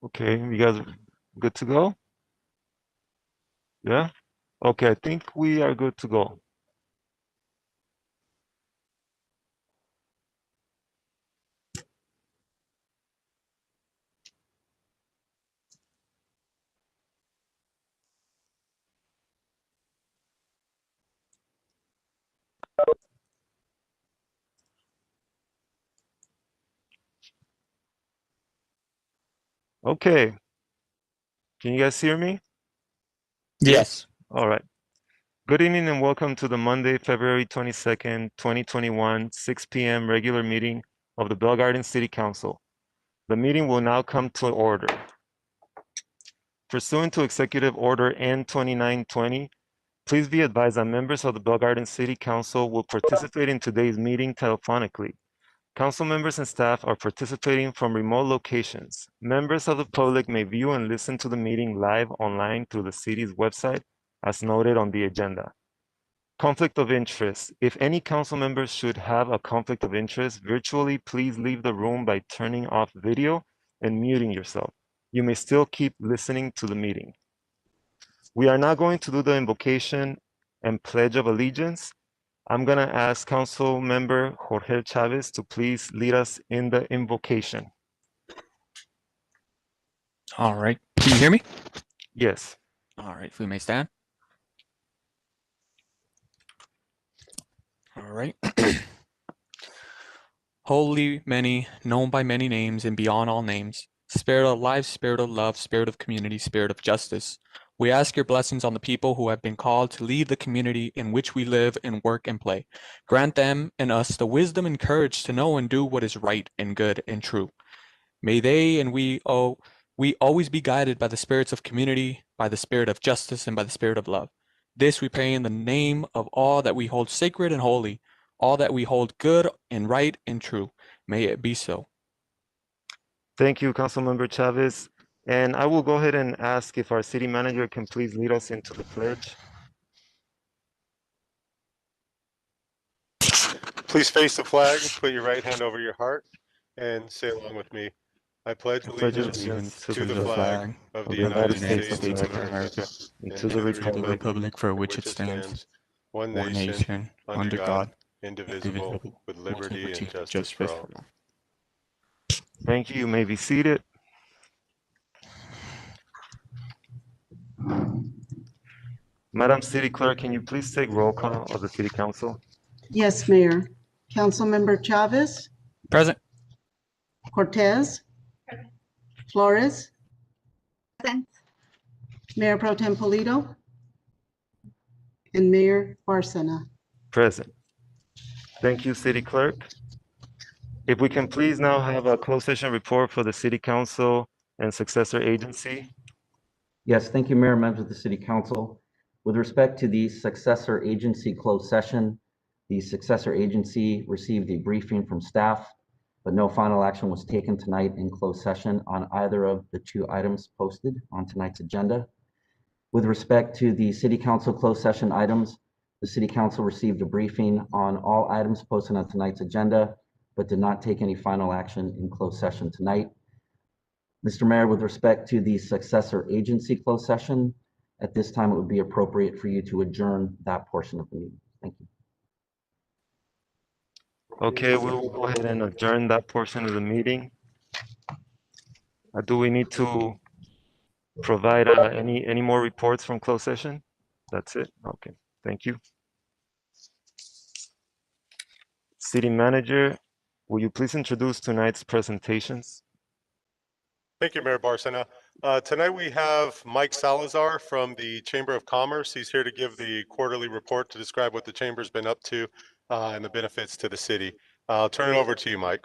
Okay, you guys good to go? Yeah? Okay, I think we are good to go. Okay, can you guys hear me? Yeah? Yes. All right. Good evening and welcome to the Monday, February 22nd, 2021, 6 p.m. regular meeting of the Bell Garden City Council. The meeting will now come to order. Pursuant to Executive Order N2920, please be advised that members of the Bell Garden City Council will participate in today's meeting telephonically. Council members and staff are participating from remote locations. Members of the public may view and listen to the meeting live online through the city's website as noted on the agenda. Conflict of interest. If any council members should have a conflict of interest virtually, please leave the room by turning off video and muting yourself. You may still keep listening to the meeting. We are now going to do the invocation and pledge of allegiance. I'm going to ask Council Member Jorge Chavez to please lead us in the invocation. All right. Can you hear me? Yes. All right. If we may stand. All right. Holy, many, known by many names and beyond all names, Spirit of life, Spirit of love, Spirit of community, Spirit of justice. We ask your blessings on the people who have been called to lead the community in which we live and work and play. Grant them and us the wisdom and courage to know and do what is right and good and true. May they and we always be guided by the spirits of community, by the spirit of justice, and by the spirit of love. This we pray in the name of all that we hold sacred and holy, all that we hold good and right and true. May it be so. Thank you, Councilmember Chavez. And I will go ahead and ask if our city manager can please lead us into the pledge. Please face the flag, put your right hand over your heart, and say along with me. I pledge I pledge allegiance to the flag of the United States of America and and to to the the republic for for which which it it stands, stands, one one nation, nation, under under God, God, indivisible, indivisible, with with liberty and liberty, justice for all. Thank you. You may be seated. Madam City Clerk, can you please take roll call of the City Council? Yes, Mayor. Councilmember Chavez, Present. Cortez, Flores, Mayor Pro Tem Polito, and Mayor Barcena. Present. Thank you, City Clerk. If we can please now have a closed session report for the City Council and Successor Agency. Yes, thank you, Mayor, members of the City Council. With respect to the Successor Agency closed session, the Successor Agency received a briefing from staff, but no final action was taken tonight in closed session on either of the two items posted on tonight's agenda. With respect to the City Council closed session items, the City Council received a briefing on all items posted on tonight's agenda, but did not take any final action in closed session tonight. Mr. Mayor, with respect to the Successor Agency closed session, at this time, it would be appropriate for you to adjourn that portion of the meeting. Thank you. Okay, we'll go ahead and adjourn that portion of the meeting. Do we need to provide any more reports from closed session? That's it? Okay, thank you. City Manager, will you please introduce tonight's presentations? Thank you, Mayor Barcena. Tonight we have Mike Salazar from the Chamber of Commerce. He's here to give the quarterly report to describe what the Chamber's been up to and the benefits to the city. I'll turn it over to you, Mike.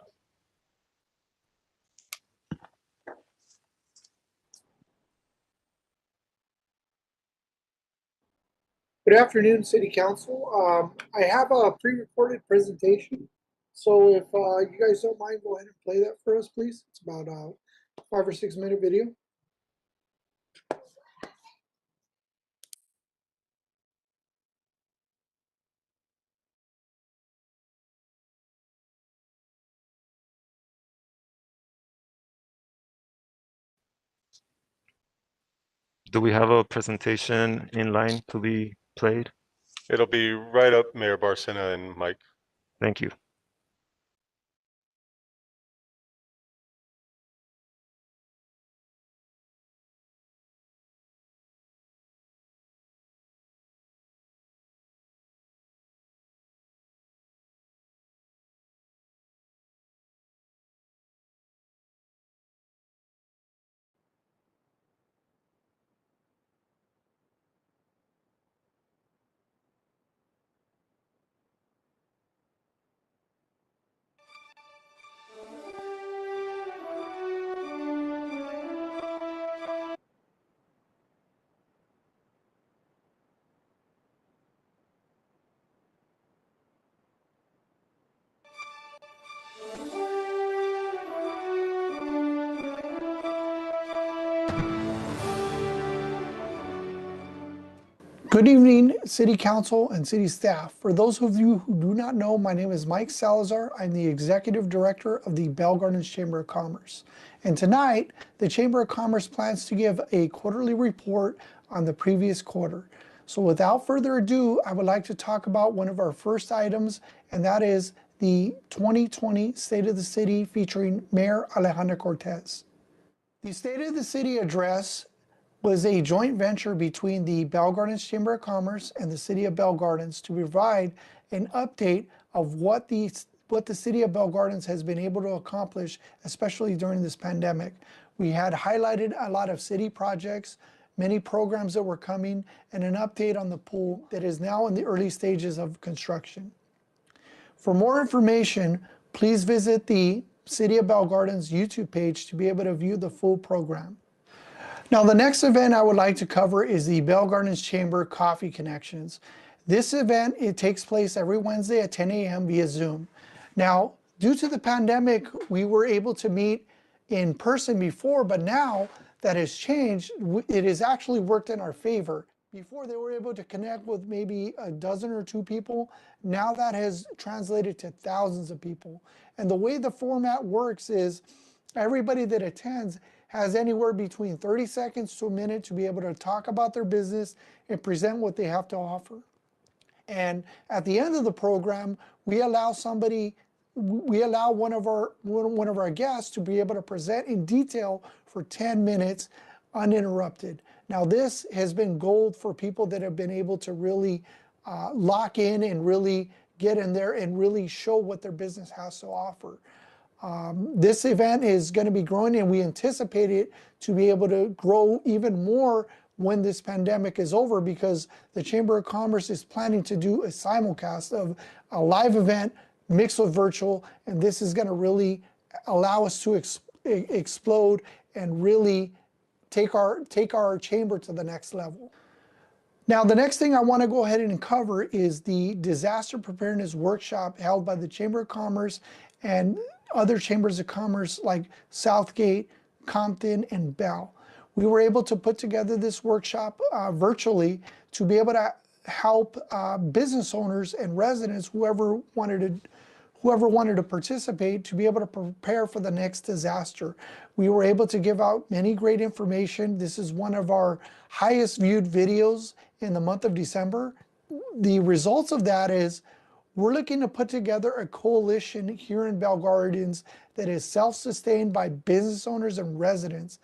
Good afternoon, City Council. I have a pre-recorded presentation, so if you guys don't mind, go ahead and play that for us, please. It's about a 5 or 6 minute video. Do we have a presentation in line to be played? It'll be right up, Mayor Barcena and Mike. Thank you. Good evening, City Council and City staff. For those of you who do not know, my name is Mike Salazar. I'm the Executive Director of the Bell Gardens Chamber of Commerce. And tonight, the Chamber of Commerce plans to give a quarterly report on the previous quarter. So without further ado, I would like to talk about one of our first items, and that is the 2020 State of the City featuring Mayor Alejandra Cortez. The State of the City address was a joint venture between the Bell Gardens Chamber of Commerce and the City of Bell Gardens to provide an update of what the City of Bell Gardens has been able to accomplish, especially during this pandemic. We had highlighted a lot of city projects, many programs that were coming, and an update on the pool that is now in the early stages of construction. For more information, please visit the City of Bell Gardens YouTube page to be able to view the full program. Now, the next event I would like to cover is the Bell Gardens Chamber Coffee Connections. This event, it takes place every Wednesday at 10 a.m. via Zoom. Now, due to the pandemic, we were able to meet in person before, but now that has changed, it has actually worked in our favor. Before, they were able to connect with maybe a dozen or two people. Now that has translated to thousands of people. And the way the format works is everybody that attends has anywhere between 30 seconds to a minute to be able to talk about their business and present what they have to offer. And at the end of the program, we allow one of our guests to be able to present in detail for 10 minutes uninterrupted. Now, this has been gold for people that have been able to really lock in and really get in there and really show what their business has to offer. This event is going to be growing, and we anticipate it to be able to grow even more when this pandemic is over, because the Chamber of Commerce is planning to do a simulcast of a live event mixed with virtual, and this is going to really allow us to explode and really take our chamber to the next level. Now, the next thing I want to go ahead and cover is the disaster preparedness workshop held by the Chamber of Commerce and other chambers of commerce like Southgate, Compton, and Bell. We were able to put together this workshop virtually to be able to help business owners and residents, whoever wanted to participate, to be able to prepare for the next disaster. We were able to give out many great information. This is one of our highest viewed videos in the month of December. The results of that is we're looking to put together a coalition here in Bell Gardens that is self-sustained by business owners and residents.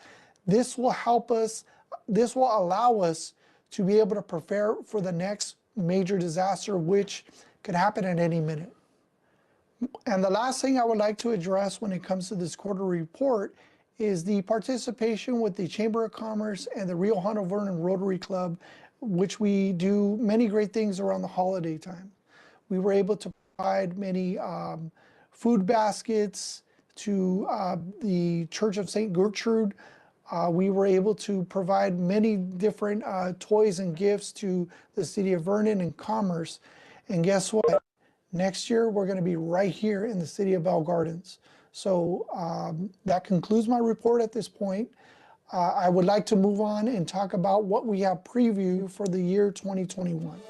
This will allow us to be able to prepare for the next major disaster, which could happen at any minute. And the last thing I would like to address when it comes to this quarterly report is the participation with the Chamber of Commerce and the Rio Hondo Vernon Rotary Club, which we do many great things around the holiday time. We were able to provide many food baskets to the Church of St. Gertrude. We were able to provide many different toys and gifts to the City of Vernon and Commerce. And guess what? Next year, we're going to be right here in the City of Bell Gardens. So that concludes my report at this point. I would like to move on and talk about what we have previewed for the year 2021.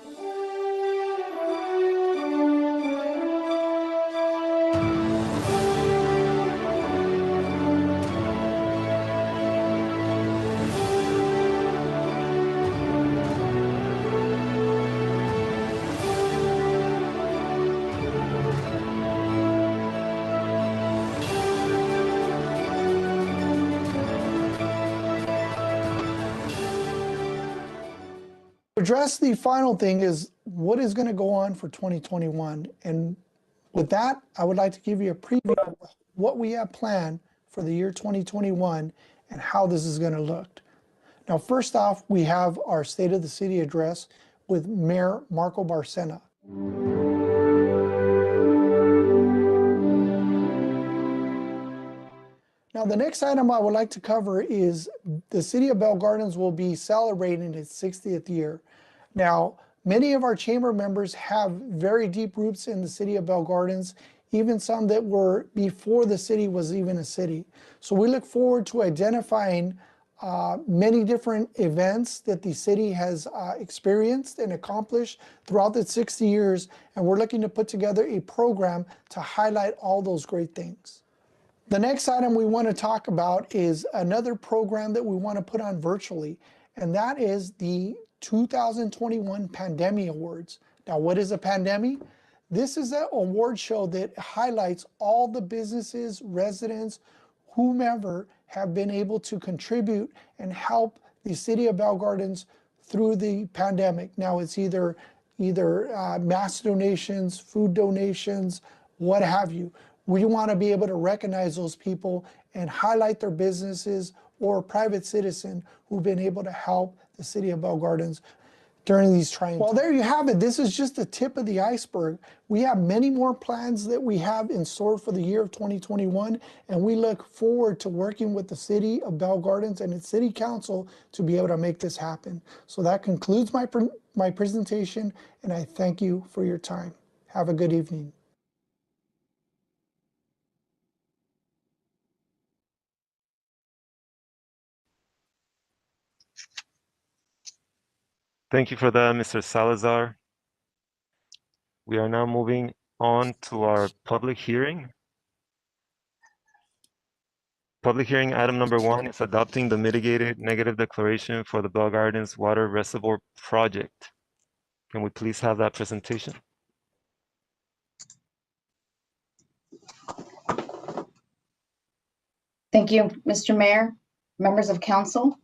address the final thing is what is going to go on for 2021. And with that, I would like to give you a preview of what we have planned for the year 2021 and how this is going to look. Now, first off, we have our State of the City address with Mayor Marco Barcena. Now, the next item I would like to cover is the City of Bell Gardens will be celebrating its 60th year. Now, many of our chamber members have very deep roots in the City of Bell Gardens, even some that were before the city was even a city. So we look forward to identifying many different events that the city has experienced and accomplished throughout the 60 years, and we're looking to put together a program to highlight all those great things. The next item we want to talk about is another program that we want to put on virtually, and that is the 2021 Pandemic Awards. Now, what is a pandemic? This is an award show that highlights all the businesses, residents, whomever have been able to contribute and help the City of Bell Gardens through the pandemic. Now, it's either mass donations, food donations, what have you. We want to be able to recognize those people and highlight their businesses or private citizen who've been able to help the City of Bell Gardens during these trying times. Well, there you have it. This is just the tip of the iceberg. We have many more plans that we have in store for the year of 2021, and we look forward to working with the City of Bell Gardens and its City Council to be able to make this happen. So that concludes my presentation, and I thank you for your time. Have a good evening. Thank you for that, Mr. Salazar. We are now moving on to our public hearing. Public hearing item number 1 is adopting the mitigated negative declaration for the Bell Gardens Water Reservoir Project. Can we please have that presentation? Thank you, Mr. Mayor, members of council.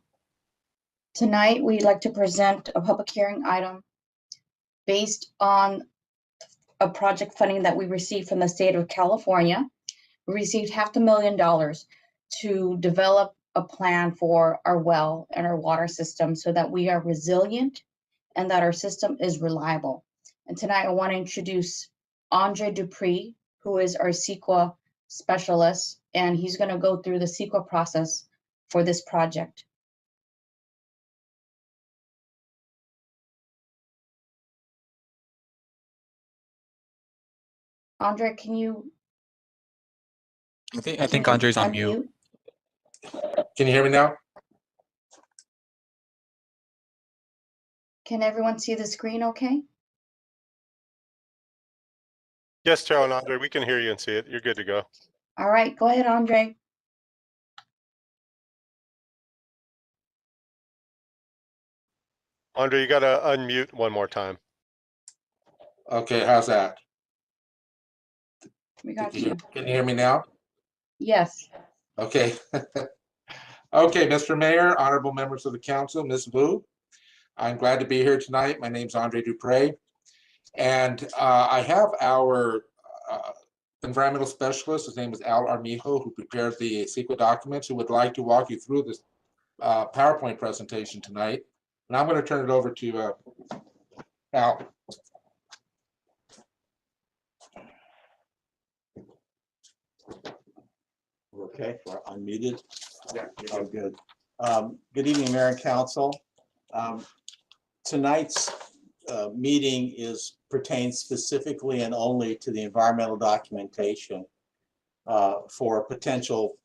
Tonight, we'd like to present a public hearing item based on a project funding that we received from the state of California. We received $500,000 to develop a plan for our well and our water system so that we are resilient and that our system is reliable. And tonight, I want to introduce Andre Dupree, who is our CEQA specialist, and he's going to go through the CEQA process for this project. Andre, can you? I think Andre's on mute. Can you hear me now? Can everyone see the screen okay? Yes, Chair and Andre, we can hear you and see it. You're good to go. All right, go ahead, Andre. Andre, you got to unmute one more time. Okay, how's that? We got you. Can you hear me now? Yes. Okay. Okay, Mr. Mayor, honorable members of the council, Ms. Vu, I'm glad to be here tonight. My name's Andre Dupree, and I have our environmental specialist. His name is Al Armijo, who prepared the CEQA documents, who would like to walk you through this PowerPoint presentation tonight. And I'm going to turn it over to Al. Okay, we're unmuted. Yeah, Oh, good. Good evening, Mayor and Council. Tonight's meeting pertains specifically and only to the environmental documentation for potential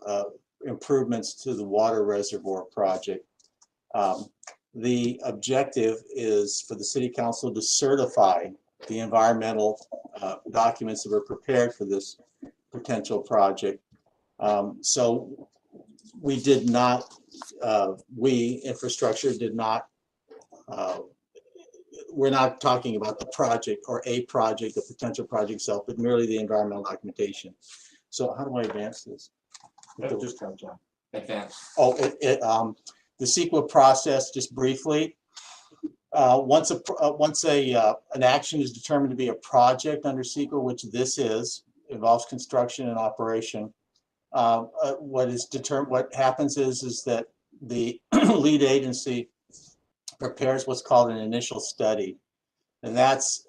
improvements to the water reservoir project. The objective is for the City Council to certify the environmental documents that were prepared for this potential project. So we did not, infrastructure did not, we're not talking about the project or a project, the potential project itself, but merely the environmental documentation. So how do I advance this? Just come down. Advance. Oh, the CEQA process, just briefly. Once an action is determined to be a project under CEQA, which this involves construction and operation, what happens is that the lead agency prepares what's called an initial study. And that's,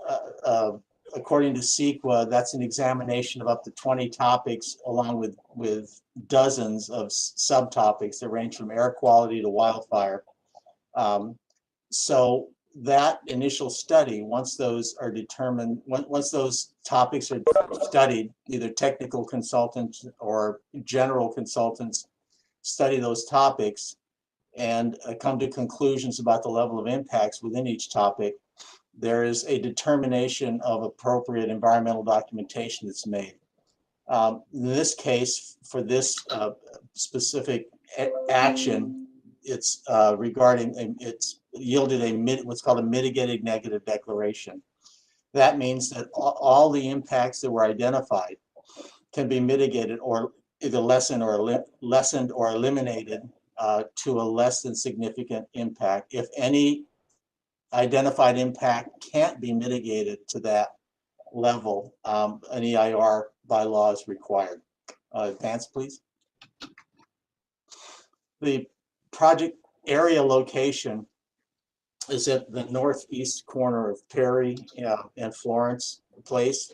according to CEQA, that's an examination of up to 20 topics along with dozens of subtopics that range from air quality to wildfire. So that initial study, once those are determined, once those topics are studied, either technical consultants or general consultants study those topics and come to conclusions about the level of impacts within each topic, there is a determination of appropriate environmental documentation that's made. In this case, for this specific action, it's it's yielded what's called a mitigated negative declaration. That means that all the impacts that were identified can be mitigated or either lessened or eliminated to a less than significant impact. If any identified impact can't be mitigated to that level, an EIR bylaw is required. Advance, please. The project area location is at the northeast corner of Perry and Florence Place.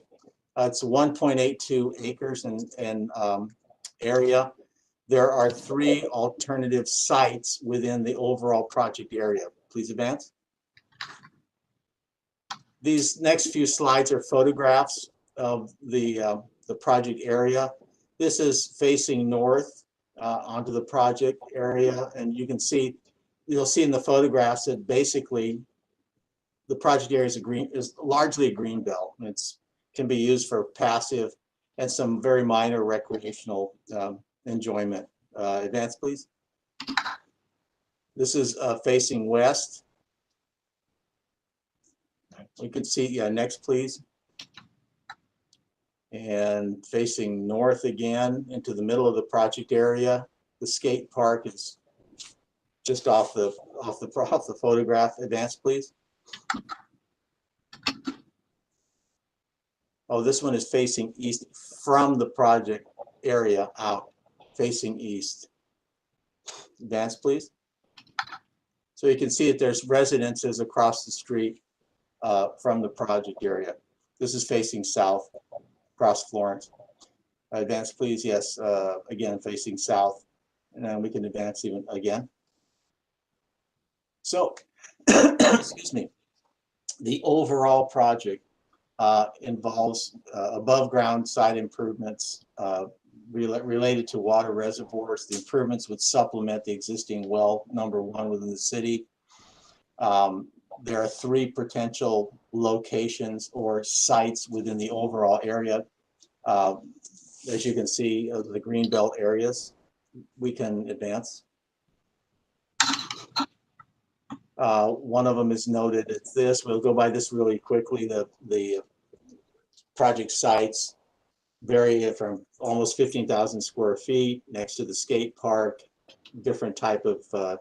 It's 1.82 acres in area. There are 3 alternative sites within the overall project area. Please advance. These next few slides are photographs of the project area. This is facing north onto the project area, and you'll see in the photographs that basically the project area is largely a green belt. It can be used for passive and some very minor recreational enjoyment. Advance, please. This is facing west. You can see, next, please. And facing north again into the middle of the project area. The skate park is just off the photograph. Advance, please. Oh, this one is facing east from the project area out, facing east. Advance, please. So you can see that there's residences across the street from the project area. This is facing south, across Florence. Advance, please. Yes, again, facing south. And then we can advance even again. So, excuse me, the overall project involves above ground site improvements related to water reservoirs. The improvements would supplement the existing well number 1 within the city. There are 3 potential locations or sites within the overall area. As you can see, the green belt areas. We can advance. One of them is noted. It's this. We'll go by this really quickly. The project sites vary from almost 15,000 square feet next to the skate park, different type of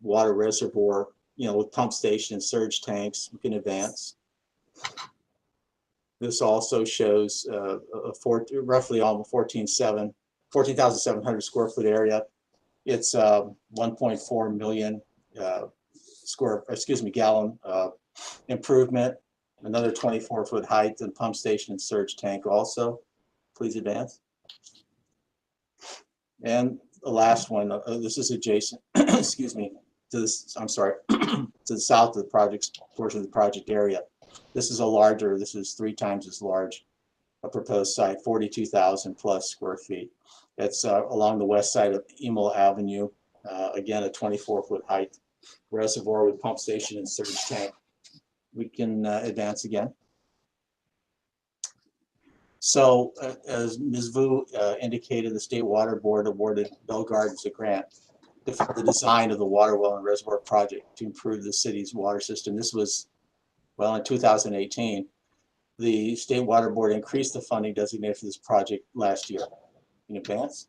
water reservoir, with pump station and surge tanks. We can advance. This also shows roughly almost 14,700 square foot area. It's 1.4 million gallon improvement. Another 24-foot height and pump station and surge tank also. Please advance. And the last one, this is adjacent, excuse me, to this, I'm sorry, to the south of the project portion of the project area. This is this is 3 times as large, a proposed site, 42,000 plus square feet. It's along the west side of Emil Avenue. Again, a 24-foot height reservoir with pump station and surge tank. We can advance again. So as Ms. Vu indicated, the State Water Board awarded Bell Gardens a grant for the design of the water well and reservoir project to improve the city's water system. This was, well, in 2018. The State Water Board increased the funding designated for this project last year. In advance.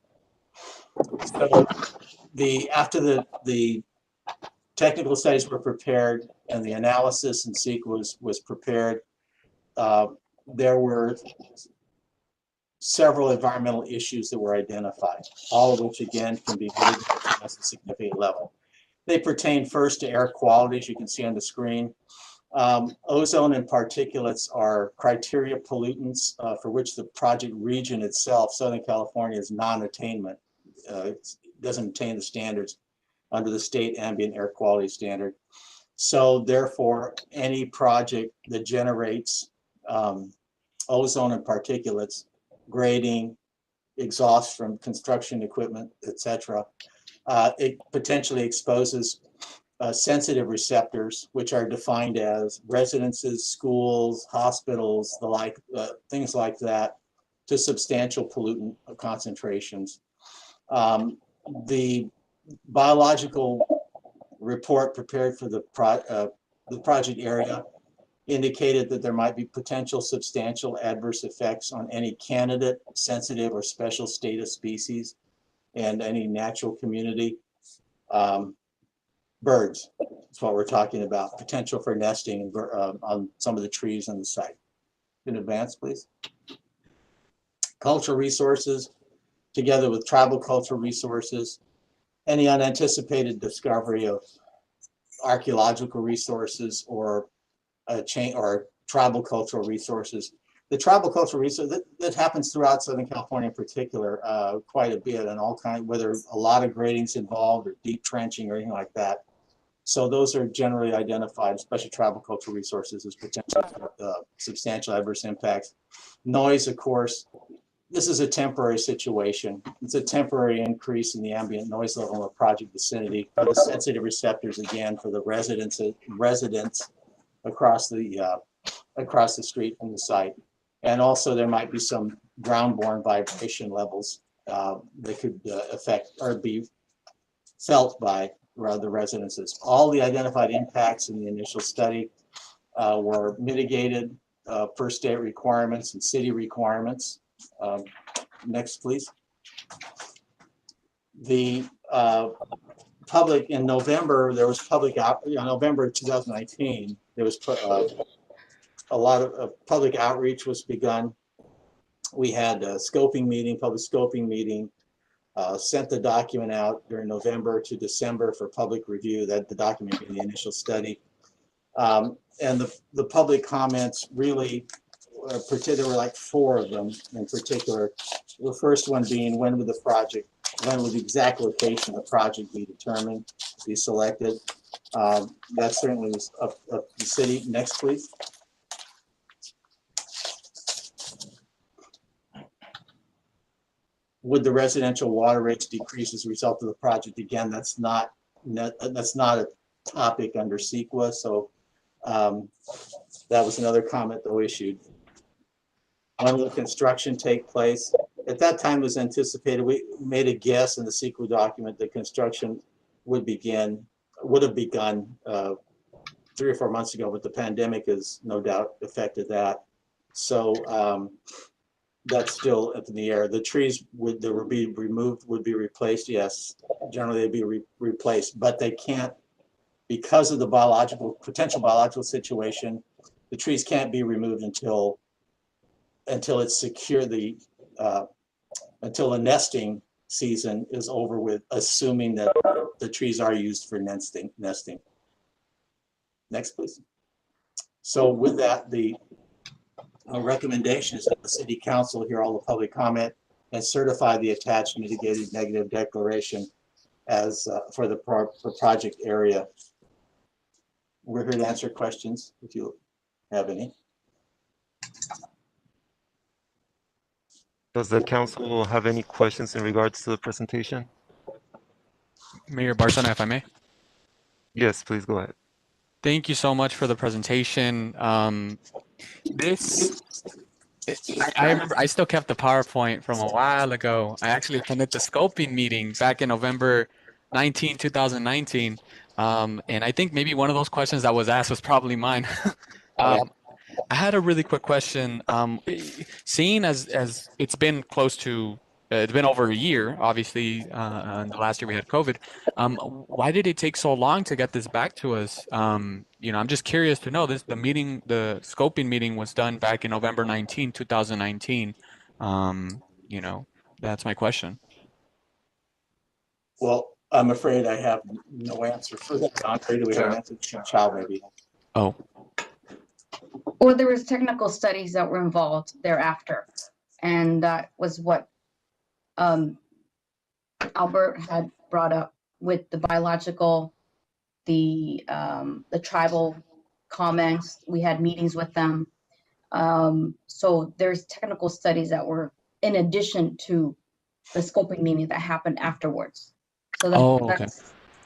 So after the Technical studies were prepared and the analysis and sequence was prepared. There were several environmental issues that were identified, all of which again can be mitigated at a significant level. They pertain first to air quality, as you can see on the screen. Ozone and particulates are criteria pollutants for which the project region itself, Southern California, is non-attainment. It doesn't attain the standards under the state ambient air quality standard. So therefore, any project that generates ozone and particulates, grading, exhaust from construction equipment, etc., it potentially exposes sensitive receptors, which are defined as residences, schools, hospitals, the like, things like that, to substantial pollutant concentrations. The biological report prepared for the project area indicated that there might be potential substantial adverse effects on any candidate, sensitive, or special status species and any natural community. Birds, that's what we're talking about, potential for nesting on some of the trees on the site. In advance, please. Cultural resources, together with tribal cultural resources, any unanticipated discovery of archaeological resources or tribal cultural resources. The tribal cultural resource that happens throughout Southern California in particular, quite a bit, and all kinds, whether a lot of grading's involved or deep trenching or anything like that. So those are generally identified, especially tribal cultural resources, as potential substantial adverse impacts. Noise, of course, this is a temporary situation. It's a temporary increase in the ambient noise level in the project vicinity for the sensitive receptors, again, for the residents across the street from the site. And also there might be some ground-borne vibration levels that could affect or be felt by the residences. All the identified impacts in the initial study were mitigated per state requirements and city requirements. Next, please. The public in November, there was public out, November 2019, there was a lot of public outreach was begun. We had a scoping meeting, public scoping meeting, sent the document out during November to December for public review, that the document being the initial study. And the public comments really, there were like 4 of them in particular. The first one being, when would the exact location of the project be determined, be selected? That certainly was up to the city. Next, please. Would the residential water rates decrease as a result of the project? Again, that's not a topic under CEQA, so that was another comment though issued. When will construction take place? At that time, it was anticipated, we made a guess in the CEQA document that construction would have begun 3 or 4 months ago, but the pandemic has no doubt affected that. So that's still up in the air. The trees that would be removed would be replaced. Yes, generally they'd be replaced, but they can't, because of the potential biological situation. The trees can't be removed until it's secure. Until the nesting season is over with, assuming that the trees are used for nesting. Next, please. So with that, the recommendation is that the City Council hear all the public comment and certify the attached mitigated negative declaration as for the project area. We're here to answer questions if you have any. Does the council have any questions in regards to the presentation? Mayor Barcena, if I may. Yes, please go ahead. Thank you so much for the presentation. I remember I still kept the PowerPoint from a while ago. I actually attended the scoping meeting back in November 19, 2019. And I think maybe one of those questions that was asked was probably mine. I had a really quick question. Seeing as it's been close to it's been over a year, obviously, and the last year we had COVID. Why did it take so long to get this back to us? I'm just curious to know the scoping meeting was done back in November 19, 2019. You know, that's my question. Well, I'm afraid I have no answer for that. Andre, do we have an answer? Chow, maybe. Oh, Or there was technical studies that were involved thereafter. And that was what Albert had brought up with the biological, the tribal comments. We had meetings with them. So there's technical studies that were in addition to the scoping meeting that happened afterwards. So okay.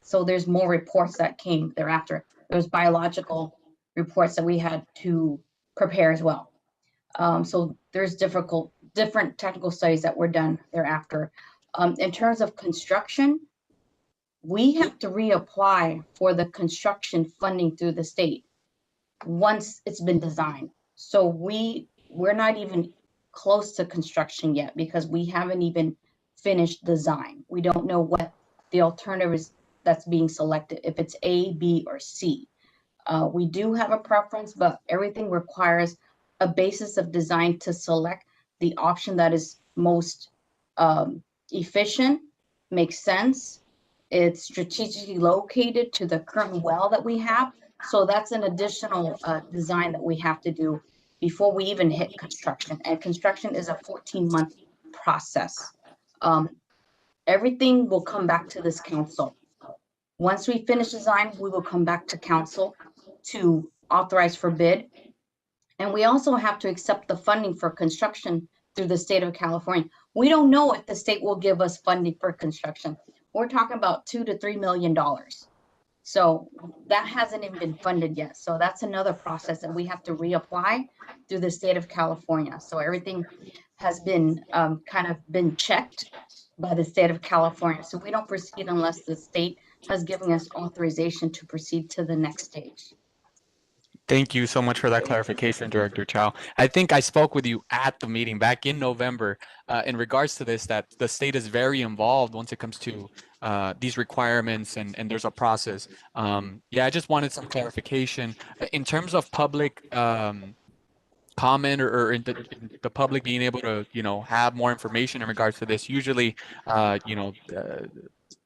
So there's more reports that came thereafter. There's biological reports that we had to prepare as well. So there's different technical studies that were done thereafter. In terms of construction, we have to reapply for the construction funding through the state once it's been designed. So we're not even close to construction yet because we haven't even finished design. We don't know what the alternative is that's being selected, if it's A, B, or C. We do have a preference, but everything requires a basis of design to select the option that is most efficient, makes sense. It's strategically located to the current well that we have. So that's an additional design that we have to do before we even hit construction. And construction is a 14-month process. Everything will come back to this council. Once we finish design, we will come back to council to authorize for bid. And we also have to accept the funding for construction through the state of California. We don't know if the state will give us funding for construction. We're talking about $2 to $3 million. So that hasn't even been funded yet. So that's another process that we have to reapply through the state of California. So everything has been kind of been checked by the state of California. So we don't proceed unless the state has given us authorization to proceed to the next stage. Thank you so much for that clarification, Director Chow. I think I spoke with you at the meeting back in November in regards to this, that the state is very involved once it comes to these requirements and there's a process. Yeah, I just wanted some clarification. In terms of public comment or in the public being able to, have more information in regards to this, usually,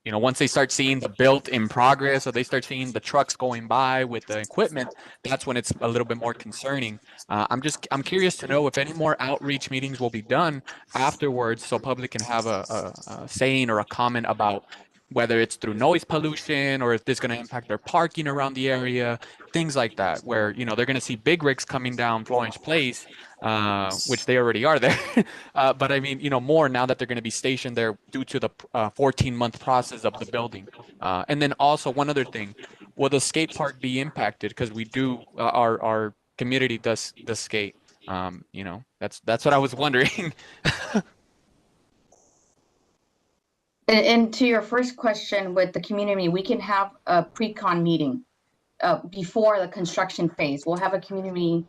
once they start seeing the built in progress or they start seeing the trucks going by with the equipment, that's when it's a little bit more concerning. I'm curious to know if any more outreach meetings will be done afterwards so public can have a saying or a comment about whether it's through noise pollution or if this is going to impact their parking around the area, things like that, where, they're going to see big rigs coming down Florence Place, which they already are there. But I mean, more now that they're going to be stationed there due to the 14-month process of the building. And then also one other thing, will the skate park be impacted? Because we do, our community does skate. That's what I was wondering. And to your first question with the community, we can have a pre-con meeting before the construction phase. We'll have a community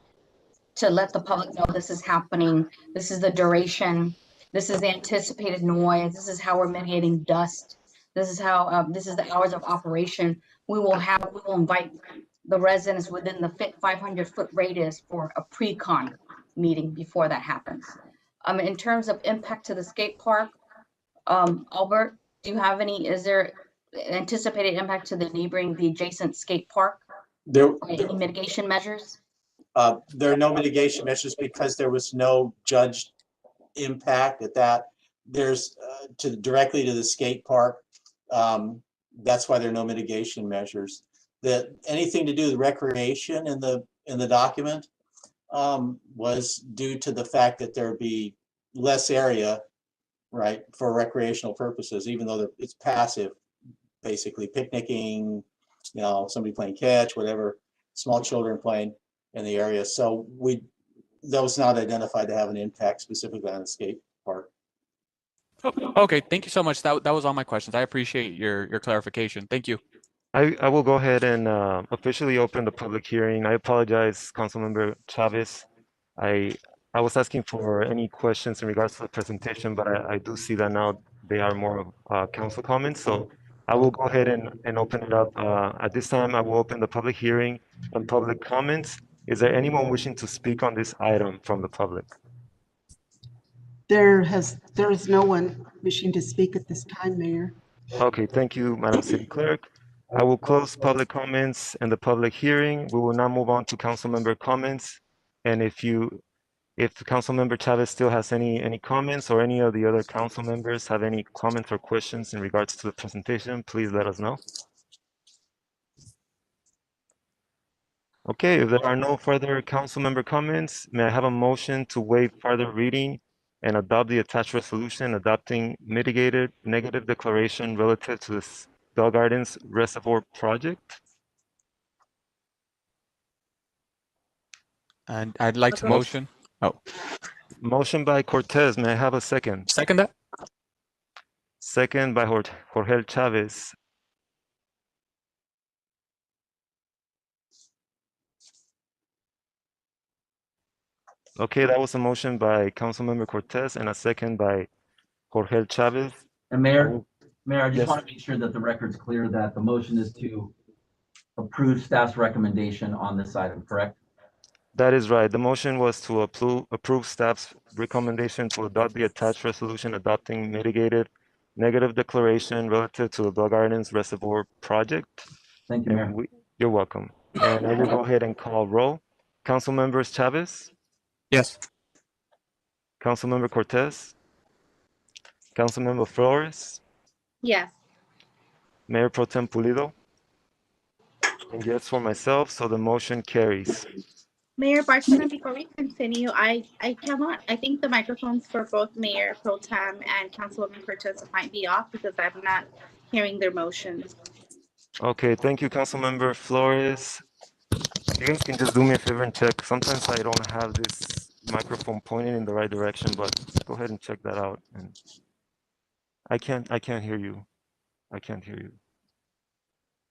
to let the public know this is happening. This is the duration. This is the anticipated noise. This is how we're mitigating dust. This is how, this is the hours of operation. We will invite the residents within the 500-foot radius for a pre-con meeting before that happens. In terms of impact to the skate park, Albert, is there anticipated impact to the adjacent skate park? Any mitigation measures? There are no mitigation measures because there was no judged impact at that. There's directly to the skate park. That's why there are no mitigation measures. Anything to do with recreation in the document was due to the fact that there'd be less area, right, for recreational purposes, even though it's passive, basically picnicking, somebody playing catch, whatever, small children playing in the area. So that was not identified to have an impact specifically on the skate park. Okay, thank you so much. That was all my questions. I appreciate your clarification. Thank you. I will go ahead and officially open the public hearing. I apologize, Councilmember Chavez. I I was asking for any questions in regards to the presentation, but I do see that now they are more of council comments. So I will go ahead and open it up. At this time, I will open the public hearing and public comments. Is there anyone wishing to speak on this item from the public? There is no one wishing to speak at this time, Mayor. Okay, thank you, Madam City Clerk. I will close public comments and the public hearing. We will now move on to council member comments. And if Councilmember Chavez still has any comments, or any of the other council members have any comments or questions in regards to the presentation, please let us know. Okay, if there are no further council member comments, may I have a motion to waive further reading and adopt the attached resolution adopting mitigated negative declaration relative to the Bell Gardens Reservoir project? And I'd like to motion. Oh, Motion by Cortez, may I have a second? second that? Second by Jorge Chavez. Okay, that was a motion by Councilmember Cortez and a second by Jorge Chavez. And Mayor, I just Yes. want to make sure that the record's clear that the motion is to approve staff's recommendation on this item, correct? That is right. The motion was to approve staff's recommendation to adopt the attached resolution adopting mitigated negative declaration relative to the Bell Gardens Reservoir project. Thank you, Mayor. You're welcome. And I will go ahead and call roll. Council members Chavez, Yes. Councilmember Cortez, Councilmember Flores, Yes. Mayor Pro Tem Pulido, and yes for myself, so the motion carries. Mayor Barton, before we continue, I cannot, I think the microphones for both Mayor Pro Tem and Councilwoman Cortez might be off because I'm not hearing their motions. Okay, thank you, Councilmember Flores. You guys can just do me a favor and check. Sometimes I don't have this microphone pointing in the right direction, but go ahead and check that out. And I can't hear you. I can't hear you.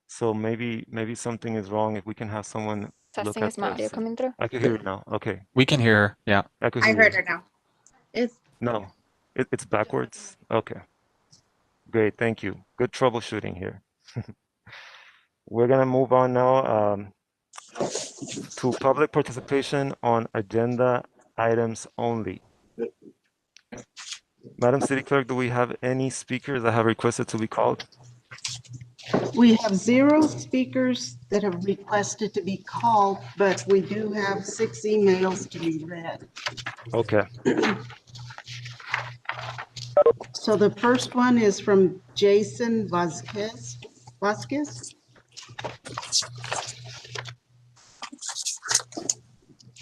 So maybe something is wrong. If we can have someone look Testing, at is my audio this. coming through? I can hear you now. Okay, We can hear her. Yeah. I could I hear heard you. her now. It's No, it's backwards. Okay, great. Thank you. Good troubleshooting here. We're gonna move on now to public participation on agenda items only. Madam City Clerk, do we have any speakers that have requested to be called? We have 0 speakers that have requested to be called, but we do have 6 emails to be read. Okay, So the first one is from Jason Vasquez.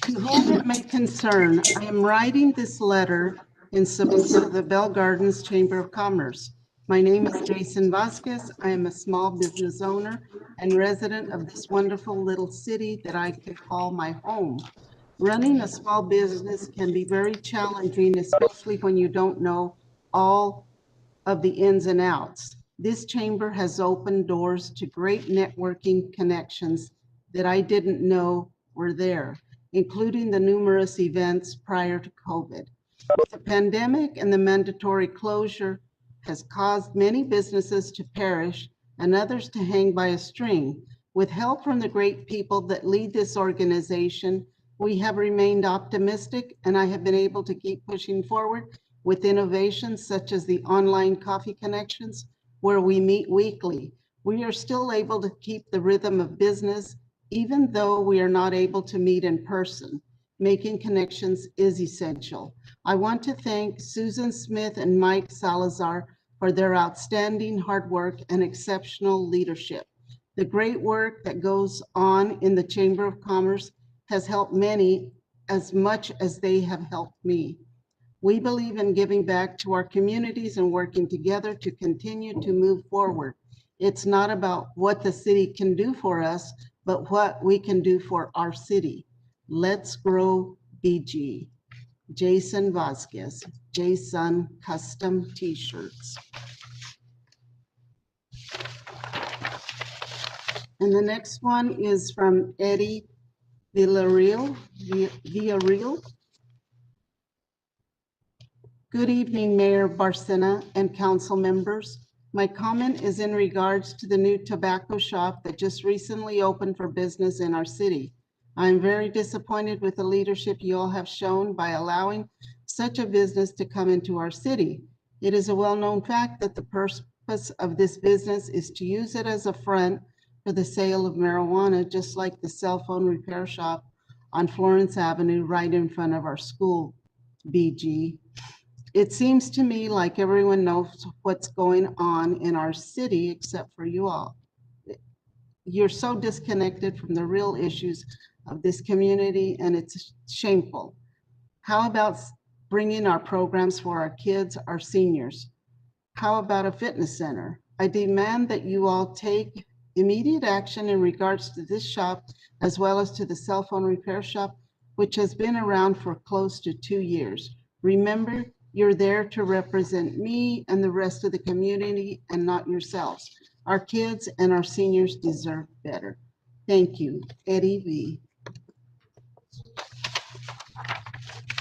To whom it may concern, I am writing this letter in support of the Bell Gardens Chamber of Commerce. My name is Jason Vasquez. I am a small business owner and resident of this wonderful little city that I could call my home. Running a small business can be very challenging, especially when you don't know all of the ins and outs. This chamber has opened doors to great networking connections that I didn't know were there, including the numerous events prior to COVID. The pandemic and the mandatory closure has caused many businesses to perish and others to hang by a string. With help from the great people that lead this organization, we have remained optimistic, and I have been able to keep pushing forward with innovations such as the online coffee connections, where we meet weekly. We are still able to keep the rhythm of business, even though we are not able to meet in person. Making connections is essential. I want to thank Susan Smith and Mike Salazar for their outstanding hard work and exceptional leadership. The great work that goes on in the Chamber of Commerce has helped many as much as they have helped me. We believe in giving back to our communities and working together to continue to move forward. It's not about what the city can do for us, but what we can do for our city. Let's grow BG. Jason Vasquez, Jason Custom T-shirts. And the next one is from Eddie Villarreal. Good evening, Mayor Barcena and council members. My comment is in regards to the new tobacco shop that just recently opened for business in our city. I am very disappointed with the leadership you all have shown by allowing such a business to come into our city. It is a well-known fact that the purpose of this business is to use it as a front for the sale of marijuana, just like the cell phone repair shop on Florence Avenue right in front of our school, BG. It seems to me like everyone knows what's going on in our city except for you all. You're so disconnected from the real issues of this community, and it's shameful. How about bringing our programs for our kids, our seniors? How about a fitness center? I demand that you all take immediate action in regards to this shop, as well as to the cell phone repair shop, which has been around for close to 2 years. Remember, you're there to represent me and the rest of the community and not yourselves. Our kids and our seniors deserve better. Thank you, Eddie V.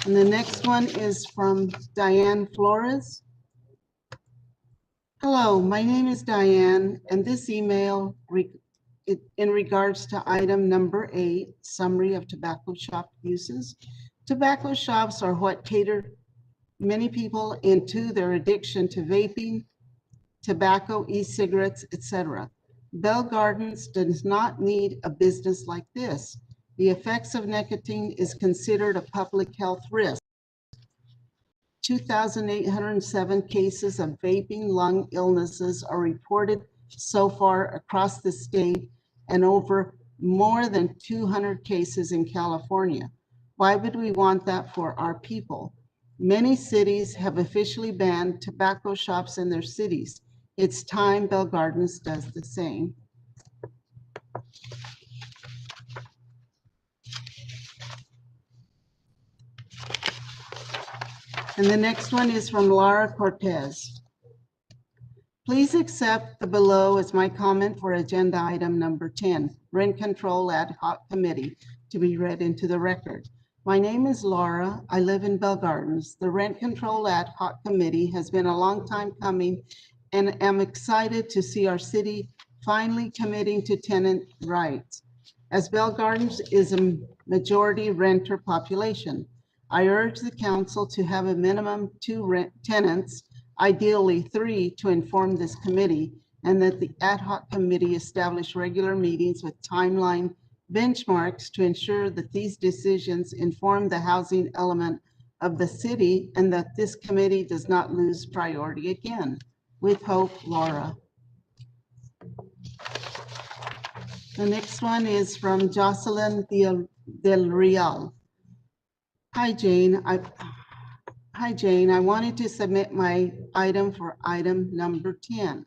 And the next one is from Diane Flores. Hello, my name is Diane, and this email in regards to item number 8, summary of tobacco shop uses. Tobacco shops are what cater many people into their addiction to vaping, tobacco, e-cigarettes, etc. Bell Gardens does not need a business like this. The effects of nicotine is considered a public health risk. 2,807 cases of vaping lung illnesses are reported so far across the state, and over more than 200 cases in California. Why would we want that for our people? Many cities have officially banned tobacco shops in their cities. It's time Bell Gardens does the same. And the next one is from Laura Cortez. Please accept the below as my comment for agenda item number 10, Rent Control Ad Hoc Committee, to be read into the record. My name is Laura. I live in Bell Gardens. The Rent Control Ad Hoc Committee has been a long time coming, and am excited to see our city finally committing to tenant rights. As Bell Gardens is a majority renter population, I urge the council to have a minimum 2 tenants, ideally 3, to inform this committee, and that the ad hoc committee establish regular meetings with timeline benchmarks to ensure that these decisions inform the housing element of the city, and that this committee does not lose priority again. With hope, Laura. The next one is from Jocelyn Del Real. Hi, Jane. I wanted to submit my item for item number 10.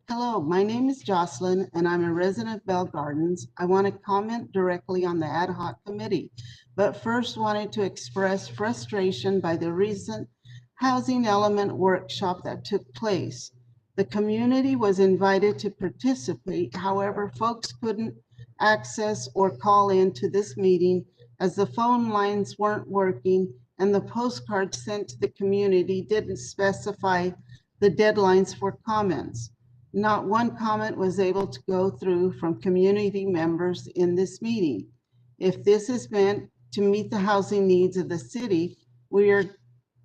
Hello, my name is Jocelyn, and I'm a resident of Bell Gardens. I want to comment directly on the ad hoc committee, but first wanted to express frustration by the recent housing element workshop that took place. The community was invited to participate. However, folks couldn't access or call into this meeting as the phone lines weren't working, and the postcards sent to the community didn't specify the deadlines for comments. Not one comment was able to go through from community members in this meeting. If this is meant to meet the housing needs of the city, we are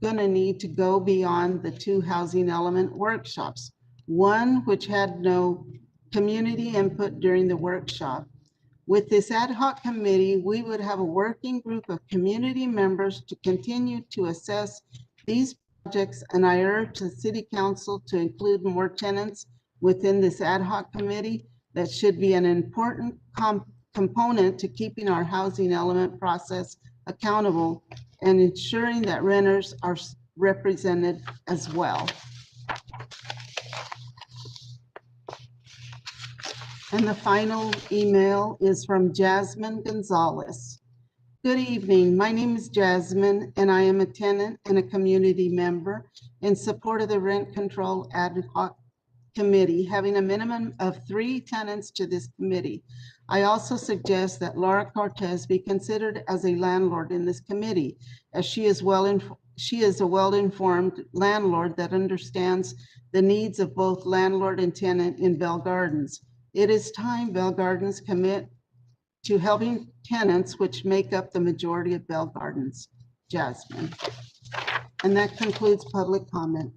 going to need to go beyond the 2 housing element workshops. One which had no community input during the workshop. With this ad hoc committee, we would have a working group of community members to continue to assess these projects, and I urge the city council to include more tenants within this ad hoc committee. That should be an important component to keeping our housing element process accountable and ensuring that renters are represented as well. And the final email is from Jasmine Gonzalez. Good evening. My name is Jasmine, and I am a tenant and a community member in support of the Rent Control Ad Hoc Committee, having a minimum of 3 tenants to this committee. I also suggest that Laura Cortez be considered as a landlord in this committee, as she is well she is a well-informed landlord that understands the needs of both landlord and tenant in Bell Gardens. It is time Bell Gardens commit to helping tenants, which make up the majority of Bell Gardens. Jasmine. And that concludes public comment.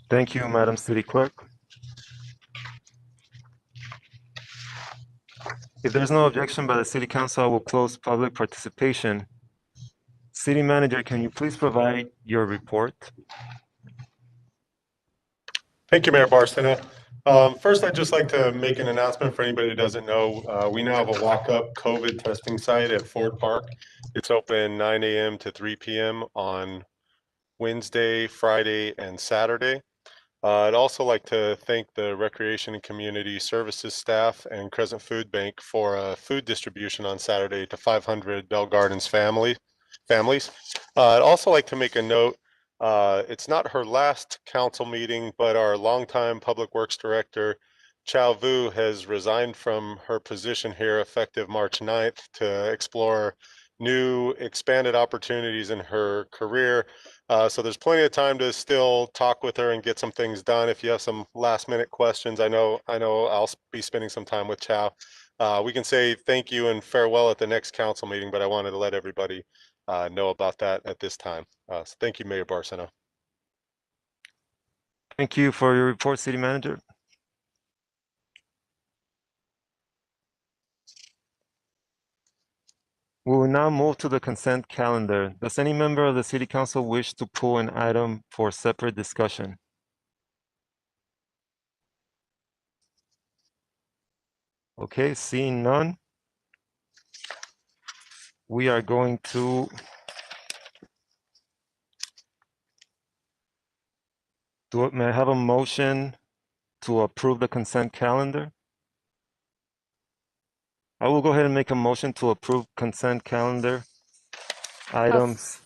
Thank you, Madam City Clerk. If there's no objection by the City Council, I will close public participation. City Manager, can you please provide your report? Thank you, Mayor Barcena. First, I'd just like to make an announcement for anybody who doesn't know. We now have a walk-up COVID testing site at Ford Park. It's open 9 a.m. to 3 p.m. on Wednesday, Friday, and Saturday. I'd also like to thank the Recreation and Community Services staff and Crescent Food Bank for food distribution on Saturday to 500 Bell Gardens families. I'd also like to make a note. It's not her last council meeting, but our longtime Public Works Director, Chow Vu, has resigned from her position here effective March 9th to explore new expanded opportunities in her career. So there's plenty of time to still talk with her and get some things done. If you have some last minute questions, I know I'll be spending some time with Chow. We can say thank you and farewell at the next council meeting, but I wanted to let everybody know about that at this time. So thank you, Mayor Barcena. Thank you for your report, City Manager. We will now move to the consent calendar. Does any member of the City Council wish to pull an item for separate discussion? Okay, seeing none, we are going to may I have a motion to approve the consent calendar? I will go ahead and make a motion to approve consent calendar items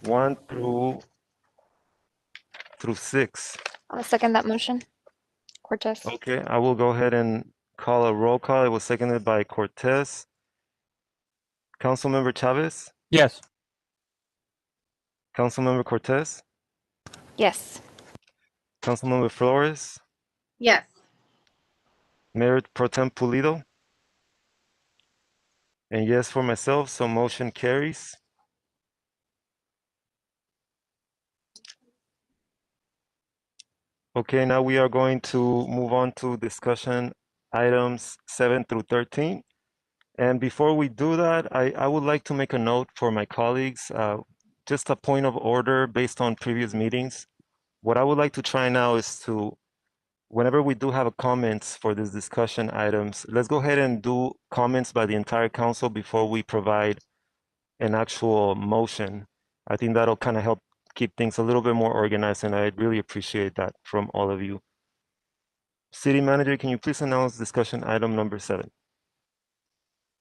1 through 6. I'll second that motion. Cortez. Okay, I will go ahead and call a roll call. It was seconded by Cortez. Councilmember Chavez? Yes. Councilmember Cortez? Yes. Councilmember Flores? Yes. Mayor Pro Tem Pulido? And yes for myself, so motion carries. Okay, now we are going to move on to discussion items 7 through 13. And before we do that, I would like to make a note for my colleagues, just a point of order based on previous meetings. What I would like to try now is to, whenever we do have comments for these discussion items, let's go ahead and do comments by the entire council before we provide an actual motion. I think that'll kind of help keep things a little bit more organized, and I'd really appreciate that from all of you. City Manager, can you please announce discussion item number 7?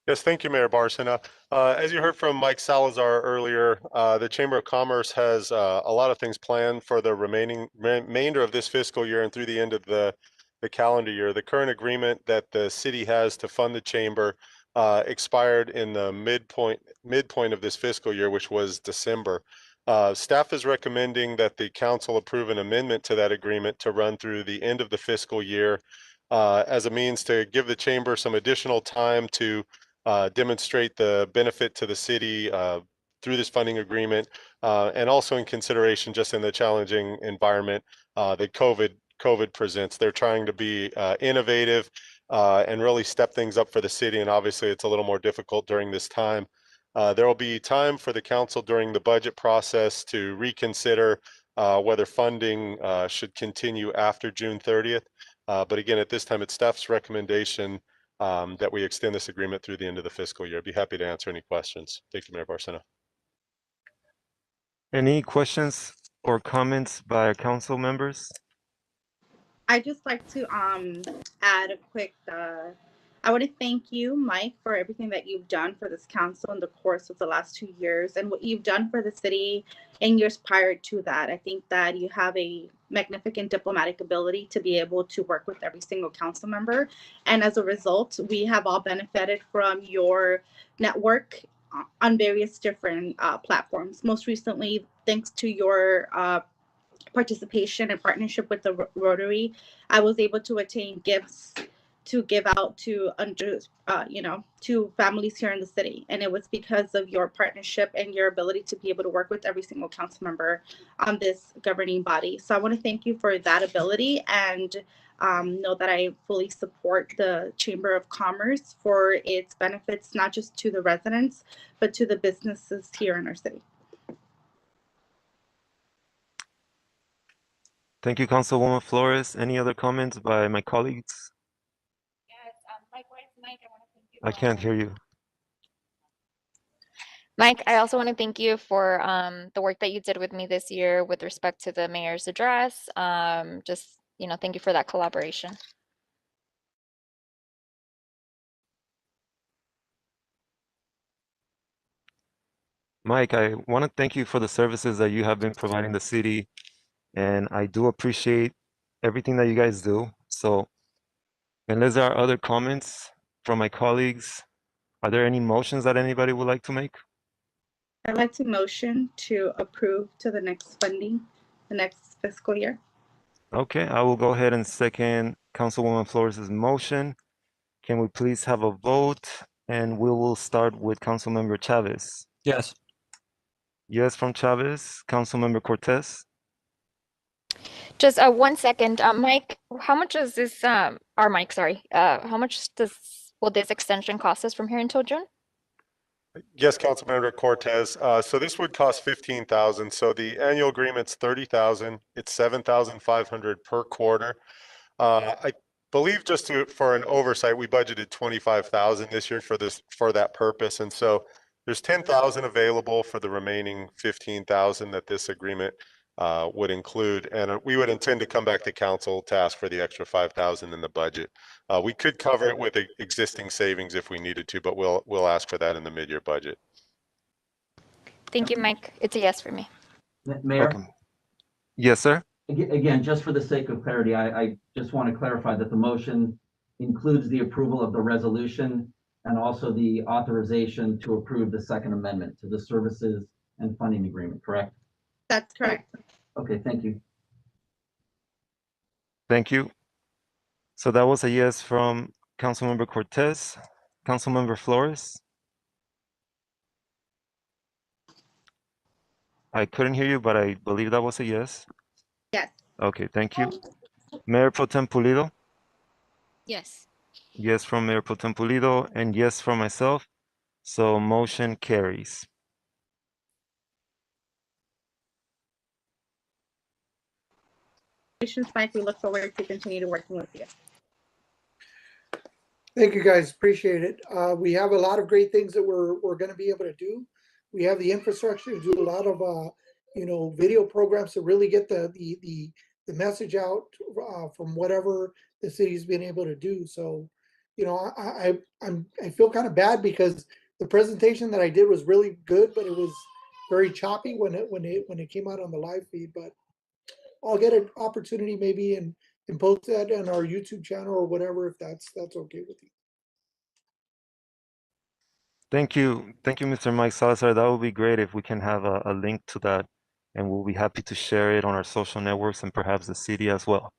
Yes, thank you, Mayor Barcena. As you heard from Mike Salazar earlier, the Chamber of Commerce has a lot of things planned for the remainder of this fiscal year and through the end of the calendar year. The current agreement that the city has to fund the chamber expired in the midpoint of this fiscal year, which was December. Staff is recommending that the council approve an amendment to that agreement to run through the end of the fiscal year as a means to give the chamber some additional time to demonstrate the benefit to the city through this funding agreement, and also in consideration just in the challenging environment that COVID presents. They're trying to be innovative and really step things up for the city, and obviously it's a little more difficult during this time. There will be time for the council during the budget process to reconsider whether funding should continue after June 30th. But again, at this time, it's staff's recommendation that we extend this agreement through the end of the fiscal year. I'd be happy to answer any questions. Thank you, Mayor Barcena. Any questions or comments by council members? I just like to add a quick I want to thank you, Mike, for everything that you've done for this council in the course of the last 2 years and what you've done for the city in years prior to that. I think that you have a magnificent diplomatic ability to be able to work with every single council member. And as a result, we have all benefited from your network on various different platforms. Most recently, thanks to your participation and partnership with the Rotary, I was able to attain gifts to give out to to families here in the city, and it was because of your partnership and your ability to be able to work with every single council member on this governing body. So I want to thank you for that ability, and know that I fully support the Chamber of Commerce for its benefits, not just to the residents, but to the businesses here in our city. Thank you, Councilwoman Flores. Any other comments by my colleagues? Yes, Mike, where's Mike? I want to thank you. I can't hear you. Mike, I also want to thank you for the work that you did with me this year with respect to the mayor's address. Just, thank you for that collaboration. Mike, I want to thank you for the services that you have been providing the city, and I do appreciate everything that you guys do. So, unless there are other comments from my colleagues, are there any motions that anybody would like to make? I'd like to motion to approve to the next funding, the next fiscal year. Okay, I will go ahead and second Councilwoman Flores' motion. Can we please have a vote? And we will start with Councilmember Chavez. Yes. Yes from Chavez. Councilmember Cortez. Just 1 second, Mike, how much is this, our Mike, sorry, how much will this extension cost us from here until June? Yes, Councilmember Cortez. So this would cost $15,000. So the annual agreement's $30,000. It's $7,500 per quarter. I believe for an oversight, we budgeted $25,000 this year for that purpose, and so there's $10,000 available for the remaining $15,000 that this agreement would include, and we would intend to come back to council to ask for the extra $5,000 in the budget. We could cover it with existing savings if we needed to, but we'll ask for that in the mid-year budget. Thank you, Mike. It's a yes for me. Mayor? Okay. Yes, sir. Again, just for the sake of clarity, I just want to clarify that the motion includes the approval of the resolution and also the authorization to approve the second amendment to the services and funding agreement, correct? That's correct. Okay, thank you. Thank you. So that was a yes from Councilmember Cortez. Councilmember Flores. I couldn't hear you, but I believe that was a yes. Yes. Okay, thank you. Mayor Pro Tem Pulido. Yes. Yes from Mayor Pro Tem Pulido and yes from myself. So motion carries. Mike, we look forward to continue to working with you. Thank you, guys. Appreciate it. We have a lot of great things that we're going to be able to do. We have the infrastructure to do a lot of video programs to really get the message out from whatever the city's been able to do. So, I feel kind of bad because the presentation that I did was really good, but it was very choppy when it came out on the live feed. But I'll get an opportunity maybe and post that on our YouTube channel or whatever, if that's okay with you. Thank you, Mr. Mike Salazar. That would be great if we can have a link to that, and we'll be happy to share it on our social networks and perhaps the city as well.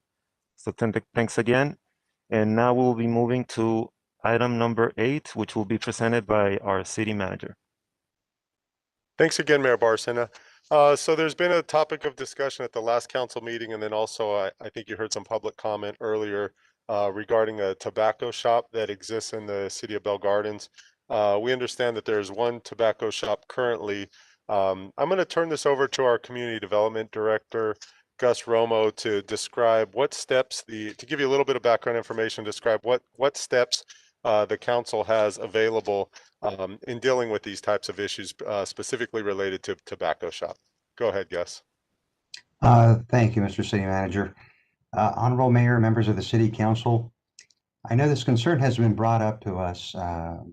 So thanks again. And now we'll be moving to item number 8, which will be presented by our city manager. Thanks again, Mayor Barcena. So there's been a topic of discussion at the last council meeting, and then also I think you heard some public comment earlier regarding a tobacco shop that exists in the city of Bell Gardens. We understand that there's one tobacco shop currently. I'm going to turn this over to our community development director, Gus Romo, to describe what steps to give you a little bit of background information, describe what steps the council has available in dealing with these types of issues, specifically related to tobacco shop. Go ahead, Gus. Thank you, Mr. City Manager. Honorable Mayor, members of the City Council, I know this concern has been brought up to us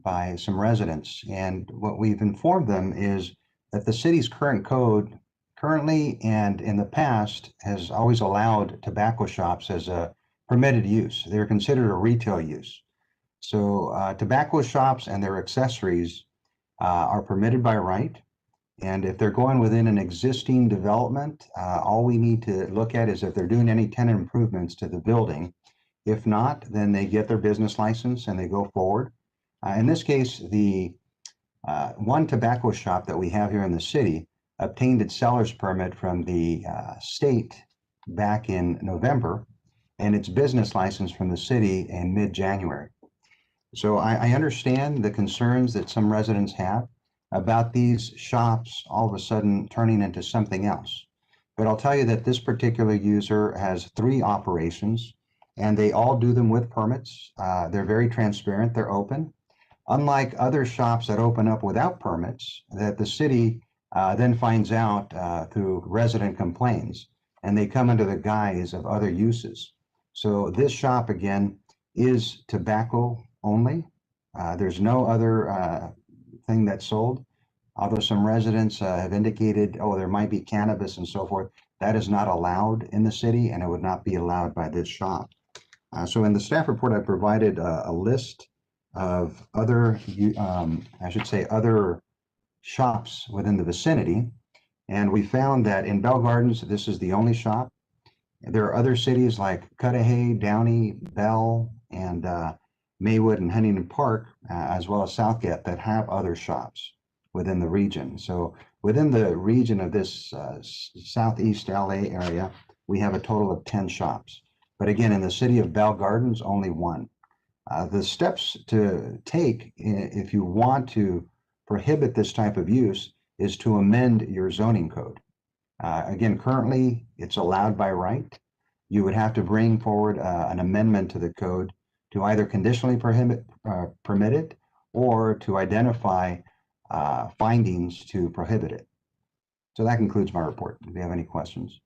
by some residents, and what we've informed them is that the city's current code currently and in the past has always allowed tobacco shops as a permitted use. They're considered a retail use. So tobacco shops and their accessories are permitted by right. And if they're going within an existing development, all we need to look at is if they're doing any tenant improvements to the building. If not, then they get their business license and they go forward. In this case, the one tobacco shop that we have here in the city obtained its seller's permit from the state back in November and its business license from the city in mid-January. So I understand the concerns that some residents have about these shops all of a sudden turning into something else. But I'll tell you that this particular user has 3 operations and they all do them with permits. They're very transparent, they're open. Unlike other shops that open up without permits, that the city then finds out through resident complaints, and they come under the guise of other uses. So this shop, again, is tobacco only. There's no other thing that's sold. Although some residents have indicated, oh, there might be cannabis and so forth, that is not allowed in the city, and it would not be allowed by this shop. So in the staff report, I provided a list of other, I should say, other shops within the vicinity. And we found that in Bell Gardens, this is the only shop. There are other cities like Cudahy, Downey, Bell, and Maywood and Huntington Park, as well as Southgate, that have other shops within the region. So within the region of this Southeast LA area, we have a total of 10 shops. But again, in the city of Bell Gardens, only 1. The steps to take if you want to prohibit this type of use is to amend your zoning code. Again, currently it's allowed by right. You would have to bring forward an amendment to the code to either conditionally permit it or to identify findings to prohibit it. So that concludes my report. Do you have any questions?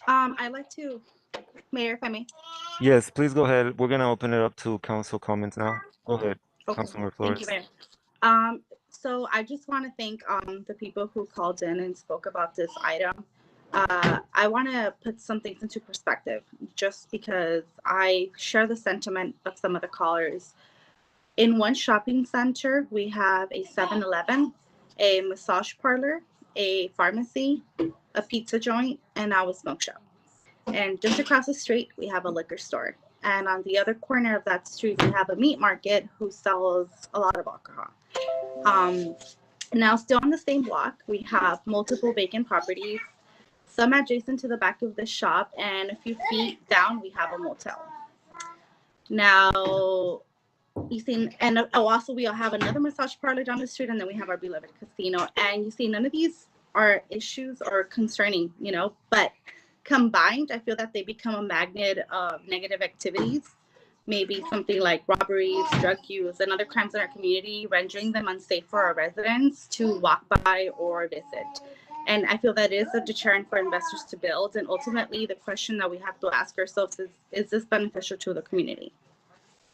I'd like to, Mayor, if I may. Yes, please go ahead. We're gonna open it up to council comments now. Go ahead, Okay. Councilmember Thank you, Flores. Mayor. So I just want to thank the people who called in and spoke about this item. I want to put some things into perspective just because I share the sentiment of some of the callers. In one shopping center, we have a 7-Eleven, a massage parlor, a pharmacy, a pizza joint, and now a smoke shop. And just across the street, we have a liquor store. And on the other corner of that street, we have a meat market who sells a lot of alcohol. Now, still on the same block, we have multiple vacant properties, some adjacent to the back of the shop, and a few feet down, we have a motel. Now, you see, and also we have another massage parlor down the street, and then we have our beloved casino. And you see, none of these are issues or concerning, but combined, I feel that they become a magnet of negative activities. Maybe something like robberies, drug use, and other crimes in our community, rendering them unsafe for our residents to walk by or visit. And I feel that is a deterrent for investors to build. And ultimately, the question that we have to ask ourselves is this beneficial to the community?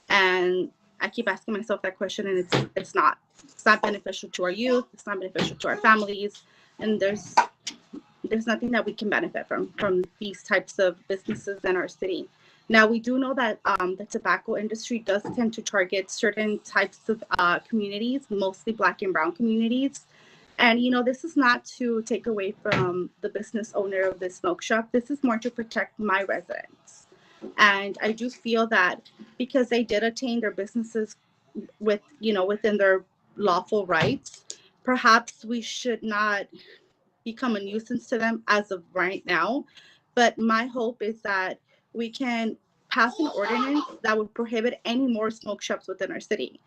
And I keep asking myself that question, and it's not. It's not beneficial to our youth. It's not beneficial to our families. And there's nothing that we can benefit from these types of businesses in our city. Now, we do know that the tobacco industry does tend to target certain types of communities, mostly Black and Brown communities. And, this is not to take away from the business owner of this smoke shop. This is more to protect my residents. And I do feel that because they did attain their businesses within their lawful rights, perhaps we should not become a nuisance to them as of right now. But my hope is that we can pass an ordinance that would prohibit any more smoke shops within our city.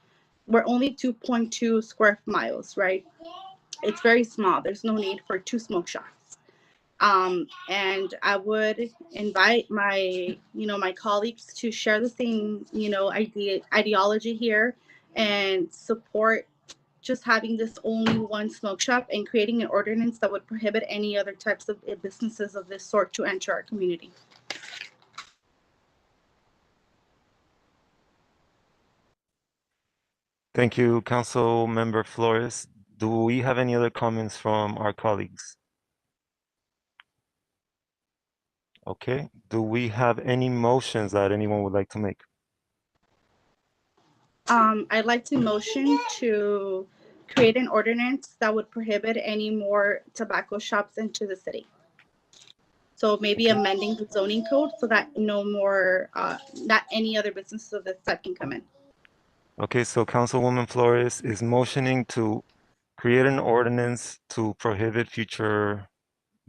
We're only 2.2 square miles, right? It's very small. There's no need for 2 smoke shops. And I would invite my colleagues to share the same, ideology here and support just having this only one smoke shop and creating an ordinance that would prohibit any other types of businesses of this sort to enter our community. Thank you, Councilmember Flores. Do we have any other comments from our colleagues? Okay, do we have any motions that anyone would like to make? I'd like to motion to create an ordinance that would prohibit any more tobacco shops into the city. So maybe amending the zoning code so that no more, not any other businesses of this type can come in. Okay, so Councilwoman Flores is motioning to create an ordinance to prohibit future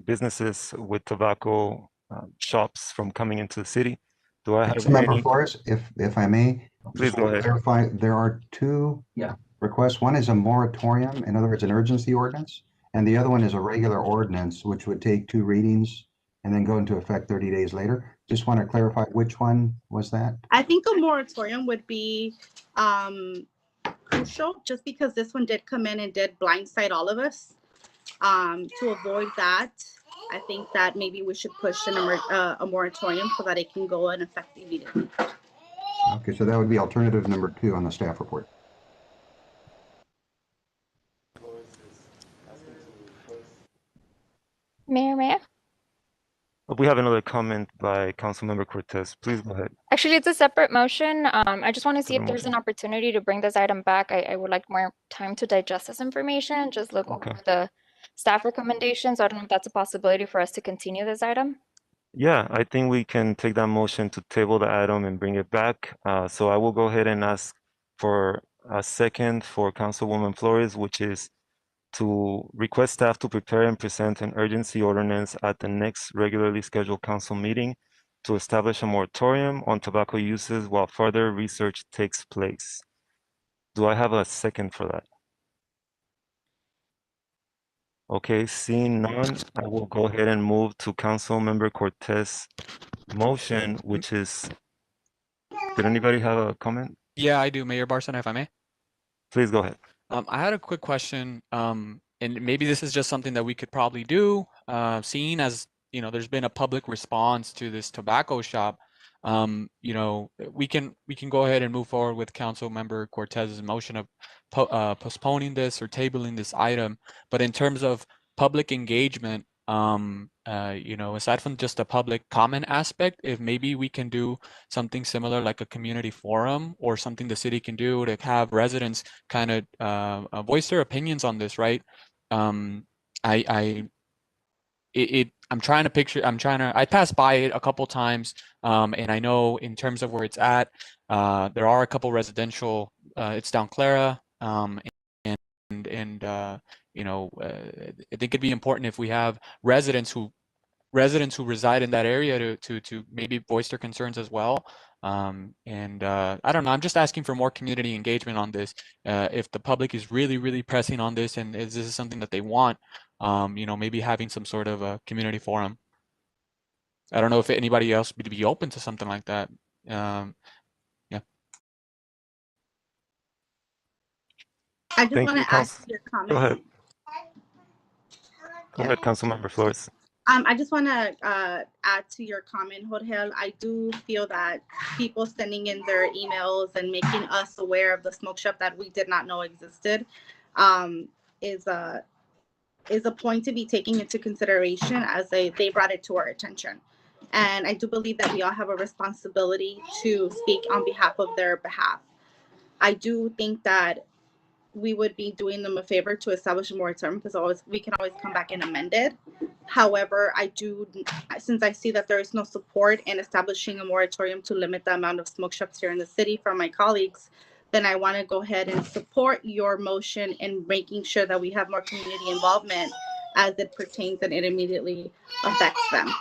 businesses with tobacco shops from coming into the city. Do I have Councilmember any? Flores, if I may, Please just go want to ahead. clarify, there are two requests. One is a moratorium, in other words, an urgency ordinance, and the other one is a regular ordinance, which would take two readings and then go into effect 30 days later. Just want to clarify which one was that? I think a moratorium would be crucial just because this one did come in and did blindside all of us. To avoid that, I think that maybe we should push a moratorium so that it can go in effect immediately. Okay, so that would be alternative number 2 on the staff report. Mayor, may I? We have another comment by Councilmember Cortez. Please go ahead. Actually, it's a separate motion. I just want to see if Separate there's an motion. opportunity to bring this item back. I would like more time to digest this information, just look Okay. over the staff recommendations. I don't know if that's a possibility for us to continue this item. Yeah, I think we can take that motion to table the item and bring it back. So I will go ahead and ask for a second for Councilwoman Flores, which is to request staff to prepare and present an urgency ordinance at the next regularly scheduled council meeting to establish a moratorium on tobacco uses while further research takes place. Do I have a second for that? Okay, seeing none, I will go ahead and move to Councilmember Cortez' motion, which is, did anybody have a comment? Yeah, I do, Mayor Barcena, if I may. Please go ahead. I had a quick question, and maybe this is just something that we could probably do, seeing as, you know, there's been a public response to this tobacco shop. You know, we can go ahead and move forward with Council Member Cortez's motion of postponing this or tabling this item. But in terms of public engagement, you know, aside from just a public comment aspect, if maybe we can do something similar like a community forum or something the city can do to have residents kind of voice their opinions on this, right? I'm trying to picture, I passed by it a couple times, and I know in terms of where it's at, there are a couple residential, it's down Clara, you know, I think it'd be important if we have residents who reside in that area to maybe voice their concerns as well. I don't know, I'm just asking for more community engagement on this. If the public is really pressing on this and this is something that they want, you know, maybe having some sort of a community forum. I don't know if anybody else would be open to something like that. Yeah. I just Thank want you, to add to your comment. Go ahead. Go ahead, Councilmember Flores. I just want to add to your comment, Jorge. I do feel that people sending in their emails and making us aware of the smoke shop that we did not know existed is a point to be taken into consideration as they brought it to our attention. And I do believe that we all have a responsibility to speak on behalf of their behalf. I do think that we would be doing them a favor to establish a moratorium because we can always come back and amend it. However, since I see that there is no support in establishing a moratorium to limit the amount of smoke shops here in the city from my colleagues, then I want to go ahead and support your motion in making sure that we have more community involvement as it pertains and it immediately affects them.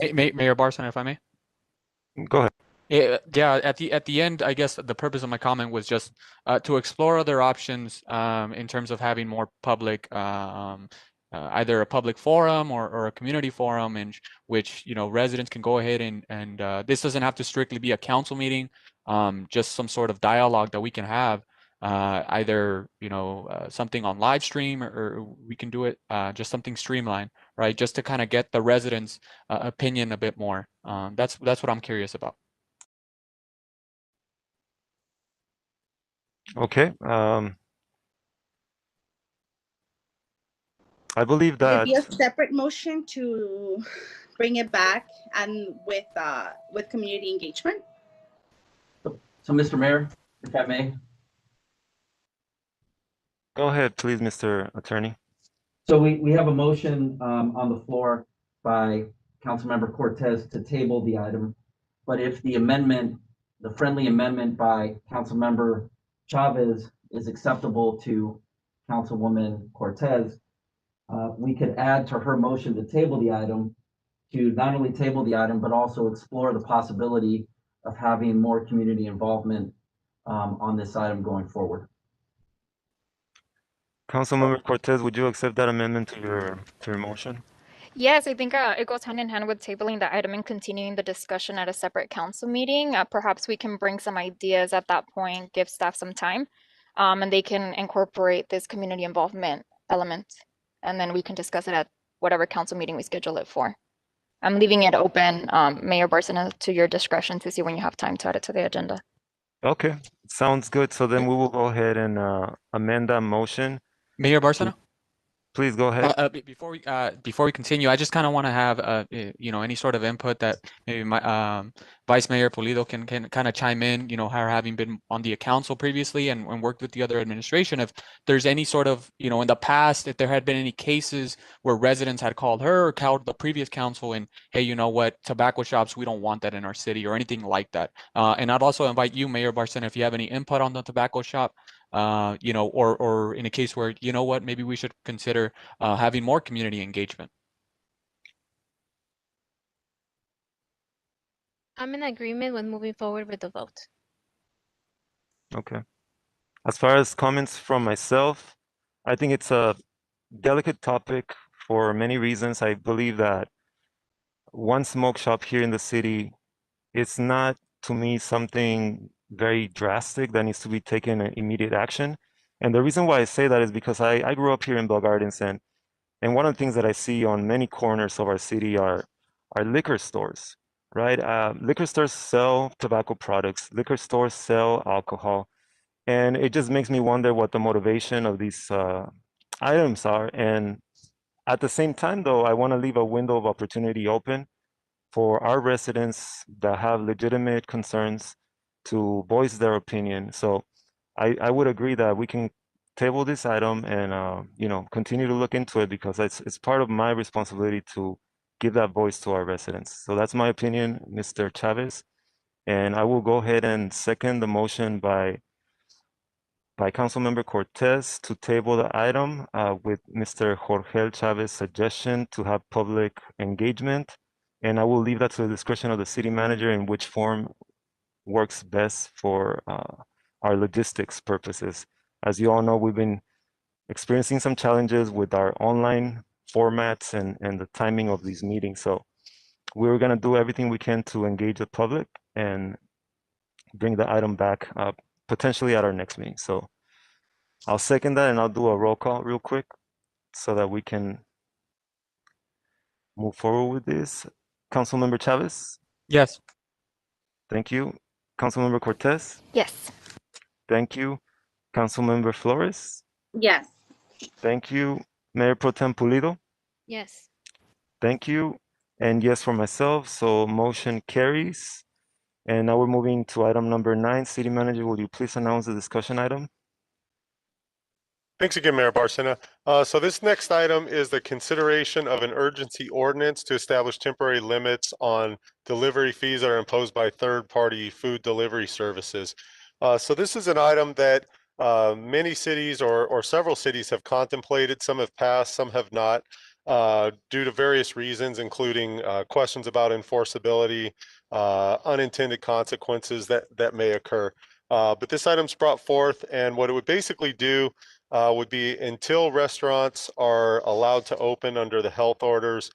Mayor Barcena, if I may. Go ahead. Yeah, at the end, I guess the purpose of my comment was just to explore other options in terms of having more public, either a public forum or a community forum in which, you know, residents can go ahead and this doesn't have to strictly be a council meeting, just some sort of dialogue that we can have, either, you know, something on live stream or we can do it just something streamlined, right? Just to kind of get the residents' opinion a bit more. That's what I'm curious about. Okay. I believe Would it that. be a separate motion to bring it back and with community engagement? So, Mr. Mayor, if I may. Go ahead, please, Mr. Attorney. So we have a motion on the floor by Councilmember Cortez to table the item. But if the amendment, the friendly amendment by Councilmember Chavez is acceptable to Councilwoman Cortez, we could add to her motion to table the item to not only table the item, but also explore the possibility of having more community involvement on this item going forward. Councilmember Cortez, would you accept that amendment to your motion? Yes, I think it goes hand in hand with tabling the item and continuing the discussion at a separate council meeting. Perhaps we can bring some ideas at that point, give staff some time, and they can incorporate this community involvement element. And then we can discuss it at whatever council meeting we schedule it for. I'm leaving it open, Mayor Barcena, to your discretion to see when you have time to add it to the agenda. Okay, sounds good. So then we will go ahead and amend that motion. Mayor Barcena? Please go ahead. Before we continue, I just kind of want to have any sort of input that maybe my Vice Mayor Pulido can kind of chime in. Her having been on the council previously and worked with the other administration, if there's any sort of in the past, if there had been any cases where residents had called her or called the previous council and, hey, you know what, tobacco shops, we don't want that in our city or anything like that. And I'd also invite you, Mayor Barcena, if you have any input on the tobacco shop. Or in a case where, maybe we should consider having more community engagement. I'm in agreement with moving forward with the vote. Okay. As far as comments from myself, I think it's a delicate topic for many reasons. I believe that one smoke shop here in the city, it's not, to me, something very drastic that needs to be taken immediate action. And the reason why I say that is because I grew up here in Bell Gardens, and one of the things that I see on many corners of our city are liquor stores, right? Liquor stores sell tobacco products, liquor stores sell alcohol, and it just makes me wonder what the motivation of these items are. And at the same time, though, I want to leave a window of opportunity open for our residents that have legitimate concerns to voice their opinion. So I would agree that we can table this item and continue to look into it, because it's part of my responsibility to give that voice to our residents. So that's my opinion, Mr. Chavez. And I will go ahead and second the motion by Councilmember Cortez to table the item with Mr. Jorge Chavez's suggestion to have public engagement. And I will leave that to the discretion of the city manager in which form works best for our logistics purposes. As you all know, we've been experiencing some challenges with our online formats and the timing of these meetings. So we're going to do everything we can to engage the public and bring the item back potentially at our next meeting. So I'll second that, and I'll do a roll call real quick so that we can move forward with this. Councilmember Chavez? Yes. Thank you. Councilmember Cortez? Yes. Thank you. Councilmember Flores? Yes. Thank you. Mayor Pro Tem Pulido? Yes. Thank you. And yes for myself, so motion carries. And now we're moving to item number 9. City Manager, will you please announce the discussion item? Thanks again, Mayor Barcena. So this next item is the consideration of an urgency ordinance to establish temporary limits on delivery fees that are imposed by third-party food delivery services. So this is an item that many cities or several cities have contemplated. Some have passed, some have not, due to various reasons, including questions about enforceability, unintended consequences that may occur. But this item's brought forth, and what it would basically do would be until restaurants are allowed to open under the health orders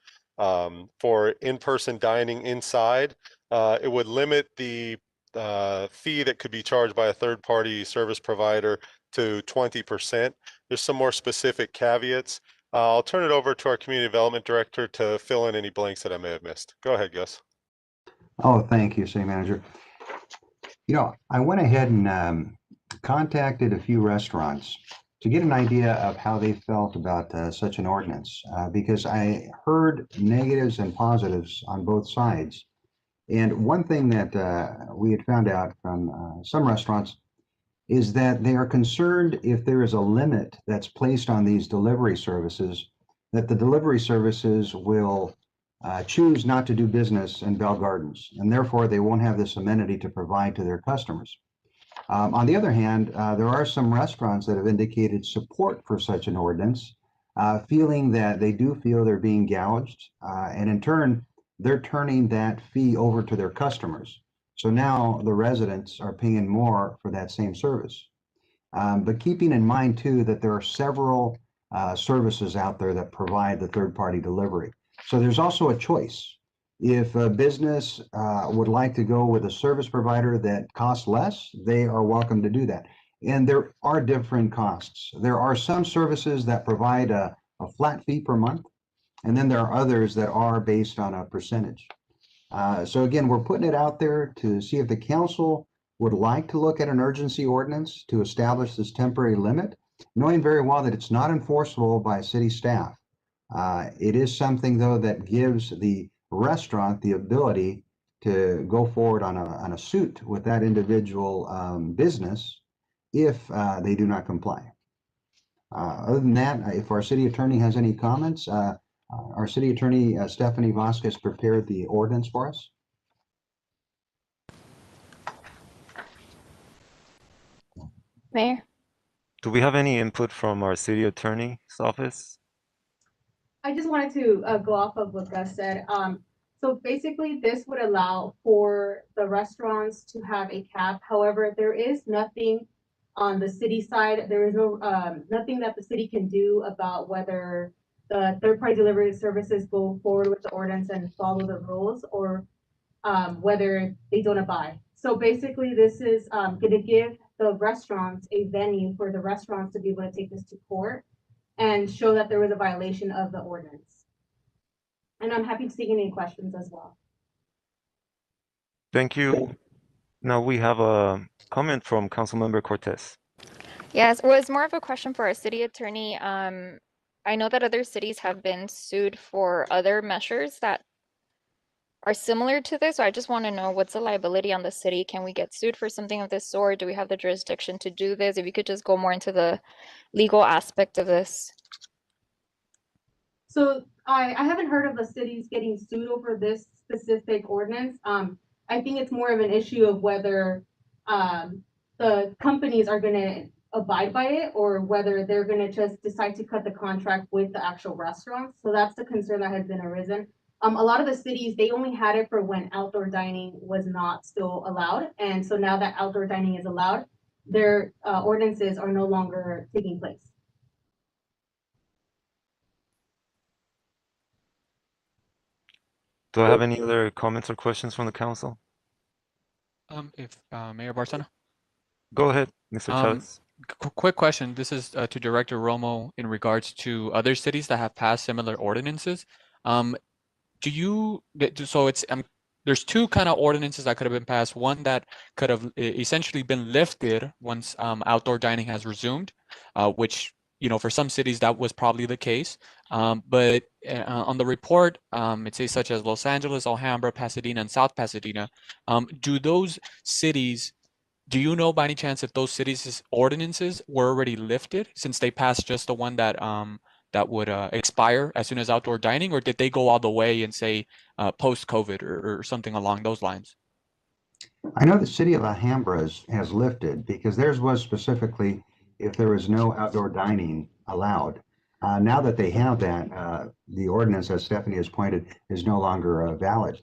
for in-person dining inside, it would limit the fee that could be charged by a third-party service provider to 20%. There's some more specific caveats. I'll turn it over to our Community Development Director to fill in any blanks that I may have missed. Go ahead, Gus. Oh, thank you, City Manager. I went ahead and contacted a few restaurants to get an idea of how they felt about such an ordinance, because I heard negatives and positives on both sides. And one thing that we had found out from some restaurants is that they are concerned if there is a limit that's placed on these delivery services, that the delivery services will choose not to do business in Bell Gardens, and therefore they won't have this amenity to provide to their customers. On the other hand, there are some restaurants that have indicated support for such an ordinance, feeling that they do feel they're being gouged, and in turn, they're turning that fee over to their customers. So now the residents are paying more for that same service. But keeping in mind too that there are several services out there that provide the third-party delivery. So there's also a choice. If a business would like to go with a service provider that costs less, they are welcome to do that. And there are different costs. There are some services that provide a flat fee per month, and then there are others that are based on a percentage. So again, we're putting it out there to see if the council would like to look at an urgency ordinance to establish this temporary limit, knowing very well that it's not enforceable by city staff. It is something, though, that gives the restaurant the ability to go forward on a suit with that individual business if they do not comply. Other than that, if our city attorney has any comments, our city attorney, Stephanie Vasquez, prepared the ordinance for us. Mayor? Do we have any input from our city attorney's office? I just wanted to go off of what Gus said. So basically, this would allow for the restaurants to have a cap. However, there is nothing on the city side. There is no nothing that the city can do about whether the third-party delivery services go forward with the ordinance and follow the rules, or whether they don't abide. So basically, this is going to give the restaurants a venue for the restaurants to be able to take this to court and show that there was a violation of the ordinance. And I'm happy to take any questions as well. Thank you. Now we have a comment from Councilmember Cortez. Yes, well, it's more of a question for our city attorney. I know that other cities have been sued for other measures that are similar to this. So I just want to know, what's the liability on the city? Can we get sued for something of this sort? Do we have the jurisdiction to do this? If you could just go more into the legal aspect of this. So I haven't heard of the cities getting sued over this specific ordinance. I think it's more of an issue of whether the companies are going to abide by it, or whether they're going to just decide to cut the contract with the actual restaurants. So that's the concern that has been arisen. A lot of the cities, they only had it for when outdoor dining was not still allowed. And so now that outdoor dining is allowed, their ordinances are no longer taking place. Do I have any other comments or questions from the council? If Mayor Barcena? Go ahead, Mr. Chavez. Quick question. This is to Director Romo in regards to other cities that have passed similar ordinances. So it's there's two kind of ordinances that could have been passed. One that could have essentially been lifted once outdoor dining has resumed, which, you know, for some cities that was probably the case. But on the report, it says such as Los Angeles, Alhambra, Pasadena, and South Pasadena. Do those cities, do you know by any chance if those cities' ordinances were already lifted, since they passed just the one that that would expire as soon as outdoor dining, or did they go all the way and say post-COVID or something along those lines? I know the city of Alhambra has lifted, because theirs was specifically if there was no outdoor dining allowed. Now that they have that, the ordinance, as Stephanie has pointed, is no longer valid.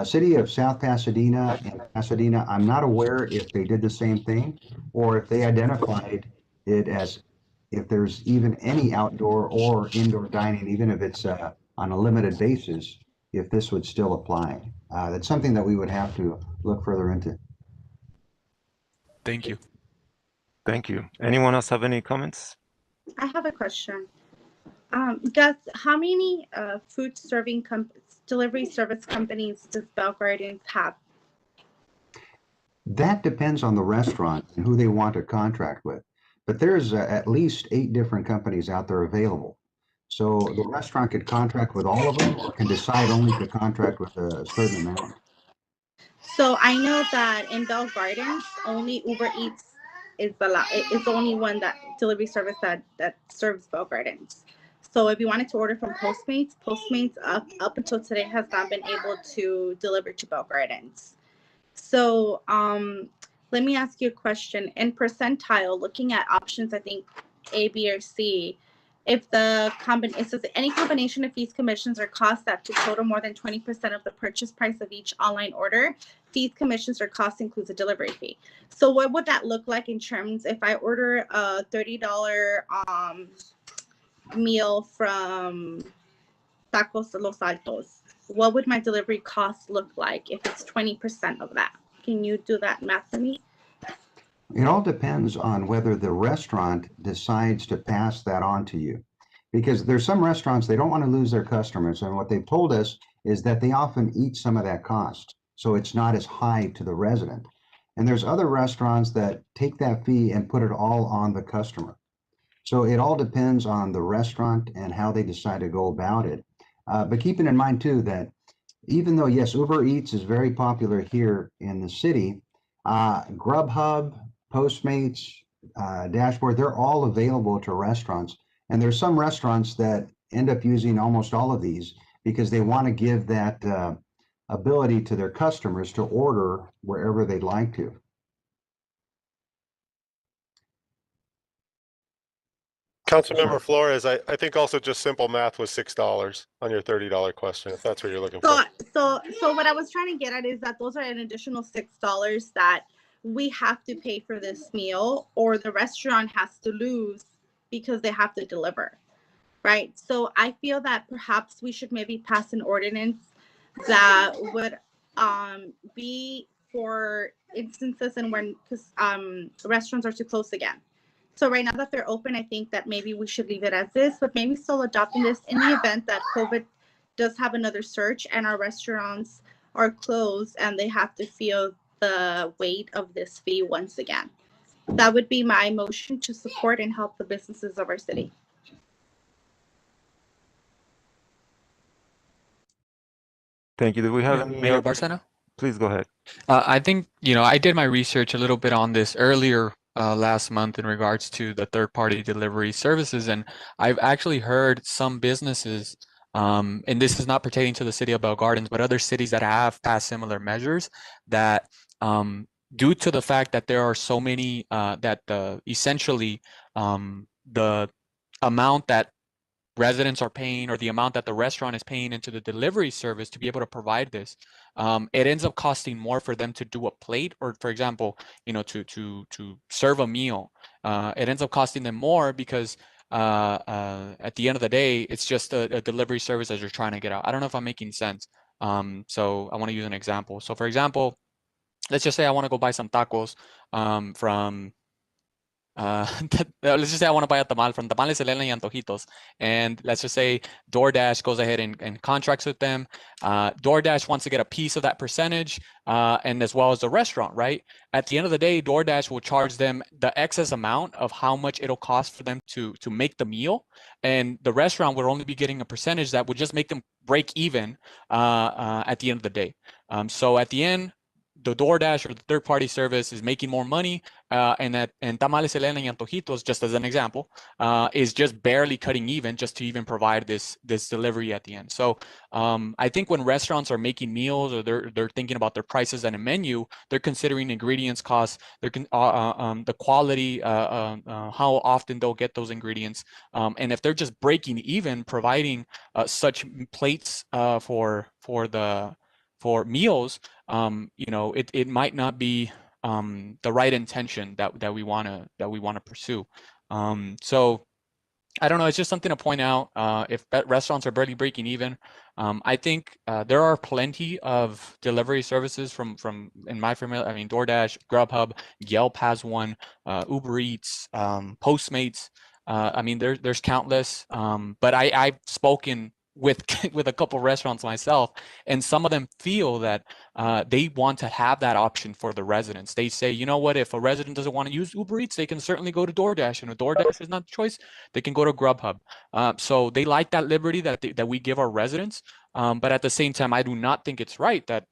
City of South Pasadena and Pasadena, I'm not aware if they did the same thing, or if they identified it as if there's even any outdoor or indoor dining, even if it's on a limited basis, if this would still apply. That's something that we would have to look further into. Thank you. Thank you. Anyone else have any comments? I have a question. Gus, how many food serving delivery service companies does Bell Gardens have? That depends on the restaurant and who they want to contract with. But there's at least 8 different companies out there available. So the restaurant could contract with all of them or can decide only to contract with a certain amount. So I know that in Bell Gardens, only Uber Eats is is the only one that delivery service that serves Bell Gardens. So if you wanted to order from Postmates up until today has not been able to deliver to Bell Gardens. So let me ask you a question. In percentile, looking at options, I think A, B, or C, if it says any combination of fees, commissions, or costs that to total more than 20% of the purchase price of each online order, fees, commissions, or costs includes a delivery fee. So what would that look like in terms if I order a $30 meal from Tacos de los Altos? What would my delivery cost look like if it's 20% of that? Can you do that math for me? It all depends on whether the restaurant decides to pass that on to you. Because there's some restaurants, they don't want to lose their customers. And what they've told us is that they often eat some of that cost. So it's not as high to the resident. And there's other restaurants that take that fee and put it all on the customer. So it all depends on the restaurant and how they decide to go about it. But keeping in mind too that even though, yes, Uber Eats is very popular here in the city, Grubhub, Postmates, Dashboard, they're all available to restaurants. And there's some restaurants that end up using almost all of these because they want to give that ability to their customers to order wherever they'd like to. Councilmember Flores, I think also just simple math was $6 on your $30 question, if that's what you're looking for. So what I was trying to get at is that those are an additional $6 that we have to pay for this meal, or the restaurant has to lose because they have to deliver, right? So I feel that perhaps we should maybe pass an ordinance that would be for instances and when restaurants are to close again. So right now that they're open, I think that maybe we should leave it as is, but maybe still adopting this in the event that COVID does have another surge and our restaurants are closed and they have to feel the weight of this fee once again. That would be my motion to support and help the businesses of our city. Thank you. Do we have any Mayor Barcena? Please go ahead. I think, I did my research a little bit on this earlier last month in regards to the third-party delivery services, and I've actually heard some businesses, and this is not pertaining to the city of Bell Gardens, but other cities that have passed similar measures, that due to the fact that there are so many, essentially the amount that residents are paying or the amount that the restaurant is paying into the delivery service to be able to provide this, it ends up costing more for them to do a plate, or for example, to serve a meal. It ends up costing them more because at the end of the day, it's just a delivery service as you're trying to get out. I don't know if I'm making sense. So I want to use an example. So for example, let's just say I want to go buy some tacos from let's just say I want to buy a tamal from Tamales Elena y Antojitos, and let's just say DoorDash goes ahead and contracts with them. DoorDash wants to get a piece of that percentage, and as well as the restaurant, right? At the end of the day, DoorDash will charge them the excess amount of how much it'll cost for them to make the meal, and the restaurant would only be getting a percentage that would just make them break even at the end of the day. So at the end, the DoorDash or the third-party service is making more money, and Tamales Elena y Antojitos, just as an example, is just barely cutting even just to even provide this delivery at the end. So I think when restaurants are making meals or they're thinking about their prices and a menu, they're considering ingredients costs, the quality, how often they'll get those ingredients, and if they're just breaking even, providing such plates for meals, it might not be the right intention that we want to pursue. So I don't know. It's just something to point out. If restaurants are barely breaking even, I think there are plenty of delivery services from in my family. I mean, DoorDash, Grubhub, Yelp has one, Uber Eats, Postmates. I mean, there's countless. But I've spoken with with a couple restaurants myself, and some of them feel that they want to have that option for the residents. They say, you know what, if a resident doesn't want to use Uber Eats, they can certainly go to DoorDash, and if DoorDash is not the choice, they can go to Grubhub. So they like that liberty that we give our residents, but at the same time, I do not think it's right that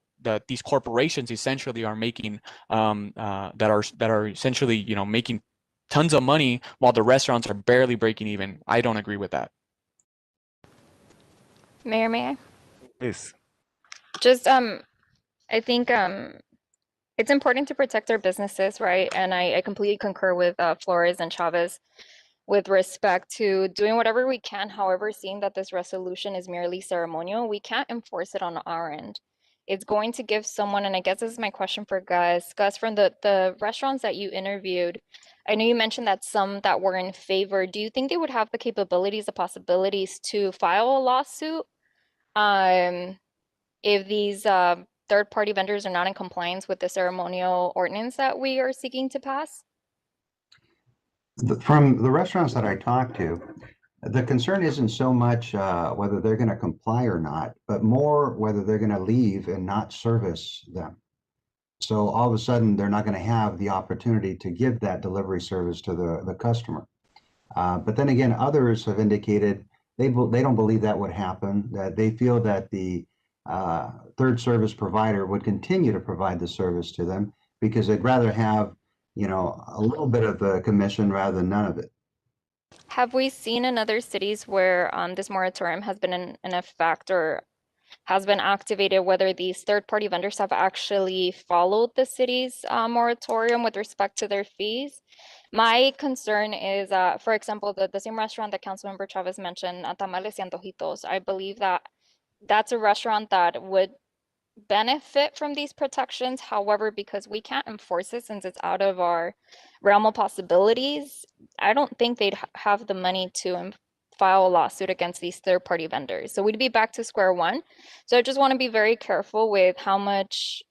these corporations essentially are making that are essentially, you know, making tons of money while the restaurants are barely breaking even. I don't agree with that. Mayor, may I? Please. Just I think it's important to protect our businesses, right? And I completely concur with Flores and Chavez with respect to doing whatever we can. However, seeing that this resolution is merely ceremonial, we can't enforce it on our end. It's going to give someone, and I guess this is my question for Gus. Gus, from the restaurants that you interviewed, I know you mentioned that some that were in favor. Do you think they would have the capabilities, the possibilities to file a lawsuit if these third-party vendors are not in compliance with the ceremonial ordinance that we are seeking to pass? From the restaurants that I talked to, the concern isn't so much whether they're going to comply or not, but more whether they're going to leave and not service them. So all of a sudden, they're not going to have the opportunity to give that delivery service to the customer. But then again, others have indicated they don't believe that would happen, that they feel that the third service provider would continue to provide the service to them because they'd rather have, you know, a little bit of a commission rather than none of it. Have we seen in other cities where this moratorium has been in effect or has been activated, whether these third-party vendors have actually followed the city's moratorium with respect to their fees? My concern is, for example, the same restaurant that Councilmember Chavez mentioned, Tamales y Antojitos. I believe that that's a restaurant that would benefit from these protections. However, because we can't enforce it since it's out of our realm of possibilities, I don't think they'd have the money to file a lawsuit against these third-party vendors. So we'd be back to square one. So I just want to be very careful with how much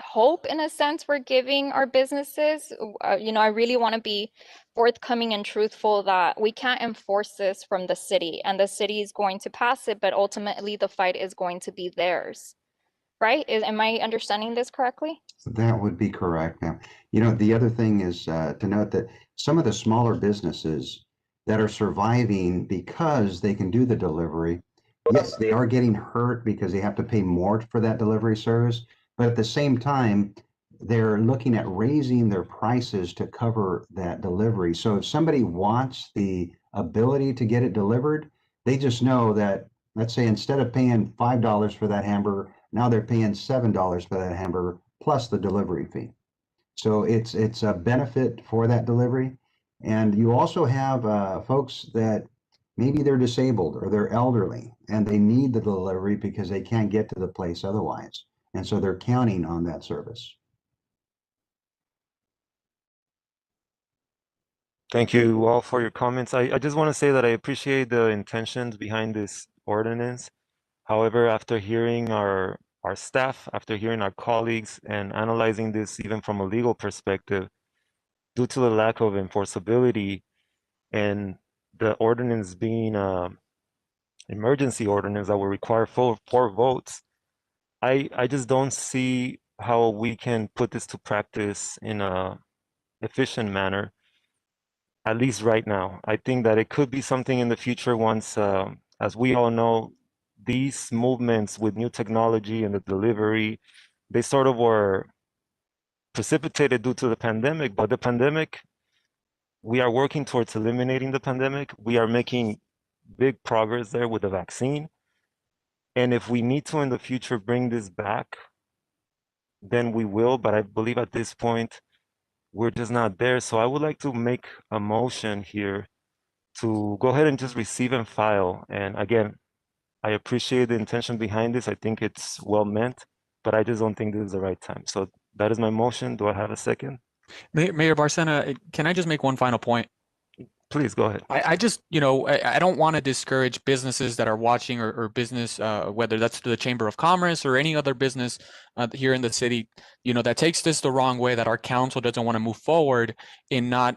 hope, in a sense, we're giving our businesses. You know, I really want to be forthcoming and truthful that we can't enforce this from the city, and the city is going to pass it, but ultimately the fight is going to be theirs. Right? Am I understanding this correctly? That would be correct. Now, you know, the other thing is to note that some of the smaller businesses that are surviving because they can do the delivery, yes, they are getting hurt because they have to pay more for that delivery service, but at the same time, they're looking at raising their prices to cover that delivery. So if somebody wants the ability to get it delivered, they just know that, let's say, instead of paying $5 for that hamburger, now they're paying $7 for that hamburger plus the delivery fee. So it's a benefit for that delivery. And you also have folks that maybe they're disabled or they're elderly and they need the delivery because they can't get to the place otherwise. And so they're counting on that service. Thank you all for your comments. I just want to say that I appreciate the intentions behind this ordinance. However, after hearing our staff, after hearing our colleagues and analyzing this even from a legal perspective, due to the lack of enforceability and the ordinance being an emergency ordinance that will require four votes, I just don't see how we can put this to practice in a efficient manner, at least right now. I think that it could be something in the future once, as we all know, these movements with new technology and the delivery, they sort of were precipitated due to the pandemic, but the pandemic, we are working towards eliminating the pandemic. We are making big progress there with the vaccine. And if we need to in the future bring this back, then we will. But I believe at this point, we're just not there. So I would like to make a motion here to go ahead and just receive and file. And again, I appreciate the intention behind this. I think it's well meant, but I just don't think this is the right time. So that is my motion. Do I have a second? Mayor Barcena, can I just make one final point? Please go ahead. I just, you know, I don't want to discourage businesses that are watching or business, whether that's the Chamber of Commerce or any other business here in the city, you know, that takes this the wrong way, that our council doesn't want to move forward in not,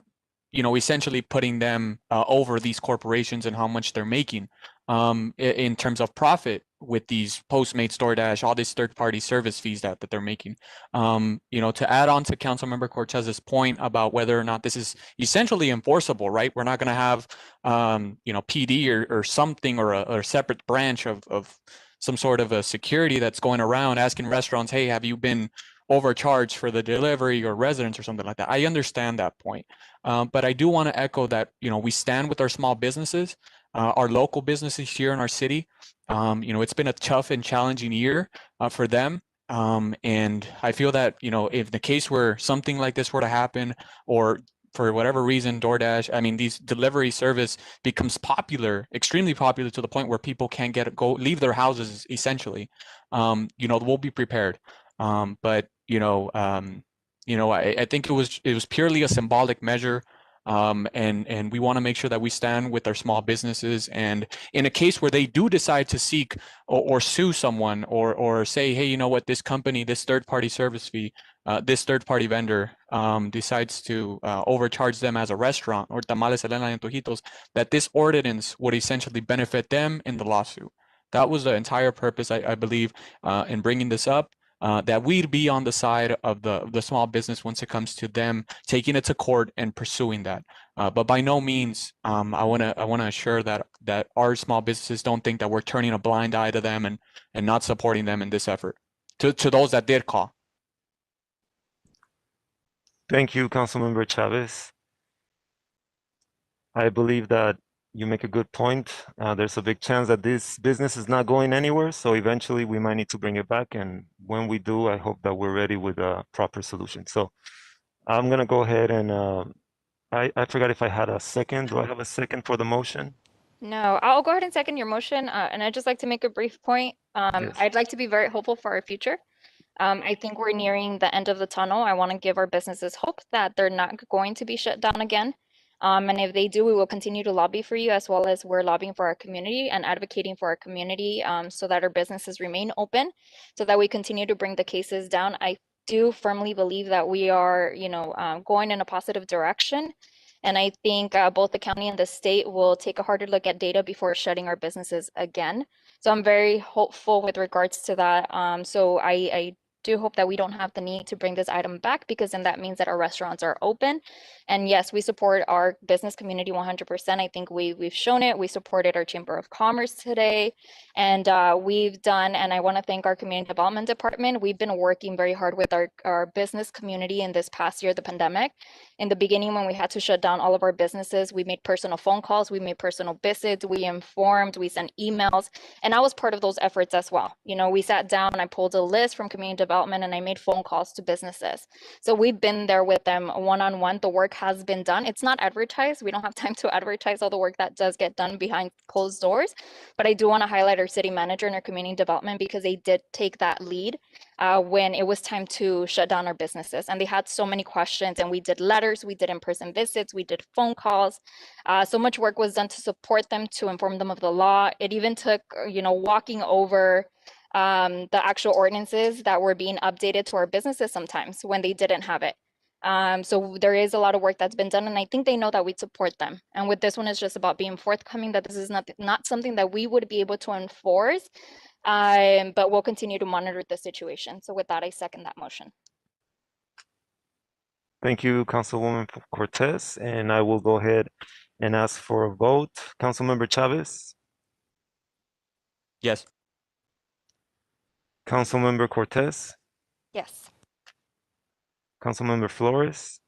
you know, essentially putting them over these corporations and how much they're making. in terms of profit with these Postmates, DoorDash, all these third-party service fees that they're making. You know, to add on to Councilmember Cortez's point about whether or not this is essentially enforceable, right? We're not going to have, you know, PD or something or a separate branch of some sort of a security that's going around asking restaurants, hey, have you been overcharged for the delivery or residents or something like that. I understand that point. But I do want to echo that, you know, we stand with our small businesses, our local businesses here in our city. You know, it's been a tough and challenging year for them. And I feel that, you know, if the case where something like this were to happen, or for whatever reason, DoorDash, I mean, these delivery service becomes popular, extremely popular to the point where people can't leave their houses essentially. You know, we'll be prepared. But you know, I think it was purely a symbolic measure. And we want to make sure that we stand with our small businesses. And in a case where they do decide to seek or sue someone or say, hey, you know what, this company, this third-party service fee, this third-party vendor decides to overcharge them as a restaurant or Tamales, Elena, and Antojitos, that this ordinance would essentially benefit them in the lawsuit. That was the entire purpose, I believe, in bringing this up. That we'd be on the side of the small business once it comes to them taking it to court and pursuing that. But by no means, I want to assure that our small businesses don't think that we're turning a blind eye to them and not supporting them in this effort. To those that did call. Thank you, Councilmember Chavez. I believe that you make a good point. There's a big chance that this business is not going anywhere, so eventually we might need to bring it back. And when we do, I hope that we're ready with a proper solution. So I'm gonna go ahead and I forgot if I had a second. Do I have a second for the motion? No, I'll go ahead and second your motion. And I'd just like to make a brief point. Yes. I'd like to be very hopeful for our future. I think we're nearing the end of the tunnel. I want to give our businesses hope that they're not going to be shut down again. And if they do, we will continue to lobby for you, as well as we're lobbying for our community and advocating for our community, so that our businesses remain open, so that we continue to bring the cases down. I do firmly believe that we are, going in a positive direction. And I think both the county and the state will take a harder look at data before shutting our businesses again. So I'm very hopeful with regards to that. So I do hope that we don't have the need to bring this item back, because then that means that our restaurants are open. And yes, we support our business community 100%. I think we've shown it. We supported our Chamber of Commerce today, and we've done, and I want to thank our Community Development Department. We've been working very hard with our business community in this past year, the pandemic. In the beginning, when we had to shut down all of our businesses, we made personal phone calls, we made personal visits, we informed, we sent emails, and I was part of those efforts as well. We sat down, I pulled a list from community development, and I made phone calls to businesses. So we've been there with them one-on-one. The work has been done. It's not advertised. We don't have time to advertise all the work that does get done behind closed doors, but I do want to highlight our city manager and our community development, because they did take that lead when it was time to shut down our businesses. And they had so many questions, and we did letters, we did in-person visits, we did phone calls. So much work was done to support them, to inform them of the law. It even took, walking over the actual ordinances that were being updated to our businesses sometimes when they didn't have it. So there is a lot of work that's been done, and I think they know that we support them. And with this one, it's just about being forthcoming, that this is not something that we would be able to enforce, but we'll continue to monitor the situation. So with that, I second that motion. Thank you, Councilwoman Cortez, and I will go ahead and ask for a vote. Councilmember Chavez, Yes. Councilmember Cortez, Yes. Councilmember Flores.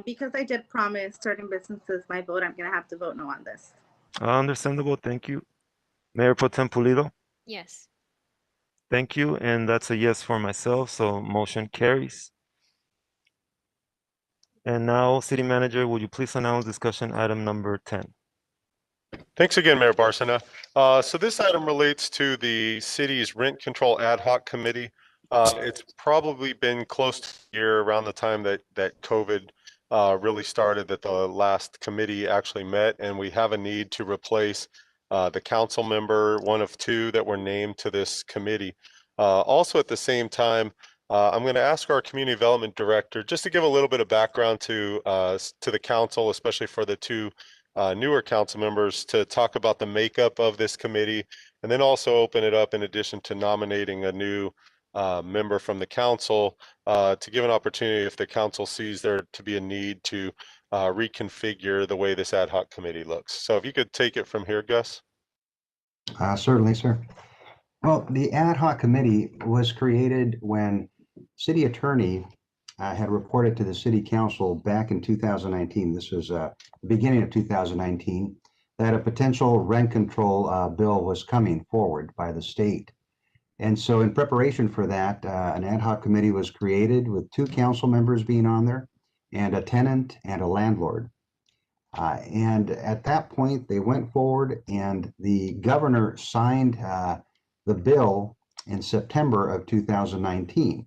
Because I did promise certain businesses my vote, I'm gonna have to vote no on this. Understandable, thank you. Mayor Pro Tem Pulido, Yes. thank you, and that's a yes for myself, so motion carries. And now, City Manager, would you please announce discussion item number 10? Thanks again, Mayor Barcena. So this item relates to the city's rent control ad hoc committee. It's probably been close to a year around the time that COVID really started, that the last committee actually met, and we have a need to replace the council member, one of two that were named to this committee. Also at the same time, I'm going to ask our community development director just to give a little bit of background to the council, especially for the two newer council members to talk about the makeup of this committee, and then also open it up in addition to nominating a new member from the council to give an opportunity if the council sees there to be a need to reconfigure the way this ad hoc committee looks. So if you could take it from here, Gus. Certainly, sir. Well, the ad hoc committee was created when city attorney had reported to the city council back in 2019. This was the beginning of 2019, that a potential rent control bill was coming forward by the state. And so in preparation for that, an ad hoc committee was created with 2 council members being on there and a tenant and a landlord. And at that point, they went forward and the governor signed the bill in September of 2019.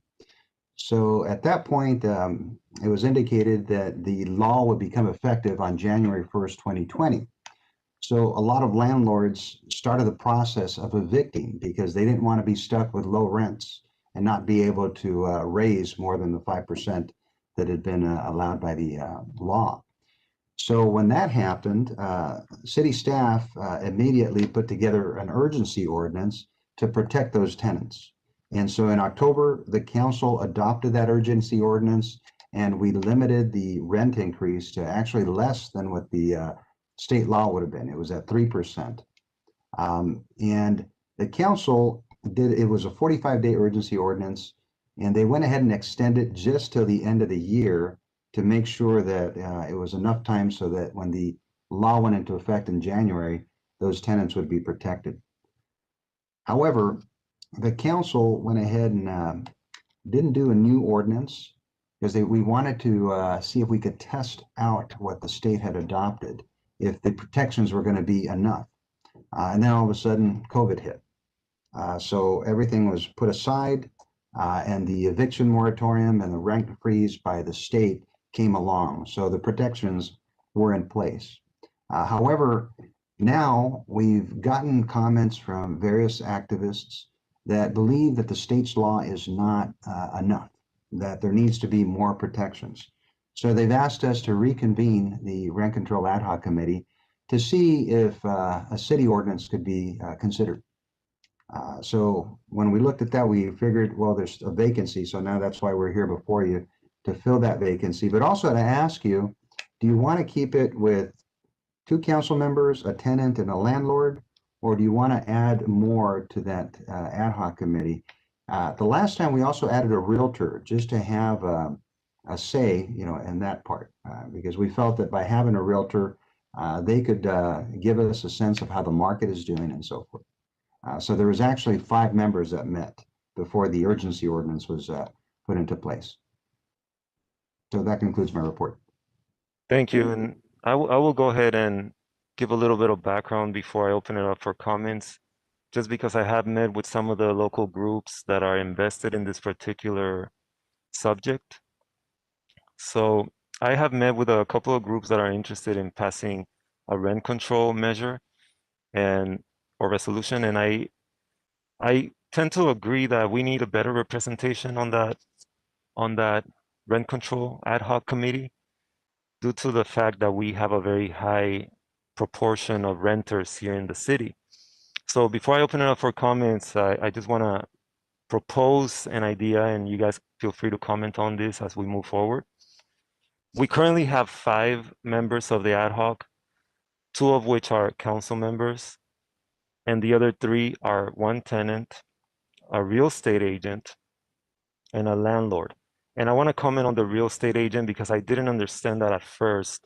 So at that point, it was indicated that the law would become effective on January 1st, 2020. So a lot of landlords started the process of evicting because they didn't want to be stuck with low rents and not be able to raise more than the 5% that had been allowed by the law. So when that happened, city staff immediately put together an urgency ordinance to protect those tenants. And so in October, the council adopted that urgency ordinance, and we limited the rent increase to actually less than what the state law would have been. It was at 3%. And the council it was a 45-day urgency ordinance, and they went ahead and extended just till the end of the year to make sure that it was enough time so that when the law went into effect in January, those tenants would be protected. However, the council went ahead and didn't do a new ordinance because we wanted to see if we could test out what the state had adopted, if the protections were going to be enough. And then all of a sudden, COVID hit. So everything was put aside, and the eviction moratorium and the rent freeze by the state came along. So the protections were in place. However, now we've gotten comments from various activists that believe that the state's law is not enough, that there needs to be more protections. So they've asked us to reconvene the Rent Control Ad Hoc Committee to see if a city ordinance could be considered. So when we looked at that, we figured, well, there's a vacancy. So now that's why we're here before you to fill that vacancy, but also to ask you, do you want to keep it with 2 council members, a tenant and a landlord, or do you want to add more to that ad hoc committee? The last time we also added a realtor just to have a say, in that part, because we felt that by having a realtor, they could give us a sense of how the market is doing and so forth. So there was actually 5 members that met before the urgency ordinance was put into place. So that concludes my report. Thank you. And I will go ahead and give a little bit of background before I open it up for comments, just because I have met with some of the local groups that are invested in this particular subject. So I have met with a couple of groups that are interested in passing a rent control measure or resolution, and I tend to agree that we need a better representation on that rent control ad hoc committee, due to the fact that we have a very high proportion of renters here in the city. So before I open it up for comments, I just want to propose an idea, and you guys feel free to comment on this as we move forward. We currently have 5 members of the ad hoc, 2 of which are council members, and the other 3 are 1 tenant, a real estate agent, and a landlord. And I want to comment on the real estate agent because I didn't understand that at first.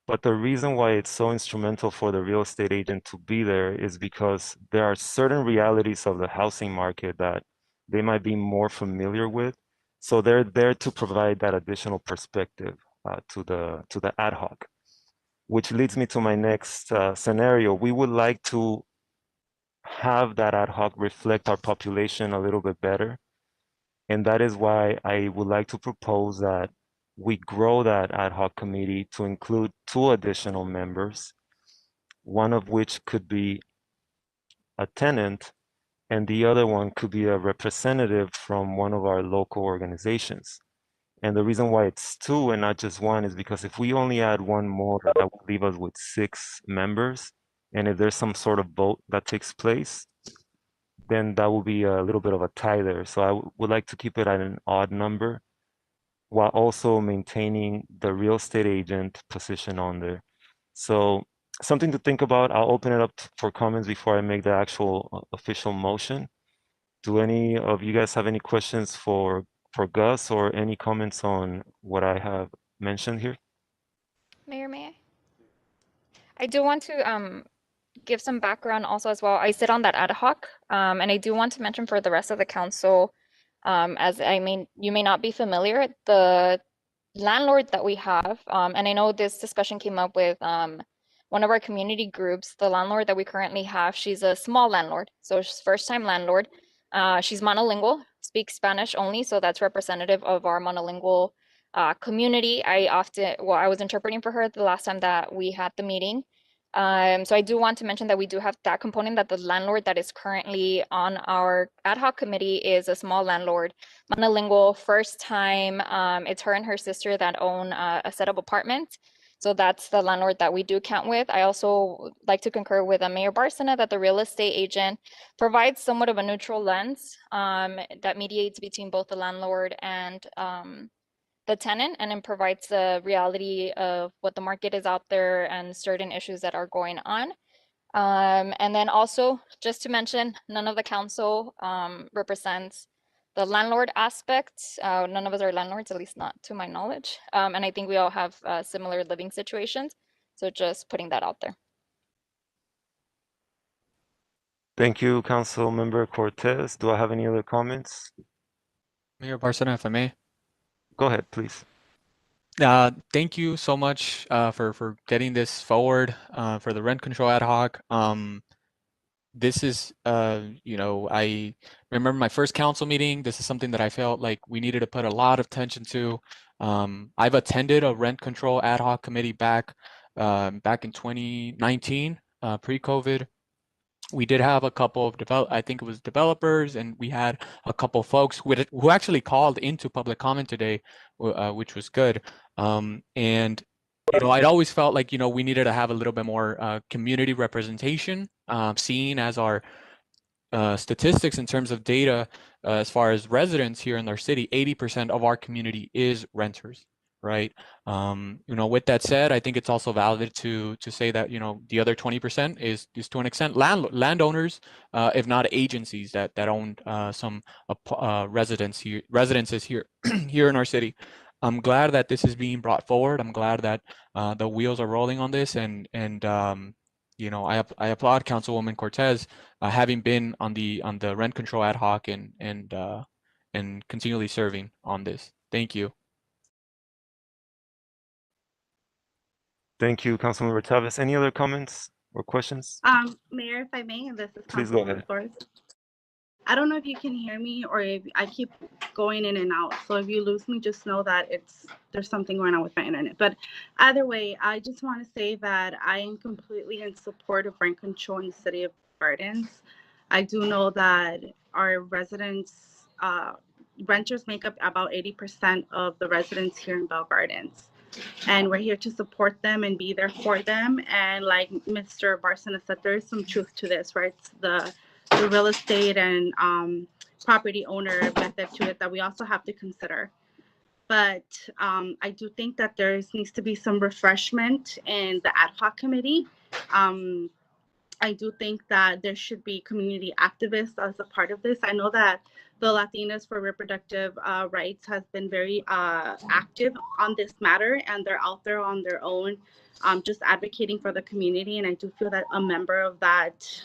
But the reason why it's so instrumental for the real estate agent to be there is because there are certain realities of the housing market that they might be more familiar with. So they're there to provide that additional perspective to the ad hoc, which leads me to my next scenario. We would like to have that ad hoc reflect our population a little bit better. And that is why I would like to propose that we grow that ad hoc committee to include 2 additional members, one of which could be a tenant, and the other one could be a representative from one of our local organizations. And the reason why it's 2 and not just 1 is because if we only add 1 more, that will leave us with 6 members. And if there's some sort of vote that takes place, then that will be a little bit of a tie there. So I would like to keep it at an odd number while also maintaining the real estate agent position on there. So something to think about. I'll open it up for comments before I make the actual official motion. Do any of you guys have any questions for Gus or any comments on what I have mentioned here? Mayor, may I? I do want to give some background also as well. I sit on that ad hoc, and I do want to mention for the rest of the council, as you may not be familiar, the landlord that we have, and I know this discussion came up with one of our community groups, the landlord that we currently have, she's a small landlord, so she's first-time landlord. She's monolingual, speaks Spanish only, so that's representative of our monolingual community. I was interpreting for her the last time that we had the meeting. So I do want to mention that we do have that component, that the landlord that is currently on our ad hoc committee is a small landlord, monolingual, first time. It's her and her sister that own a set of apartments. So that's the landlord that we do count with. I also like to concur with Mayor Barcena that the real estate agent provides somewhat of a neutral lens that mediates between both the landlord and the tenant, and then provides the reality of what the market is out there and certain issues that are going on. And then also, just to mention, none of the council represents the landlord aspect. None of us are landlords, at least not to my knowledge. And I think we all have similar living situations. So just putting that out there. Thank you, Council Member Cortez. Do I have any other comments? Mayor Barcena, if I may. Go ahead, please. Thank you so much for getting this forward for the rent control ad hoc. This is, I remember my first council meeting. This is something that I felt like we needed to put a lot of attention to. I've attended a rent control ad hoc committee back in 2019, pre-COVID. We did have a couple of I think it was developers, and we had a couple folks who actually called into public comment today, which was good. And I'd always felt like we needed to have a little bit more community representation, seen as our statistics in terms of data as far as residents here in our city. 80% of our community is renters, right? With that said, I think it's also valid to say that the other 20% is to an extent landowners, if not agencies that own some residences here here in our city. I'm glad that this is being brought forward. I'm glad that the wheels are rolling on this, and I applaud Councilwoman Cortez having been on the rent control ad hoc and continually serving on this. Thank you. Thank you, Councilmember Tavis. Any other comments or questions? Mayor, if I may, this is Please go ahead. Flores. I don't know if you can hear me or if I keep going in and out. So if you lose me, just know that there's something going on with my internet. But either way, I just want to say that I am completely in support of rent control in the city of Gardens. I do know that our residents, renters make up about 80% of the residents here in Bell Gardens. And we're here to support them and be there for them. And like Mr. Barcena said, there is some truth to this, right? The real estate and property owner method to it that we also have to consider. But I do think that there needs to be some refreshment in the ad hoc committee. I do think that there should be community activists as a part of this. I know that the Latinas for Reproductive Rights has been very active on this matter, and they're out there on their own, just advocating for the community. And I do feel that a member of that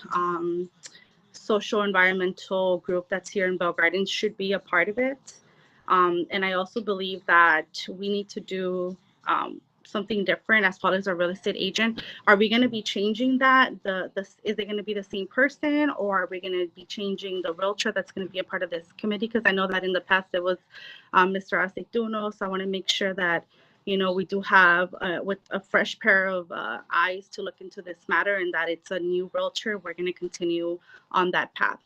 social environmental group that's here in Bell Gardens should be a part of it. And I also believe that we need to do something different as far as a real estate agent. Are we going to be changing that? Is it going to be the same person, or are we going to be changing the realtor that's going to be a part of this committee? Because I know that in the past it was Mr. Aceituno. So I want to make sure that we do have with a fresh pair of eyes to look into this matter, and that it's a new realtor. We're going to continue on that path.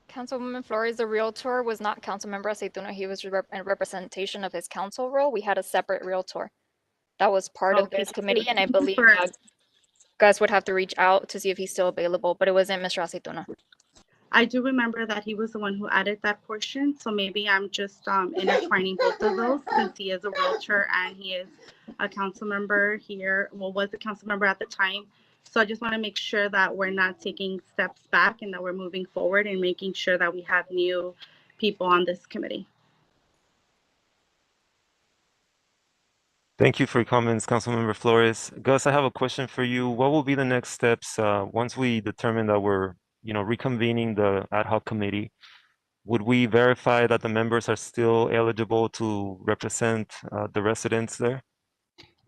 Councilwoman Flores, the Realtor was not Councilmember Aceituno. He was in representation of his council role. We had a separate Realtor that was part of his committee, and I believe Gus would have to reach out to see if he's still available, but it wasn't Mr. Aceituno. I do remember that he was the one who added that portion, so maybe I'm just intertwining both of those since he is a realtor and he is a council member here, well, was a council member at the time. So I just want to make sure that we're not taking steps back and that we're moving forward and making sure that we have new people on this committee. Thank you for your comments, Councilmember Flores. Gus, I have a question for you. What will be the next steps once we determine that we're, reconvening the ad hoc committee? Would we verify that the members are still eligible to represent the residents there?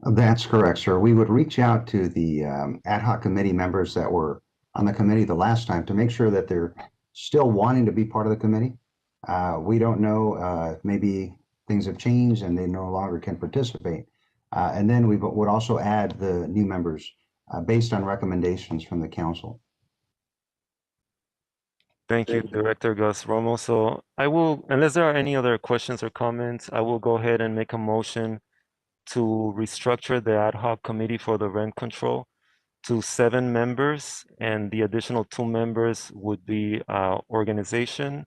That's correct, sir. We would reach out to the ad hoc committee members that were on the committee the last time to make sure that they're still wanting to be part of the committee. We don't know, maybe things have changed and they no longer can participate. And then we would also add the new members based on recommendations from the council. Thank you, Director Gus Romo. So I will, unless there are any other questions or comments, I will go ahead and make a motion to restructure the ad hoc committee for the rent control to 7 members, and the additional 2 members would be organization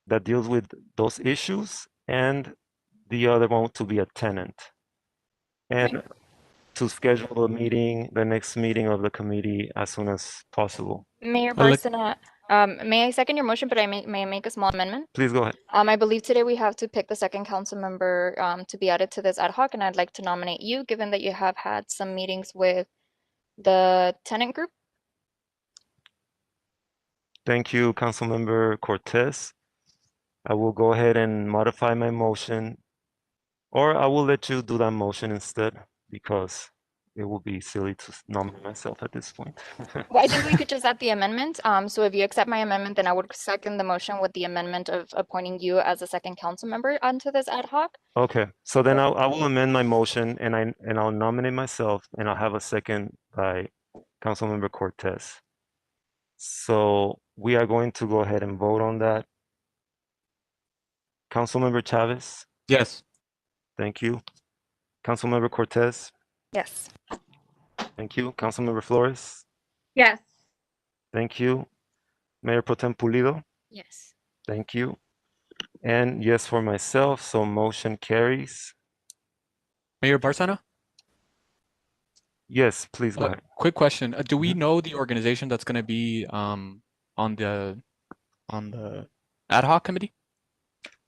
that deals with those issues, and the other one to be a tenant. And to schedule a meeting, the next meeting of the committee as soon as possible. Mayor Barcena, may I second your motion, but may I make a small amendment? Please go ahead. I believe today we have to pick the second council member to be added to this ad hoc, and I'd like to nominate you, given that you have had some meetings with the tenant group. Thank you, Councilmember Cortez. I will go ahead and modify my motion, or I will let you do that motion instead, because it will be silly to nominate myself at this point. Well, I think we could just add the amendment. So if you accept my amendment, then I would second the motion with the amendment of appointing you as a second council member onto this ad hoc. Okay, so then I will amend my motion and I'll nominate myself, and I'll have a second by Councilmember Cortez. So we are going to go ahead and vote on that. Councilmember Chavez? Yes. Thank you. Councilmember Cortez? Yes. Thank you. Councilmember Flores? Yes. Thank you. Mayor Pro Tem Pulido? Yes. Thank you. And yes for myself, so motion carries. Mayor Barcena? Yes, please go ahead. Quick question. Do we know the organization that's going to be on the ad hoc committee?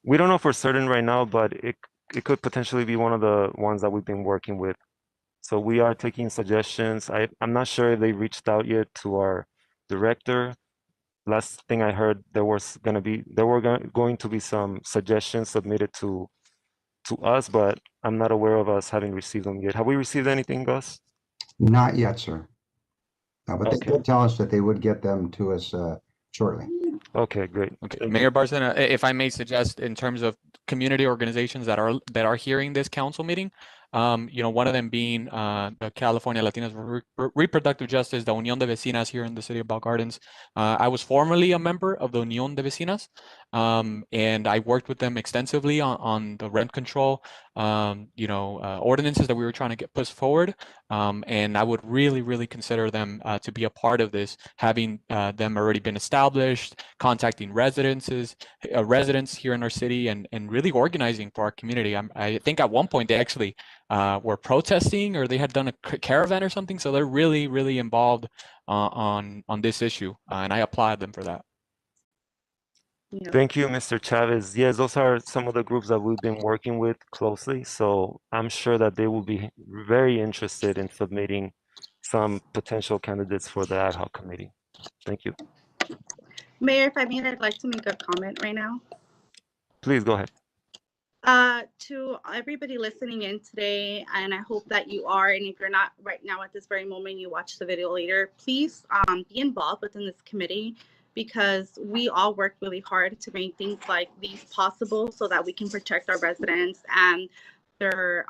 We don't know for certain right now, but it could potentially be one of the ones that we've been working with. So we are taking suggestions. I'm not sure if they reached out yet to our director. Last thing I heard, there were going to be some suggestions submitted to us, but I'm not aware of us having received them yet. Have we received anything, Gus? Not yet, sir. No, but Okay. they did tell us that they would get them to us shortly. Okay, great. Okay, Mayor Barcena, if I may suggest, in terms of community organizations that are hearing this council meeting, one of them being the California Latinas for Reproductive Justice, the Unión de Vecinas here in the city of Bell Gardens. I was formerly a member of the Unión de Vecinas, and I worked with them extensively on the rent control, ordinances that we were trying to get pushed forward. And I would really consider them to be a part of this, having them already been established, contacting residents here in our city, and really organizing for our community. I think at one point they actually were protesting, or they had done a caravan or something. So they're really involved on this issue, and I applaud them for that. Thank you, Mr. Chavez. Yes, those are some of the groups that we've been working with closely. So I'm sure that they will be very interested in submitting some potential candidates for the ad hoc committee. Thank you. Mayor, if I may, I'd like to make a comment right now. Please go ahead. To everybody listening in today, and I hope that you are, and if you're not right now at this very moment, you watch the video later, please be involved within this committee, because we all work really hard to make things like these possible so that we can protect our residents and their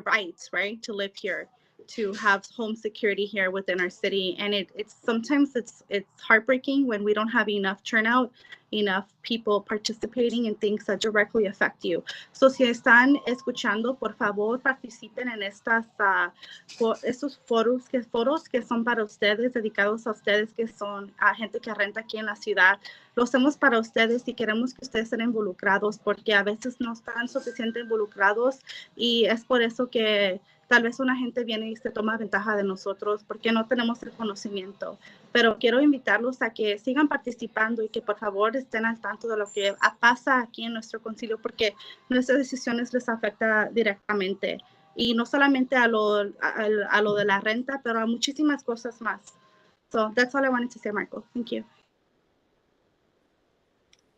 rights, right, to live here. to have home security here within our city. And it's sometimes it's heartbreaking when we don't have enough turnout, enough people participating in things that directly affect you. So si están escuchando, por favor participen en estos foros que son para ustedes, dedicados a ustedes, que son a gente que renta aquí en la ciudad. Lo hacemos para ustedes y queremos que ustedes estén involucrados, porque a veces no están suficientemente involucrados, y es por eso que tal vez una gente viene y se toma ventaja de nosotros porque no tenemos el conocimiento. Pero quiero invitarlos a que sigan participando y que por favor estén al tanto de lo que pasa aquí en nuestro concilio, porque nuestras decisiones les afecta directamente. Y no solamente a lo de la renta, pero a muchísimas cosas más. So that's all I wanted to say, Marco. Thank you.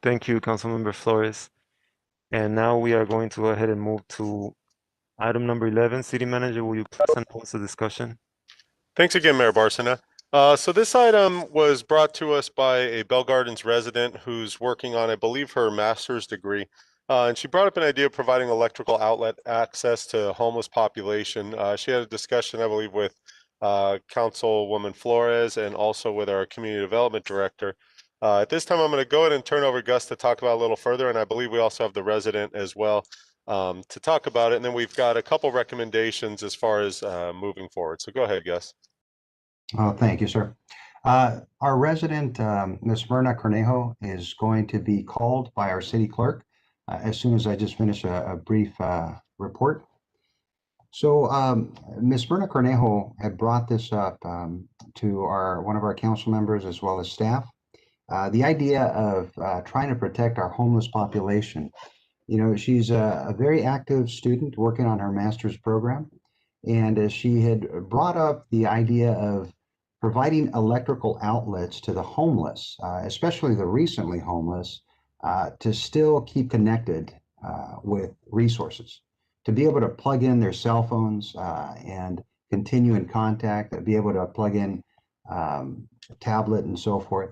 Thank you, Councilmember Flores. And now we are going to go ahead and move to item number 11. City Manager, will you please announce the discussion? Thanks again, Mayor Barcena. So this item was brought to us by a Bell Gardens resident who's working on, I believe, her master's degree. And she brought up an idea of providing electrical outlet access to homeless population. She had a discussion, I believe, with Councilwoman Flores and also with our Community Development Director. At this time, I'm going to go ahead and turn over Gus to talk about it a little further, and I believe we also have the resident as well to talk about it. And then we've got a couple recommendations as far as moving forward. So go ahead, Gus. Oh, thank you, sir. Our resident, Ms. Myrna Cornejo, is going to be called by our city clerk as soon as I just finish a brief report. So Ms. Myrna Cornejo had brought this up to one of our council members as well as staff. The idea of trying to protect our homeless population. You know, she's a very active student working on her master's program, and she had brought up the idea of providing electrical outlets to the homeless, especially the recently homeless, to still keep connected with resources, to be able to plug in their cell phones and continue in contact, be able to plug in a tablet and so forth.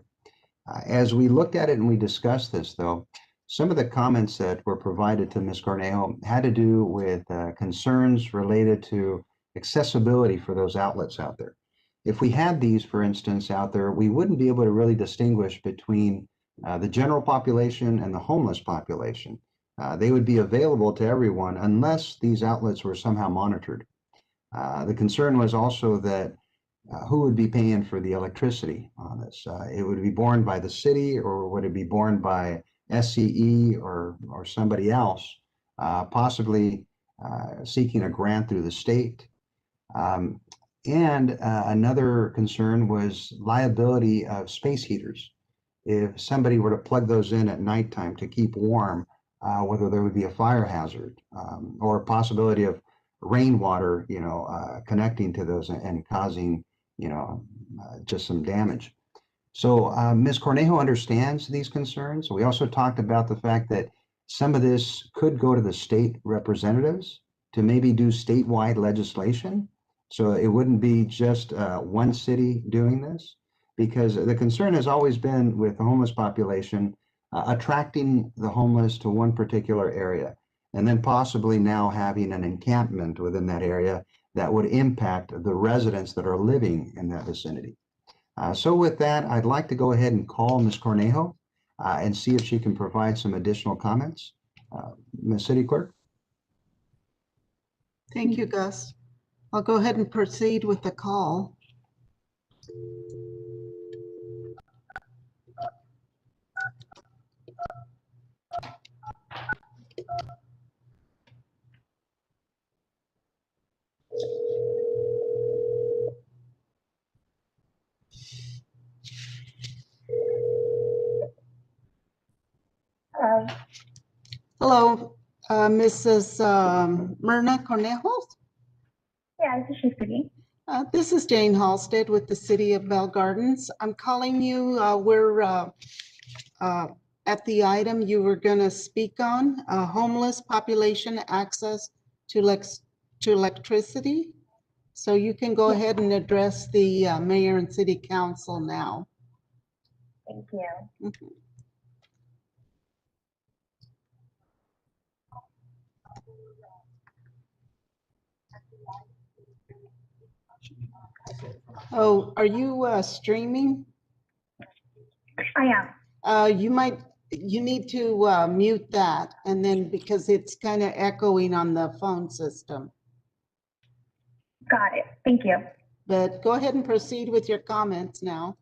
As we looked at it and we discussed this, though, some of the comments that were provided to Ms. Cornejo had to do with concerns related to accessibility for those outlets out there. If we had these, for instance, out there, we wouldn't be able to really distinguish between the general population and the homeless population. They would be available to everyone unless these outlets were somehow monitored. The concern was also that who would be paying for the electricity on this? It would be borne by the city, or would it be borne by SCE or somebody else, possibly seeking a grant through the state? And another concern was liability of space heaters. If somebody were to plug those in at nighttime to keep warm, whether there would be a fire hazard or a possibility of rainwater, connecting to those and causing, just some damage. So Ms. Cornejo understands these concerns. We also talked about the fact that some of this could go to the state representatives to maybe do statewide legislation. So it wouldn't be just one city doing this, because the concern has always been with the homeless population, attracting the homeless to one particular area, and then possibly now having an encampment within that area that would impact the residents that are living in that vicinity. So with that, I'd like to go ahead and call Ms. Cornejo and see if she can provide some additional comments. Ms. City Clerk? Thank you, Gus. I'll go ahead and proceed with the call. Hello, Mrs. Myrna Cornejo? Yeah, this is she speaking. This is Jane Halstead with the City of Bell Gardens. I'm calling you. We're at the item you were going to speak on, homeless population access to electricity. So you can go ahead and address the mayor and city council now. Thank you. Mhm. Oh, are you streaming? I am. You need to mute that, and then because it's kind of echoing on the phone system. Got it. Thank you. But go ahead and proceed with your comments now.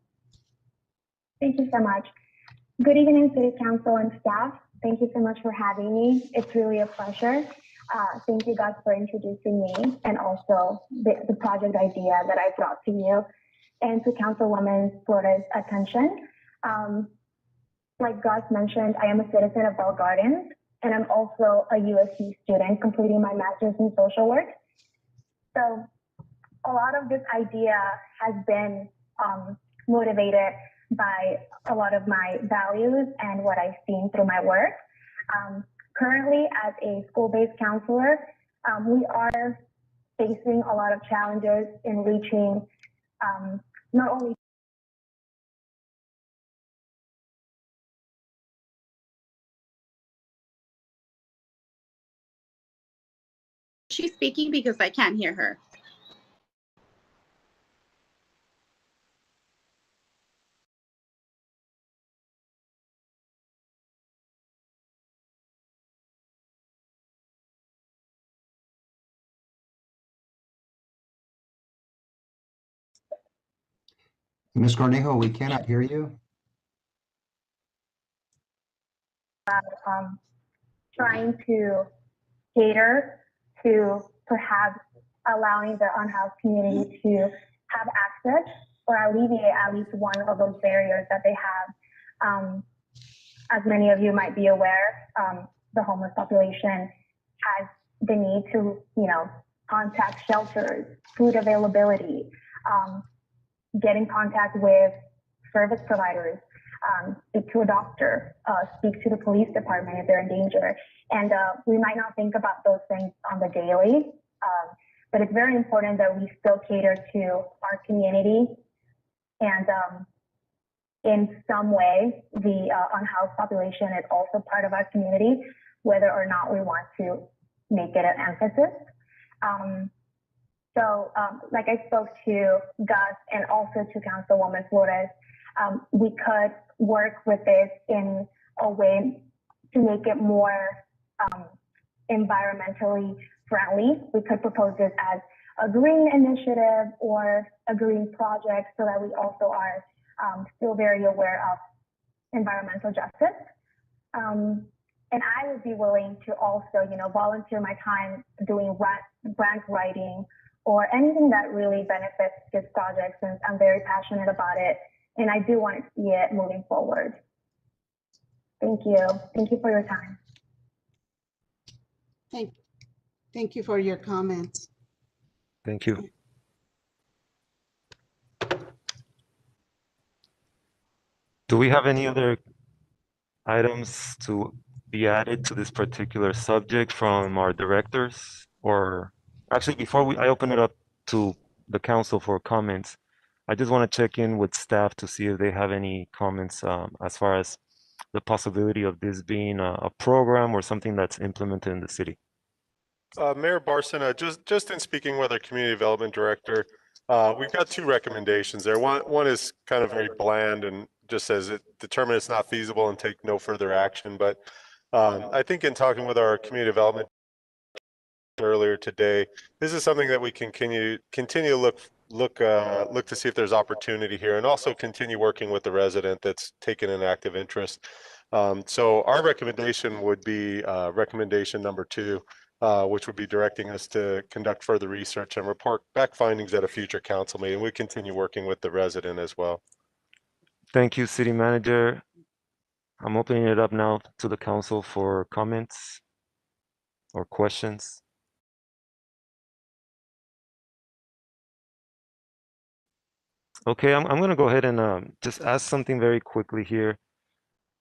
Thank you so much. Good evening, City Council and staff. Thank you so much for having me. It's really a pleasure. Thank you guys for introducing me and also the project idea that I brought to you and to Councilwoman Flores' attention. Like Gus mentioned, I am a citizen of Bell Gardens, and I'm also a USC student completing my master's in social work. So a lot of this idea has been motivated by a lot of my values and what I've seen through my work. Currently, as a school-based counselor, we are facing a lot of challenges in reaching not only She's speaking because I can't hear her. Ms. Cornejo, we cannot hear you. trying to cater to perhaps allowing the unhoused community to have access or alleviate at least one of those barriers that they have. As many of you might be aware, the homeless population has the need to, contact shelters, food availability, get in contact with service providers, speak to a doctor, speak to the police department if they're in danger. And we might not think about those things on the daily, but it's very important that we still cater to our community. And in some way, the unhoused population is also part of our community, whether or not we want to make it an emphasis. Like I spoke to Gus and also to Councilwoman Flores, we could work with this in a way to make it more environmentally friendly. We could propose this as a green initiative or a green project so that we also are still very aware of environmental justice. And I would be willing to also, volunteer my time doing grant writing or anything that really benefits this project, since I'm very passionate about it. And I do want to see it moving forward. Thank you. Thank you for your time. Thank you for your comments. Thank you. Do we have any other items to be added to this particular subject from our directors? Or actually, before I open it up to the council for comments, I just want to check in with staff to see if they have any comments as far as the possibility of this being a program or something that's implemented in the city. Mayor Barcena, just in speaking with our community development director, we've got two recommendations there. One is kind of very bland and just says determine it's not feasible and take no further action. But I think in talking with our community development earlier today, this is something that we can continue to look to see if there's opportunity here, and also continue working with the resident that's taken an active interest. So our recommendation would be recommendation number 2, which would be directing us to conduct further research and report back findings at a future council meeting. We continue working with the resident as well. Thank you, City Manager. I'm opening it up now to the council for comments or questions. Okay, I'm going to go ahead and just ask something very quickly here.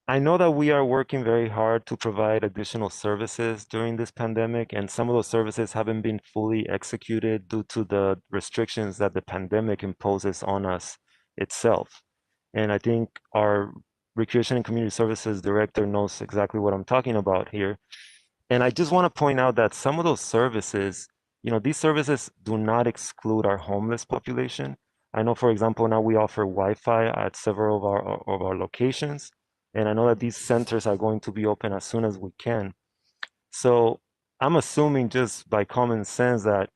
I know that we are working very hard to provide additional services during this pandemic, and some of those services haven't been fully executed due to the restrictions that the pandemic imposes on us itself. And I think our Recreation and Community Services Director knows exactly what I'm talking about here. And I just want to point out that some of those services these services do not exclude our homeless population. I know, for example, now we offer Wi-Fi at several of our locations, and I know that these centers are going to be open as soon as we can. So I'm assuming just by common sense that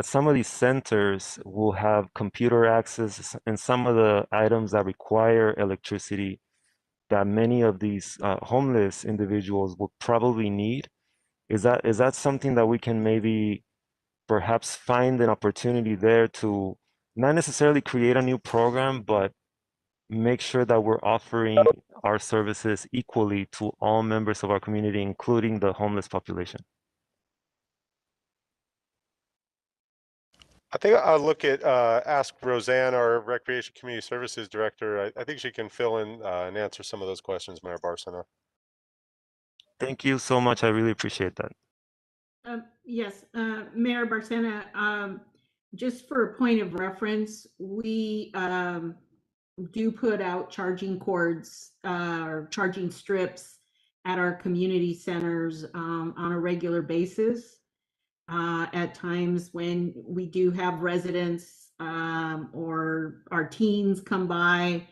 some of these centers will have computer access and some of the items that require electricity that many of these homeless individuals will probably need. Is that something that we can maybe perhaps find an opportunity there to not necessarily create a new program, but make sure that we're offering our services equally to all members of our community, including the homeless population? I think I'll look at, ask Roseanne, our Recreation Community Services Director. I think she can fill in and answer some of those questions, Mayor Barcena. Thank you so much. I really appreciate that. Yes, Mayor Barcena, just for a point of reference, we do put out charging cords or charging strips at our community centers on a regular basis. At times when we do have residents or our teens come by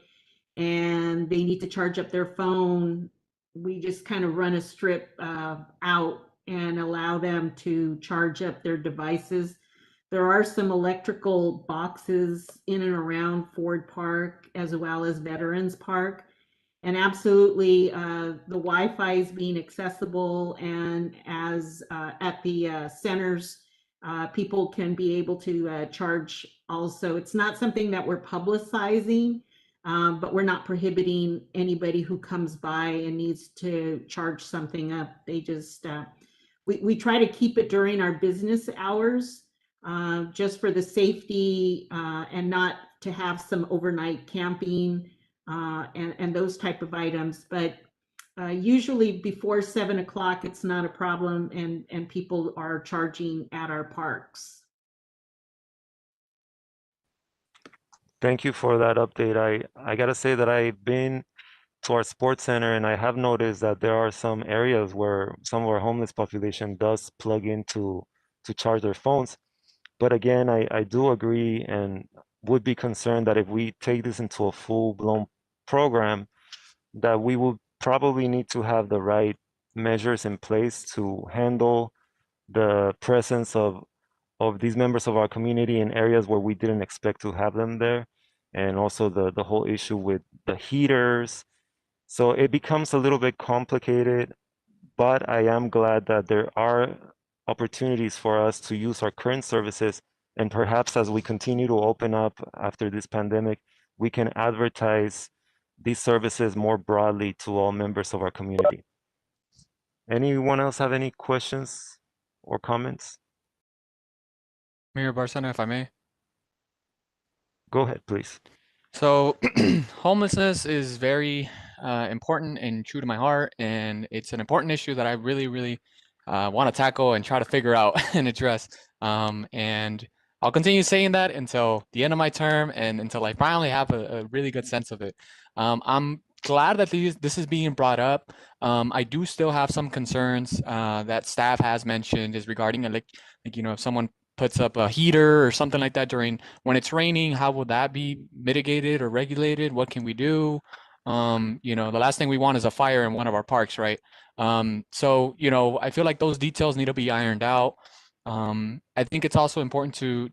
and they need to charge up their phone, we just kind of run a strip out and allow them to charge up their devices. There are some electrical boxes in and around Ford Park as well as Veterans Park. And absolutely, the Wi-Fi is being accessible, and as at the centers, people can be able to charge also. It's not something that we're publicizing, but we're not prohibiting anybody who comes by and needs to charge something up. They just, we try to keep it during our business hours, just for the safety and not to have some overnight camping and those type of items. But usually before 7 o'clock, it's not a problem, and people are charging at our parks. Thank you for that update. I gotta say that I've been to our sports center and I have noticed that there are some areas where some of our homeless population does plug into to charge their phones. But again, I do agree and would be concerned that if we take this into a full-blown program, that we will probably need to have the right measures in place to handle the presence of these members of our community in areas where we didn't expect to have them there, and also the whole issue with the heaters. So it becomes a little bit complicated, but I am glad that there are opportunities for us to use our current services, and perhaps as we continue to open up after this pandemic, we can advertise these services more broadly to all members of our community. Anyone else have any questions or comments? Mayor Barcena, if I may. Go ahead, please. So homelessness is very important and true to my heart, and it's an important issue that I really, really want to tackle and try to figure out and address. And I'll continue saying that until the end of my term and until I finally have a really good sense of it. I'm glad that this is being brought up. I do still have some concerns that staff has mentioned is regarding like if someone puts up a heater or something like that during when it's raining, how will that be mitigated or regulated? What can we do? The last thing we want is a fire in one of our parks, right? So I feel like those details need to be ironed out. I think it's also important to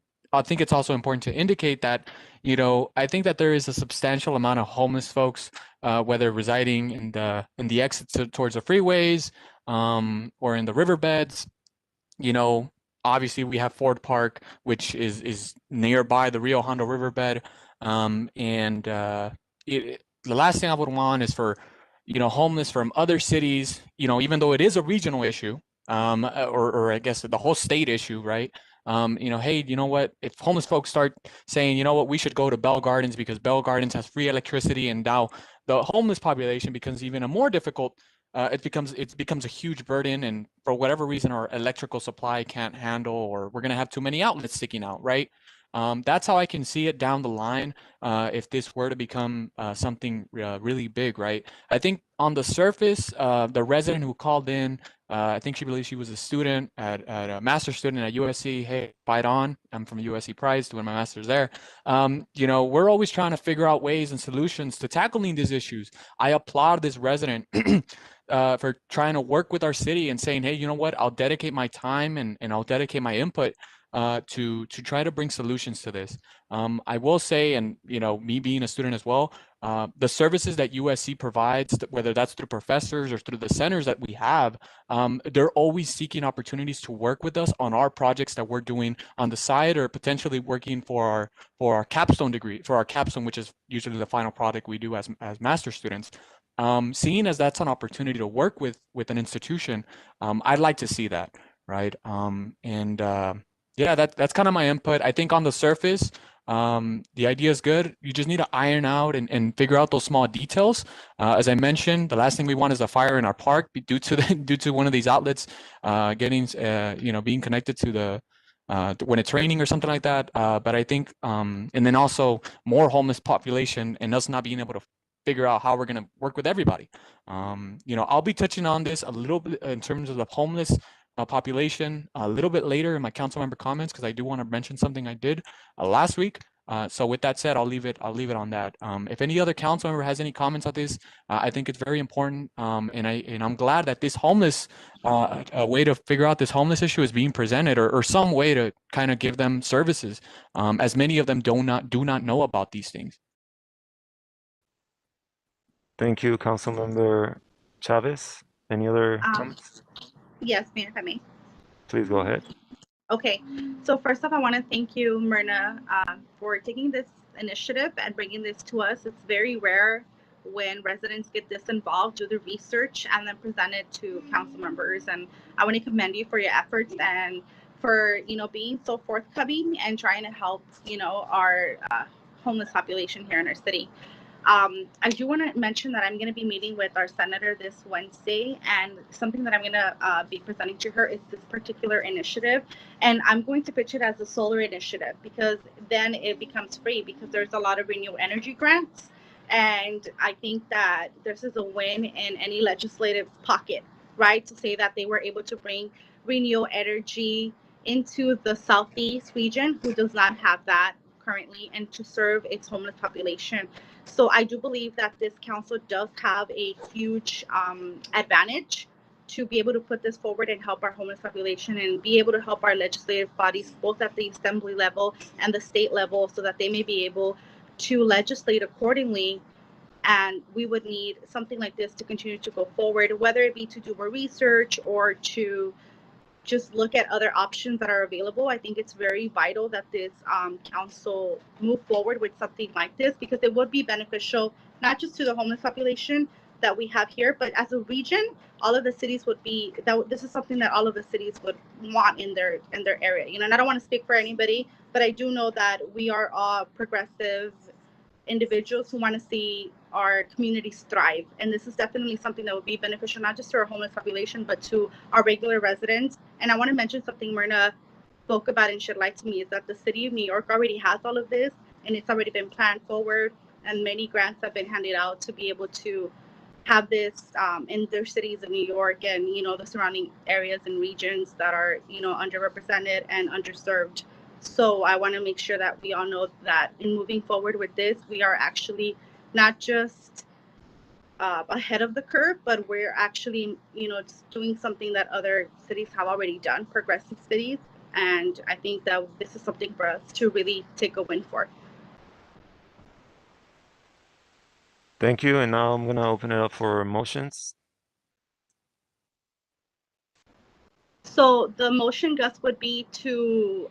indicate that, I think that there is a substantial amount of homeless folks, whether residing in the exits towards the freeways, or in the riverbeds. Obviously we have Ford Park, which is nearby the Rio Hondo riverbed. And the last thing I would want is for, homeless from other cities, even though it is a regional issue, or I guess the whole state issue, right? Hey, you know what? If homeless folks start saying, you know what, we should go to Bell Gardens because Bell Gardens has free electricity, and now the homeless population becomes even a more difficult. It becomes a huge burden, and for whatever reason, our electrical supply can't handle, or we're gonna have too many outlets sticking out, right? That's how I can see it down the line if this were to become something really big, right? I think on the surface, the resident who called in, I think she believes she was a student at a master's student at USC. Hey, fight on. I'm from USC Price, doing my master's there. You know, we're always trying to figure out ways and solutions to tackling these issues. I applaud this resident for trying to work with our city and saying, hey, you know what, I'll dedicate my time and I'll dedicate my input to try to bring solutions to this. I will say, and you know, me being a student as well, the services that USC provides, whether that's through professors or through the centers that we have, they're always seeking opportunities to work with us on our projects that we're doing on the side, or potentially working for our capstone degree, for our capstone, which is usually the final product we do as master students. Seeing as that's an opportunity to work with an institution, I'd like to see that, right? Yeah, that's kind of my input. I think on the surface, the idea is good. You just need to iron out and figure out those small details. As I mentioned, the last thing we want is a fire in our park due to one of these outlets getting being connected to the when it's raining or something like that. But I think and then also more homeless population and us not being able to figure out how we're going to work with everybody. I'll be touching on this a little bit in terms of the homeless population a little bit later in my council member comments, because I do want to mention something I did last week. So with that said, I'll leave it on that. If any other council member has any comments on this, I think it's very important. And I'm glad that this homeless a way to figure out this homeless issue is being presented, or some way to kind of give them services, as many of them do not know about these things. Thank you, Councilmember Chavez. Any other comments? Yes, Mayor, if I may. Please go ahead. Okay, so first off, I want to thank you, Myrna, for taking this initiative and bringing this to us. It's very rare when residents get this involved, do the research, and then present it to council members. And I want to commend you for your efforts and for being so forthcoming and trying to help our homeless population here in our city. I do want to mention that I'm going to be meeting with our senator this Wednesday, and something that I'm going to be presenting to her is this particular initiative, and I'm going to pitch it as a solar initiative, because then it becomes free, because there's a lot of renewable energy grants, and I think that this is a win in any legislative pocket, right, to say that they were able to bring renewable energy into the Southeast region, who does not have that currently, and to serve its homeless population. So I do believe that this council does have a huge advantage to be able to put this forward and help our homeless population, and be able to help our legislative bodies, both at the assembly level and the state level, so that they may be able to legislate accordingly. And we would need something like this to continue to go forward, whether it be to do more research or to just look at other options that are available. I think it's very vital that this council move forward with something like this, because it would be beneficial not just to the homeless population that we have here, but as a region, all of the cities would be that this is something that all of the cities would want in their area. And I don't want to speak for anybody, but I do know that we are all progressive individuals who want to see our communities thrive, and this is definitely something that would be beneficial not just to our homeless population, but to our regular residents. And I want to mention something Myrna spoke about and shed light to me, is that the city of New York already has all of this, and it's already been planned forward, and many grants have been handed out to be able to have this in their cities of New York and the surrounding areas and regions that are underrepresented and underserved. So I want to make sure that we all know that in moving forward with this, we are actually not just ahead of the curve, but we're actually doing something that other cities have already done, progressive cities. And I think that this is something for us to really take a win for. Thank you. And now I'm going to open it up for motions. So the motion, Gus, would be to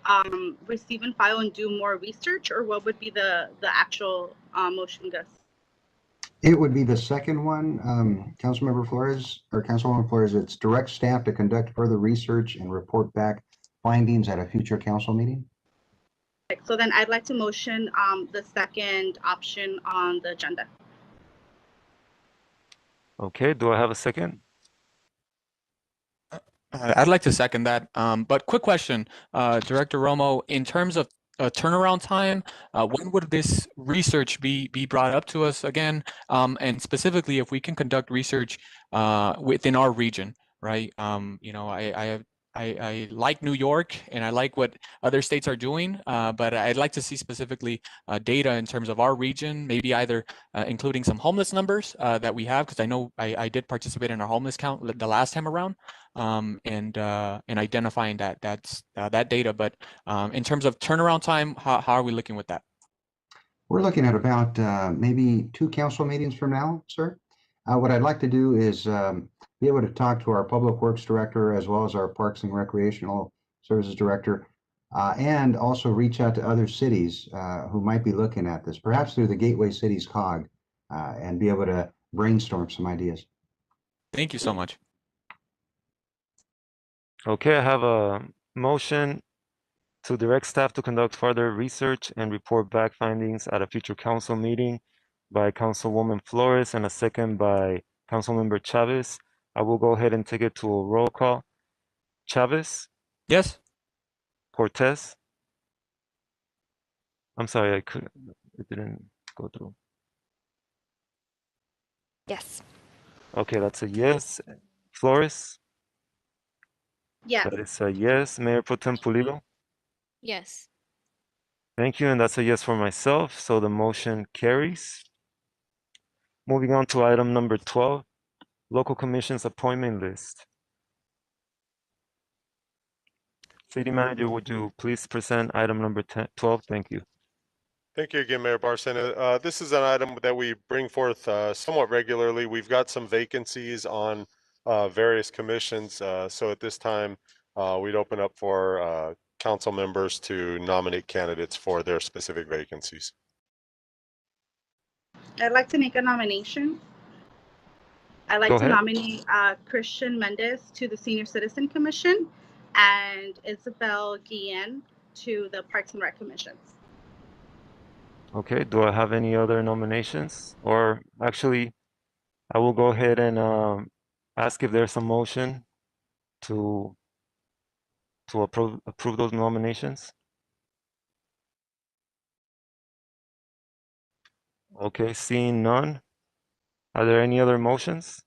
receive and file and do more research, or what would be the actual motion, Gus? It would be the second one, Councilmember Flores, or Councilwoman Flores. It's direct staff to conduct further research and report back findings at a future council meeting. So then I'd like to motion the second option on the agenda. Okay, do I have a second? I'd like to second that. But quick question, Director Romo, in terms of turnaround time? When would this research be brought up to us again? And specifically, if we can conduct research within our region, right? You know, I like New York and I like what other states are doing, but I'd like to see specifically data in terms of our region, maybe either including some homeless numbers that we have, because I know I did participate in our homeless count the last time around, and identifying that data. But in terms of turnaround time, how are we looking with that? We're looking at about maybe 2 council meetings from now, sir. What I'd like to do is be able to talk to our Public Works Director as well as our Parks and Recreational Services Director, and also reach out to other cities who might be looking at this, perhaps through the Gateway Cities COG, and be able to brainstorm some ideas. Thank you so much. Okay, I have a motion to direct staff to conduct further research and report back findings at a future council meeting by Councilwoman Flores and a second by Councilmember Chavez. I will go ahead and take it to a roll call. Chavez? Yes. Cortez? I'm sorry, it didn't go through. Yes. Okay, that's a yes. Flores? Yes. That is a yes. Mayor Pro Tem Pulido? Yes. Thank you, and that's a yes for myself, so the motion carries. Moving on to item number 12, local commissions appointment list. City Manager, would you please present item number 12? Thank you. Thank you again, Mayor Barcena. This is an item that we bring forth somewhat regularly. We've got some vacancies on various commissions. So at this time, we'd open up for council members to nominate candidates for their specific vacancies. I'd like to make a nomination. I'd like Go to ahead. nominate Christian Mendez to the Senior Citizen Commission and Isabel Guillen to the Parks and Rec Commissions. Okay, do I have any other nominations? Or actually, I will go ahead and ask if there's a motion to approve those nominations. Okay, seeing none. Are there any other motions?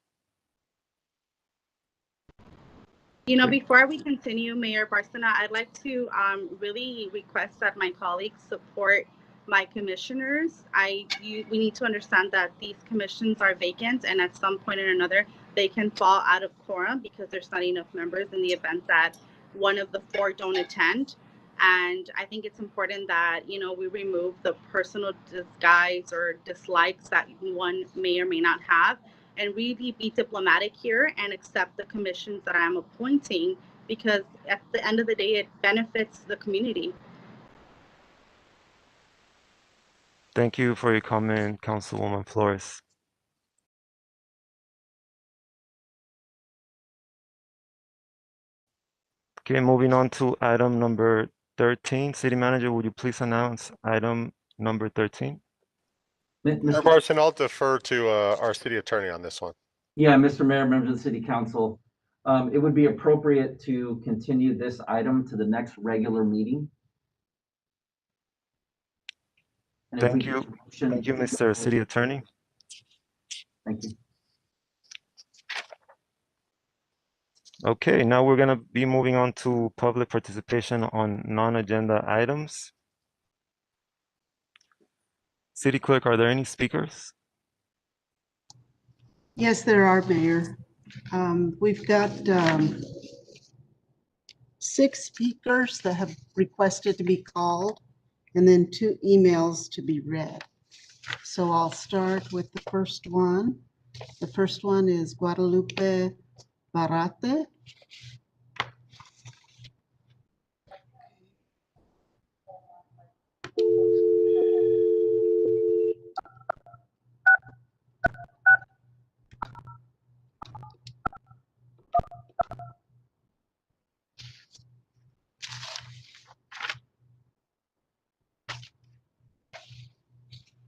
You know, before we continue, Mayor Barcena, I'd like to really request that my colleagues support my commissioners. We need to understand that these commissions are vacant, and at some point or another, they can fall out of quorum because there's not enough members in the event that one of the 4 don't attend. And I think it's important that, you know, we remove the personal disguise or dislikes that one may or may not have, and really be diplomatic here and accept the commissions that I'm appointing, because at the end of the day, it benefits the community. Thank you for your comment, Councilwoman Flores. Okay, moving on to item number 13. City Manager, would you please announce item number 13? Mayor Barcena, I'll defer to our city attorney on this one. Yeah, Mr. Mayor, members of the City Council, it would be appropriate to continue this item to the next regular meeting. And if we Thank could you. get a motion- Thank you, Mr. City Attorney. Thank you. Okay, now we're gonna be moving on to public participation on non-agenda items. City Clerk, are there any speakers? Yes, there are, Mayor. We've got 6 speakers that have requested to be called, and then 2 emails to be read. So I'll start with the first one. The first one is Guadalupe Barate.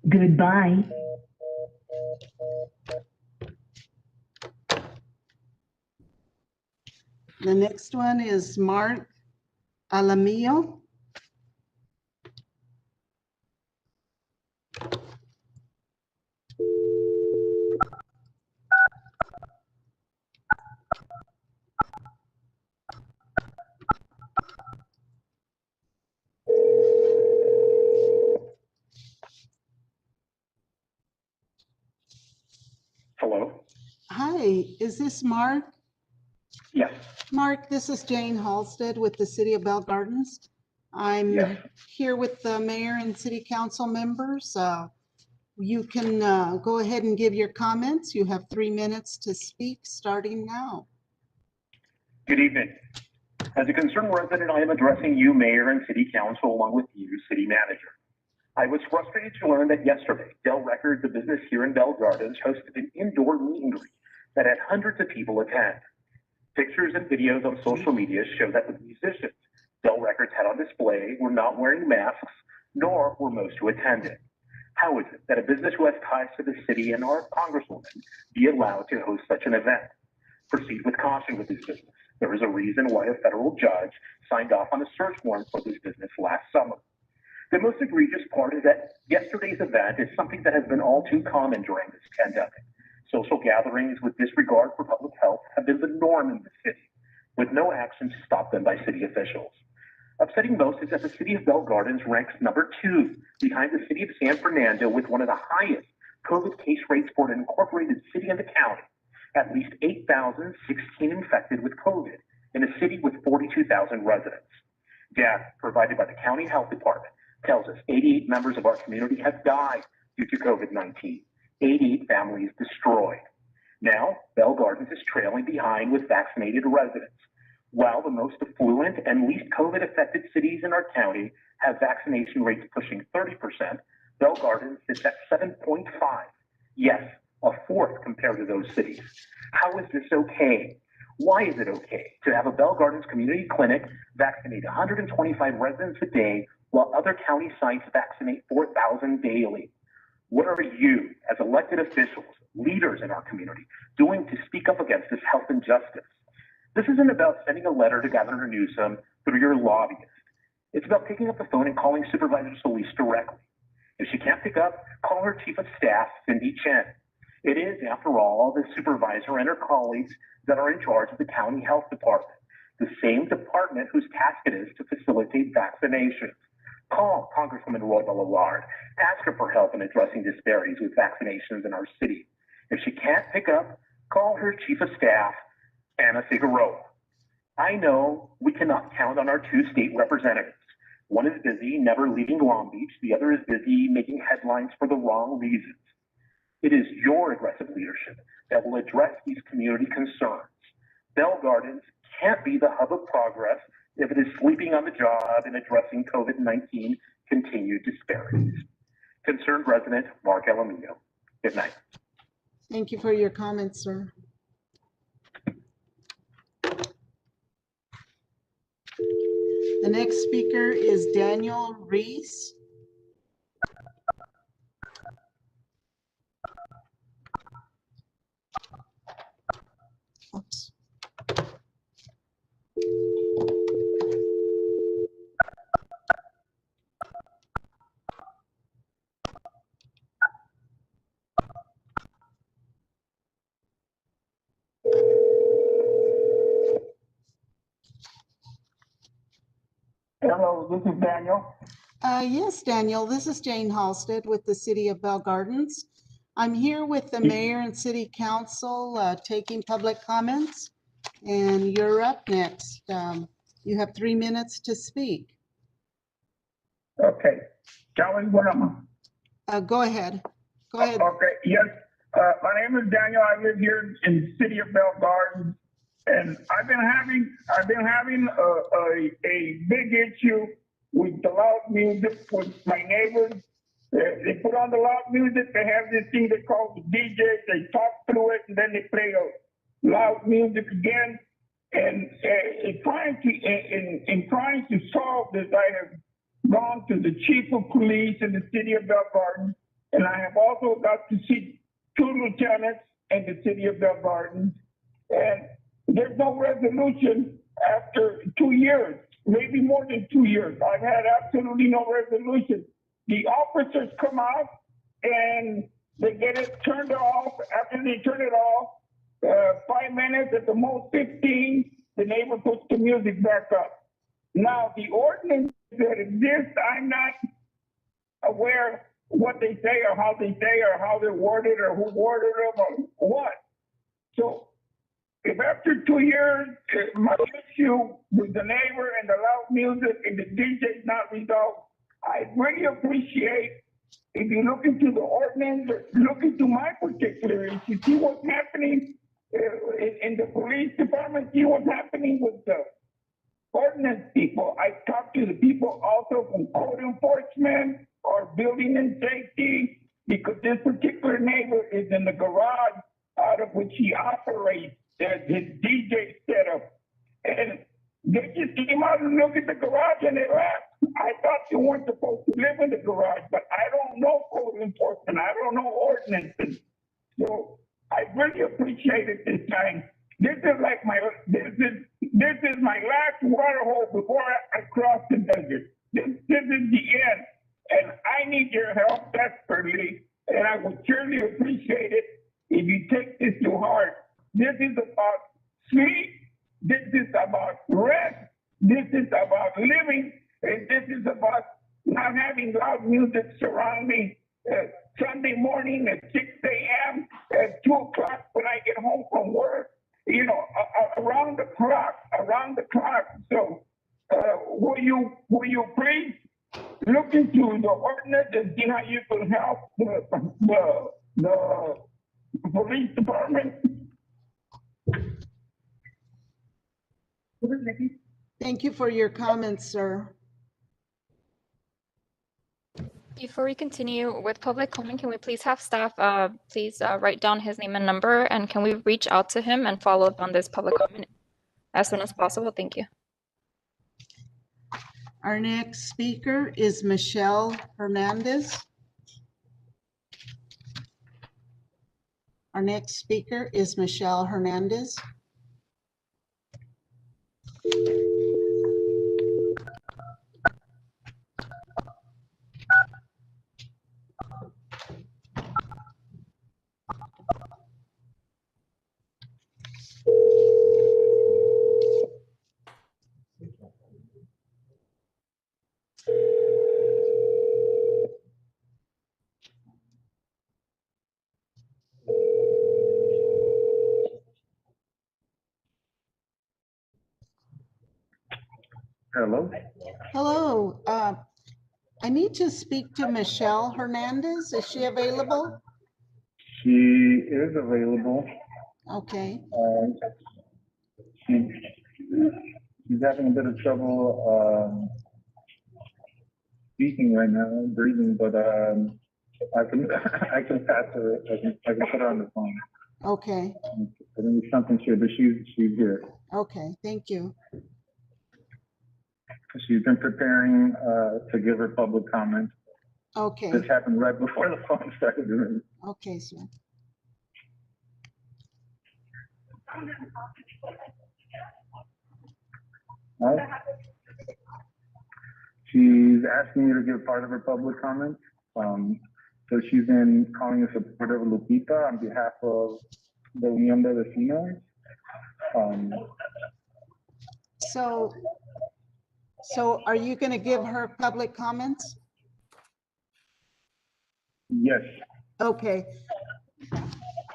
Goodbye. The next one is Mark Alamillo. is this Mark? Yes. Mark, this is Jane Halstead with the City of Bell Gardens. I'm Yes. here with the mayor and city council members. You can go ahead and give your comments. You have 3 minutes to speak, starting now. Good evening. As a concerned resident, I am addressing you, mayor and city council, along with you, city manager. I was frustrated to learn that yesterday, Dell Records, a business here in Bell Gardens, hosted an indoor meet and greet that had hundreds of people attend. Pictures and videos on social media show that the musicians Dell Records had on display were not wearing masks, nor were most who attended. How is it that a business who has ties to the city and our congresswoman be allowed to host such an event? Proceed with caution with this business. There is a reason why a federal judge signed off on a search warrant for this business last summer. The most egregious part is that yesterday's event is something that has been all too common during this pandemic. Social gatherings with disregard for public health have been the norm in the city, with no action to stop them by city officials. Upsetting most is that the city of Bell Gardens ranks number 2 behind the city of San Fernando with one of the highest COVID case rates for an incorporated city in the county. At least 8,016 infected with COVID in a city with 42,000 residents. Data provided by the county health department tells us 88 members of our community have died due to COVID-19, 88 families destroyed. Now, Bell Gardens is trailing behind with vaccinated residents. While the most affluent and least COVID-affected cities in our county have vaccination rates pushing 30%, Bell Gardens sits at 7.5. Yes, a fourth compared to those cities. How is this okay? Why is it okay to have a Bell Gardens community clinic vaccinate 125 residents a day while other county sites vaccinate 4,000 daily? What are you, as elected officials, leaders in our community, doing to speak up against this health injustice? This isn't about sending a letter to Governor Newsom through your lobbyist. It's about picking up the phone and calling Supervisor Solis directly. If she can't pick up, call her Chief of Staff, Cindy Chen. It is, after all, the supervisor and her colleagues that are in charge of the county health department, the same department whose task it is to facilitate vaccinations. Call Congresswoman Roy Bellillard. Ask her for help in addressing disparities with vaccinations in our city. If she can't pick up, call her Chief of Staff, Anna Figueroa. I know we cannot count on our 2 state representatives. One is busy, never leaving Long Beach. The other is busy making headlines for the wrong reasons. It is your aggressive leadership that will address these community concerns. Bell Gardens can't be the hub of progress if it is sleeping on the job in addressing COVID-19 continued disparities. Concerned resident Mark Alamino. Good night. Thank you for your comments, sir. The next speaker is Daniel Reese. Oops. Hello, this is Daniel. Yes, Daniel, this is Jane Halstead with the City of Bell Gardens. I'm here with the mayor and city council taking public comments, and you're up next. You have 3 minutes to speak. Okay. Shall we go on? Go ahead. Go ahead. Okay, yes. My name is Daniel. I live here in the city of Bell Gardens, and I've been having a big issue with the loud music with my neighbors. They put on the loud music. They have this thing they call the DJ. They talk through it, and then they play loud music again. And in trying to solve this, I have gone to the chief of police in the city of Bell Gardens, and I have also got to see 2 lieutenants in the city of Bell Gardens. And there's no resolution after 2 years, maybe more than 2 years. I've had absolutely no resolution. The officers come out and they get it turned off. After they turn it off, 5 minutes, at the most 15, the neighbor puts the music back up. Now, the ordinance that exists, I'm not aware what they say or how they're worded or who worded them or what. So if after 2 years, my issue with the neighbor and the loud music and the DJ is not resolved, I really appreciate if you look into the ordinance, or look into my particular issue, see what's happening in the police department, see what's happening with the ordinance people. I talked to the people also from code enforcement or building and safety, because this particular neighbor is in the garage out of which he operates his DJ setup. And they just came out and looked at the garage and they left. I thought you weren't supposed to live in the garage, but I don't know code enforcement. I don't know ordinances. So I really appreciate it this time. This is like this is my last water hole before I cross the desert. This is the end. And I need your help desperately. And I would surely appreciate it if you take this to heart. This is about sleep. This is about rest. This is about living. And this is about not having loud music surround me Sunday morning at 6 a.m., at 2 o'clock when I get home from work, you know, around the clock. So will you please look into the ordinance and see how you can help the police department? Thank you for your comments, sir. Before we continue with public comment, can we please have staff please write down his name and number, and can we reach out to him and follow up on this public comment as soon as possible? Thank you. Our next speaker is Michelle Hernandez. Our next speaker is Michelle Hernandez. Hello. Hello. I need to speak to Michelle Hernandez. Is she available? She is available. Okay. She's having a bit of trouble speaking right now, breathing, but I can pass her. I can put her on the phone. Okay. I think it's something sure, but she's here. Okay. Thank you. She's been preparing to give her public comment. Okay. This happened right before the phone started ringing. Okay, sir. Right. She's asking me to give part of her public comment. So she's been calling in support of Lupita on behalf of the Unión de Vecinos. So are you going to give her public comments? Yes. Okay.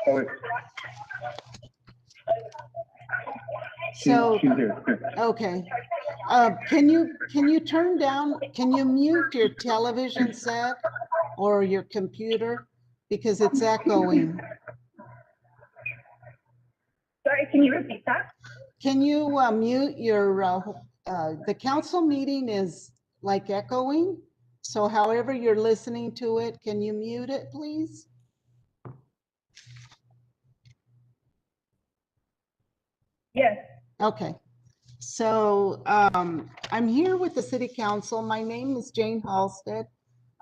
Oh, So, she's here. okay. Can you turn down, can you mute your television set or your computer? Because it's echoing. Sorry, can you repeat that? Can you mute your, the council meeting is like echoing. So however you're listening to it, can you mute it, please? Yes. Okay. So I'm here with the city council. My name is Jane Halstead.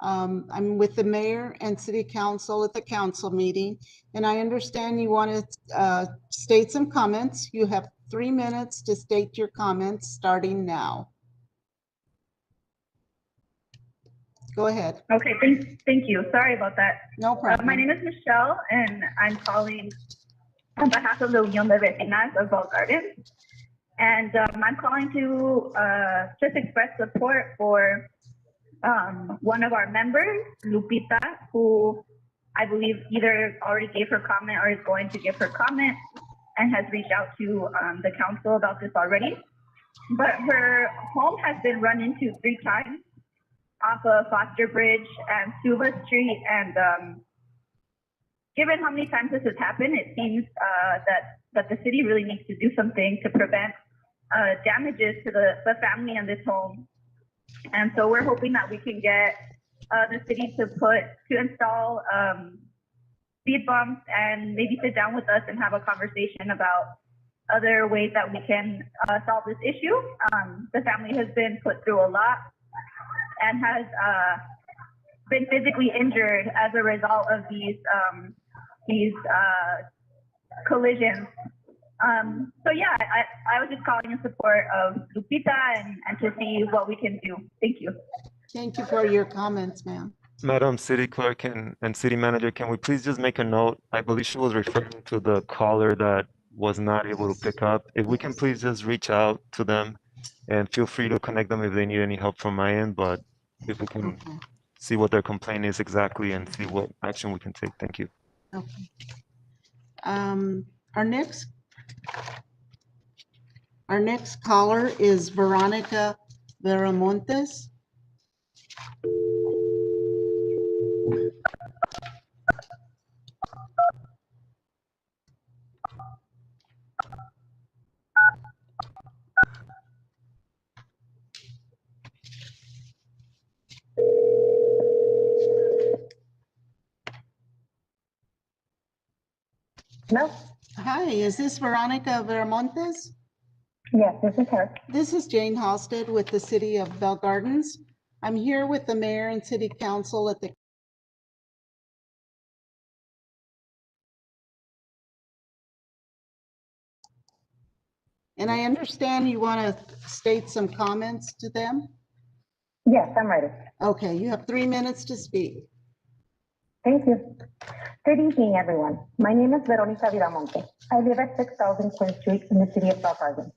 I'm with the mayor and city council at the council meeting, and I understand you want to state some comments. You have 3 minutes to state your comments starting now. Go ahead. Okay, thank you. Sorry about that. No problem. My name is Michelle, and I'm calling on behalf of the Unión de Vecinas of Bell Gardens. And I'm calling to just express support for one of our members, Lupita, who I believe either already gave her comment or is going to give her comment. and has reached out to the council about this already. But her home has been run into 3 times off of Foster Bridge and Suva Street. And given how many times this has happened, it seems that the city really needs to do something to prevent damages to the family and this home. And so we're hoping that we can get the city to install speed bumps and maybe sit down with us and have a conversation about other ways that we can solve this issue. The family has been put through a lot and has been physically injured as a result of these collisions. So yeah, I was just calling in support of Lupita and to see what we can do. Thank you. Thank you for your comments, ma'am. Madam City Clerk and City Manager, can we please just make a note? I believe she was referring to the caller that was not able to pick up. If we can please just reach out to them and feel free to connect them if they need any help from my end, but if we can see what their complaint is exactly and see what action we can take. Thank you. Okay. Our next caller is Veronica Veramontes. Hello? Hi, is this Veronica Veramontes? Yes, this is her. This is Jane Halstead with the City of Bell Gardens. I'm here with the mayor and city council at the and I understand you want to state some comments to them? Yes, I'm ready. Okay, you have 3 minutes to speak. Thank you. Good evening, everyone. My name is Veronica Viramonte. I live at 6000 Quinn Street in the city of Bell Gardens.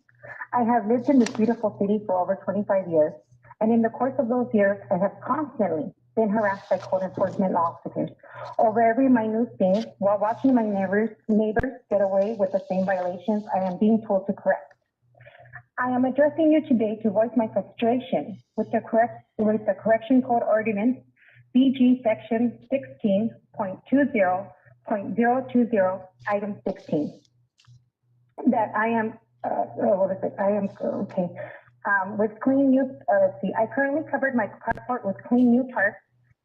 I have lived in this beautiful city for over 25 years, and in the course of those years, I have constantly been harassed by code enforcement officers over every minute thing while watching my neighbors get away with the same violations I am being told to correct. I am addressing you today to voice my frustration with the correction code ordinance BG section 16.20.020 item 16 that I am with clean new I currently covered my carport with clean new tarp,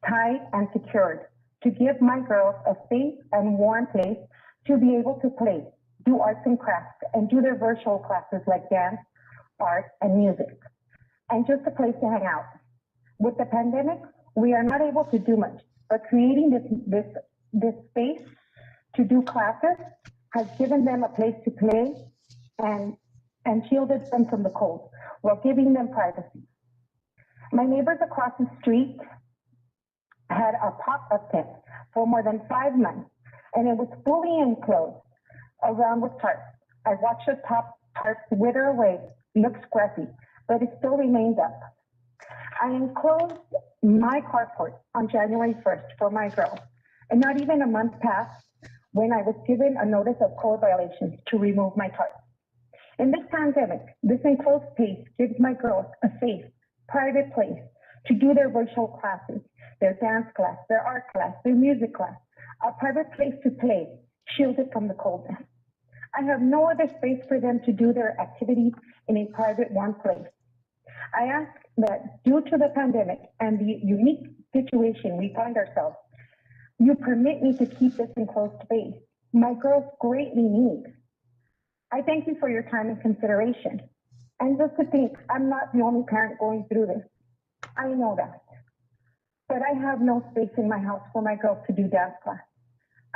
tied and secured to give my girls a safe and warm place to be able to play, do arts and crafts, and do their virtual classes like dance, art, and music, and just a place to hang out. With the pandemic, we are not able to do much, but creating this space to do classes has given them a place to play and shielded them from the cold while giving them privacy. My neighbors across the street had a pop-up tent for more than 5 months, and it was fully enclosed around with tarps. I watched the top tarps wither away, look scruffy, but it still remained up. I enclosed my carport on January 1st for my girls, and not even a month passed when I was given a notice of code violations to remove my tarp. In this pandemic, this enclosed space gives my girls a safe, private place to do their virtual classes, their dance class, their art class, their music class, a private place to play, shielded from the coldness. I have no other space for them to do their activities in a private warm place. I ask that due to the pandemic and the unique situation we find ourselves, you permit me to keep this enclosed space my girls greatly need. I thank you for your time and consideration. And just to think, I'm not the only parent going through this. I know that. But I have no space in my house for my girls to do dance class.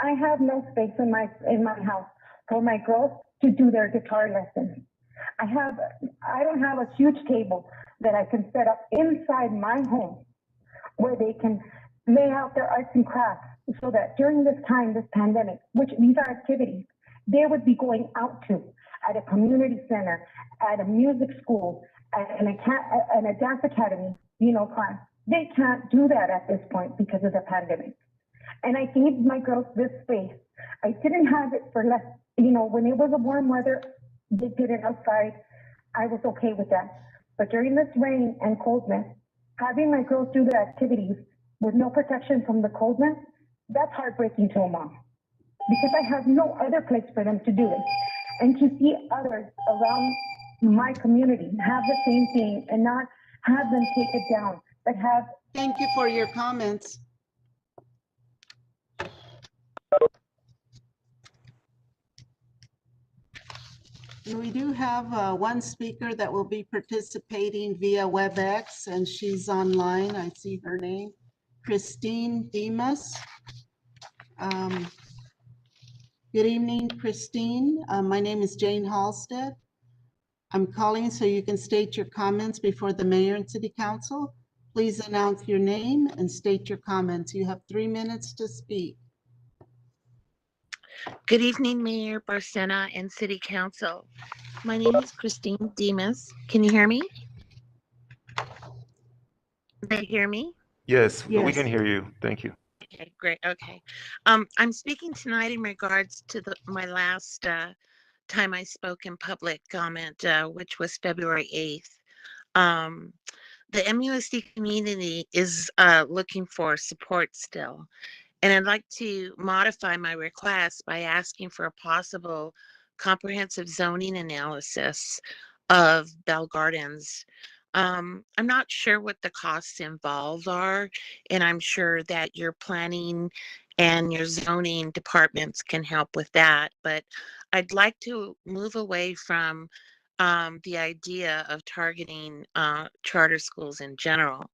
I have no space in my house for my girls to do their guitar lessons. I don't have a huge table that I can set up inside my home where they can lay out their arts and crafts so that during this time, this pandemic, which these are activities they would be going out to at a community center, at a music school, at a dance academy, class. They can't do that at this point because of the pandemic. And I gave my girls this space I didn't have it for less, when it was a warm weather, they did it outside. I was okay with that. But during this rain and coldness, having my girls do their activities with no protection from the coldness, that's heartbreaking to a mom because I have no other place for them to do it. And to see others around my community have the same thing and not have them take it down, but have. Thank you for your comments. And we do have one speaker that will be participating via WebEx, and she's online. I see her name, Christine Dimas. Good evening, Christine. My name is Jane Halstead. I'm calling so you can state your comments before the mayor and city council. Please announce your name and state your comments. You have 3 minutes to speak. Good evening, Mayor Barcena and City Council. My name is Christine Dimas. Can you hear me? Can they hear me? Yes, we Yes. can hear you. Thank you. Okay, great. Okay. I'm speaking tonight in regards to my last time I spoke in public comment, which was February 8th. The MUSD community is looking for support still. And I'd like to modify my request by asking for a possible comprehensive zoning analysis of Bell Gardens. I'm not sure what the costs involved are, and I'm sure that your planning and your zoning departments can help with that. But I'd like to move away from the idea of targeting charter schools in general.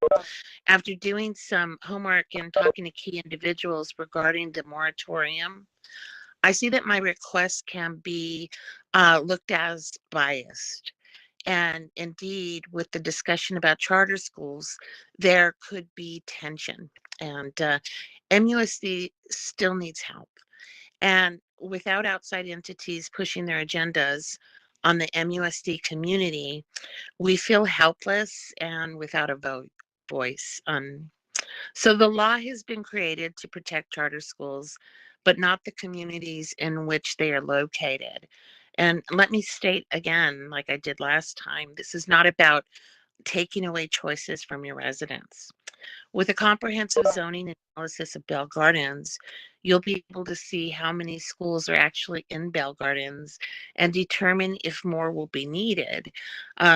After doing some homework and talking to key individuals regarding the moratorium, I see that my request can be looked as biased. And indeed, with the discussion about charter schools, there could be tension. And MUSD still needs help. And without outside entities pushing their agendas on the MUSD community, we feel helpless and without a voice. So the law has been created to protect charter schools, but not the communities in which they are located. And let me state again, like I did last time, this is not about taking away choices from your residents. With a comprehensive zoning analysis of Bell Gardens, you'll be able to see how many schools are actually in Bell Gardens and determine if more will be needed.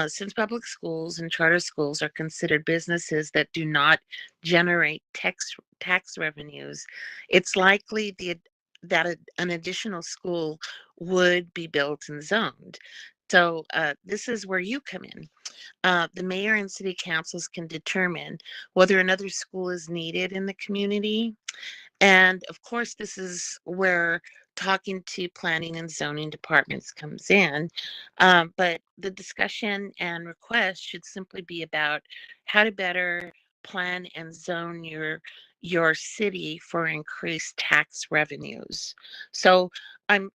Since public schools and charter schools are considered businesses that do not generate tax revenues, it's likely that an additional school would be built and zoned. So this is where you come in. The mayor and city councils can determine whether another school is needed in the community. And of course, this is where talking to planning and zoning departments comes in. But the discussion and request should simply be about how to better plan and zone your city for increased tax revenues. So I'm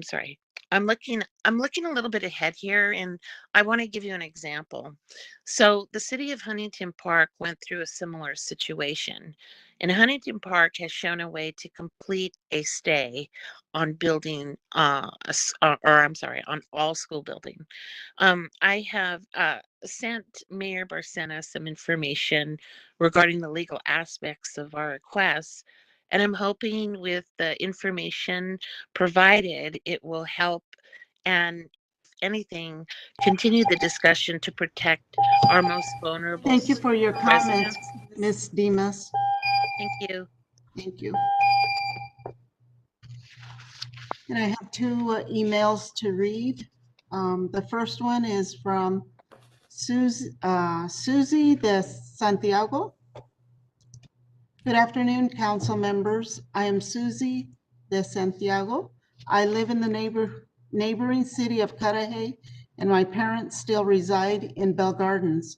sorry. I'm looking a little bit ahead here, and I want to give you an example. So the city of Huntington Park went through a similar situation, and Huntington Park has shown a way to complete a stay on building on all school building. I have sent Mayor Barcena some information regarding the legal aspects of our requests, and I'm hoping with the information provided, it will help and, if anything, continue the discussion to protect our most vulnerable Thank you for your comments, residents. Ms. Dimas. Thank you. Thank you. And I have two emails to read. The first one is from Susie de Santiago. Good afternoon, council members. I am Susie de Santiago. I live in the neighboring city of Cudahy, and my parents still reside in Bell Gardens.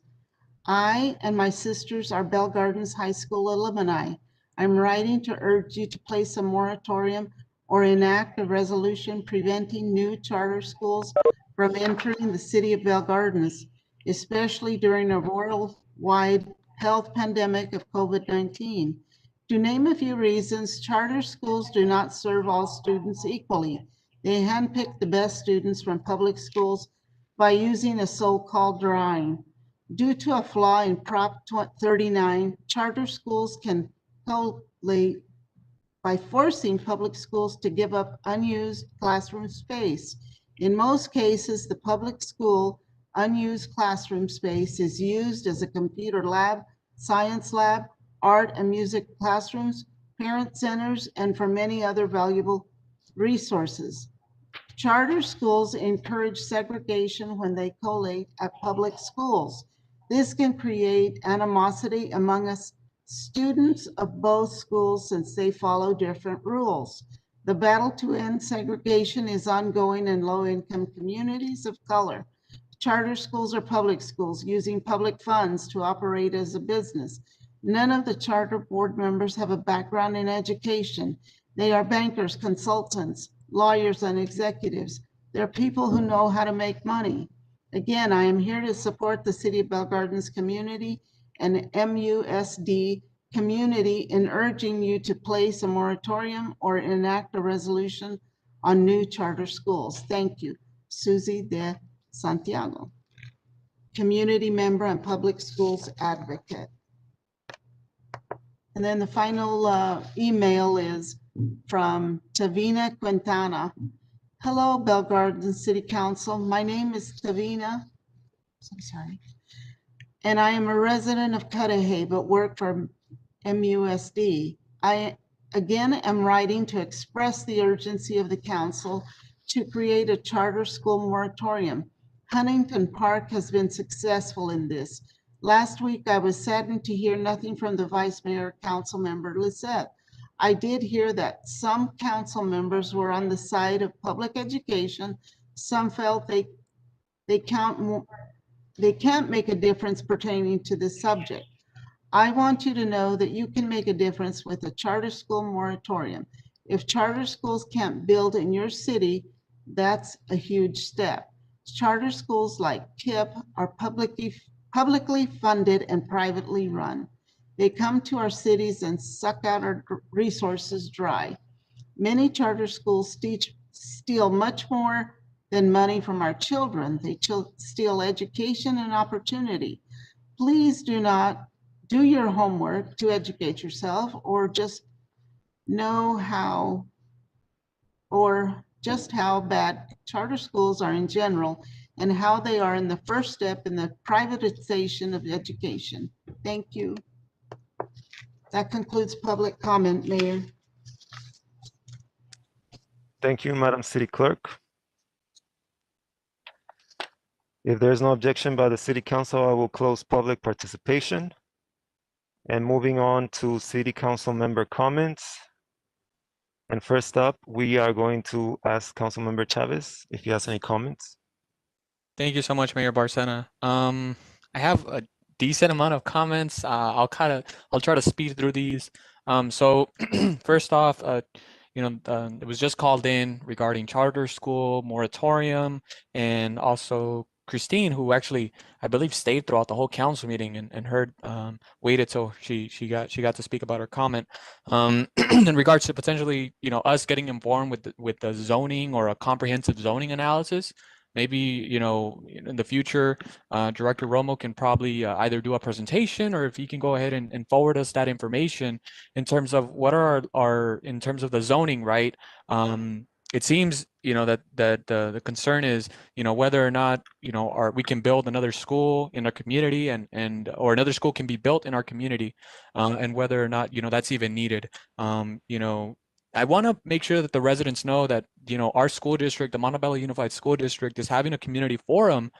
I and my sisters are Bell Gardens High School alumni. I'm writing to urge you to place a moratorium or enact a resolution preventing new charter schools from entering the city of Bell Gardens, especially during a worldwide health pandemic of COVID-19. To name a few reasons, charter schools do not serve all students equally. They handpick the best students from public schools by using a so-called drawing. Due to a flaw in Prop 39, charter schools can collate by forcing public schools to give up unused classroom space. In most cases, the public school unused classroom space is used as a computer lab, science lab, art and music classrooms, parent centers, and for many other valuable resources. Charter schools encourage segregation when they collate at public schools. This can create animosity among us students of both schools since they follow different rules. The battle to end segregation is ongoing in low-income communities of color. Charter schools are public schools using public funds to operate as a business. None of the charter board members have a background in education. They are bankers, consultants, lawyers, and executives. They're people who know how to make money. Again, I am here to support the City of Bell Gardens community and MUSD community in urging you to place a moratorium or enact a resolution on new charter schools. Thank you. Susie de Santiago, community member and public schools advocate. And then the final email is from Tavina Quintana. Hello, Bell Gardens City Council. My name is Tavina. So sorry. And I am a resident of Cudahy, but work for MUSD. I again am writing to express the urgency of the council to create a charter school moratorium. Huntington Park has been successful in this. Last week, I was saddened to hear nothing from the Vice Mayor Council Member Lisette. I did hear that some council members were on the side of public education. Some felt they can't make a difference pertaining to this subject. I want you to know that you can make a difference with a charter school moratorium. If charter schools can't build in your city, that's a huge step. Charter schools like KIPP are publicly funded and privately run. They come to our cities and suck out our resources dry. Many charter schools steal much more than money from our children. They steal education and opportunity. Please do not do your homework to educate yourself or just know how bad charter schools are in general and how they are in the first step in the privatization of education. Thank you. That concludes public comment, Mayor. Thank you, Madam City Clerk. If there's no objection by the City Council, I will close public participation. And moving on to City Council member comments. And first up, we are going to ask Councilmember Chavez if he has any comments. Thank you so much, Mayor Barcena. I have a decent amount of comments. I'll try to speed through these. So first off, it was just called in regarding charter school moratorium, and also Christine, who actually I believe stayed throughout the whole council meeting and heard waited till she got to speak about her comment in regards to potentially us getting informed with the zoning or a comprehensive zoning analysis. Maybe in the future, Director Romo can probably either do a presentation, or if he can go ahead and forward us that information in terms of what are our in terms of the zoning, right? It seems that the concern is whether or not we can build another school in our community or another school can be built in our community, and whether or not that's even needed. I want to make sure that the residents know that our school district, the Montebello Unified School District, is having a community forum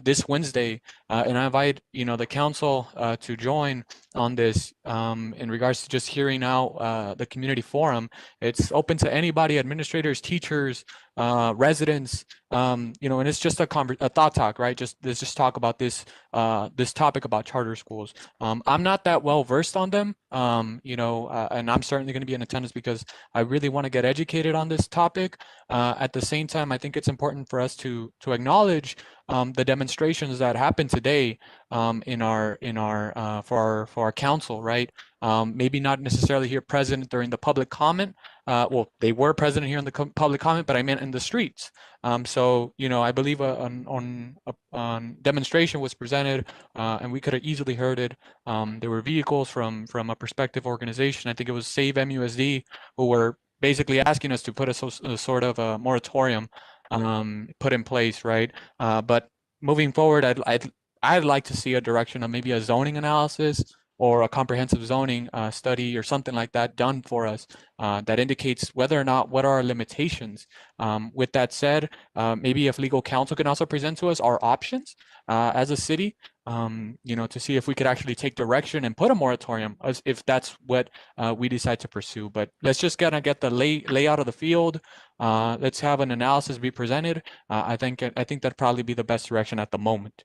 this Wednesday, and I invite the council to join on this in regards to just hearing out the community forum. It's open to anybody, administrators, teachers, residents, and it's just a thought talk, right? Let's just talk about this topic about charter schools. I'm not that well versed on them, and I'm certainly going to be in attendance because I really want to get educated on this topic. topic. At the same time, I think it's important for us to acknowledge the demonstrations that happened today in our for our council, right? Maybe not necessarily here present during the public comment. Well, they were present here in the public comment, but I meant in the streets. So, you know, I believe a demonstration was presented, and we could have easily heard it. There were vehicles from a perspective organization. I think it was Save MUSD, who were basically asking us to put a sort of a moratorium put in place, right? But moving forward, I'd like to see a direction of maybe a zoning analysis or a comprehensive zoning study or something like that done for us that indicates whether or not what are our limitations. With that said, maybe if legal counsel can also present to us our options as a city, you know, to see if we could actually take direction and put a moratorium if that's what we decide to pursue. But let's just kind of get the layout of the field. Let's have an analysis be presented. I think that'd probably be the best direction at the moment.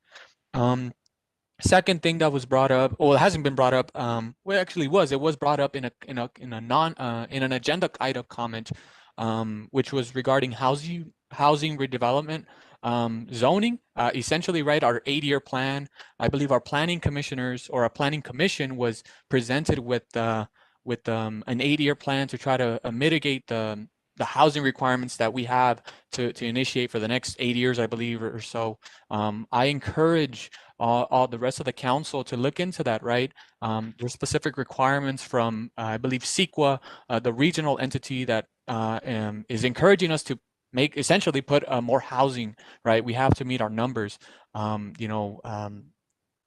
Second thing that was brought up, well, it hasn't been brought up. Well, actually, it was brought up in an agenda item comment, which was regarding housing redevelopment, zoning. Essentially, right, our 8-year plan. I believe our planning commissioners or our planning commission was presented with an 8-year plan to try to mitigate the housing requirements that we have to initiate for the next 8 years, I believe, or so. I encourage all the rest of the council to look into that, right? There's specific requirements from, I believe, CEQA, the regional entity that is encouraging us to essentially put more housing, right? We have to meet our numbers. You know,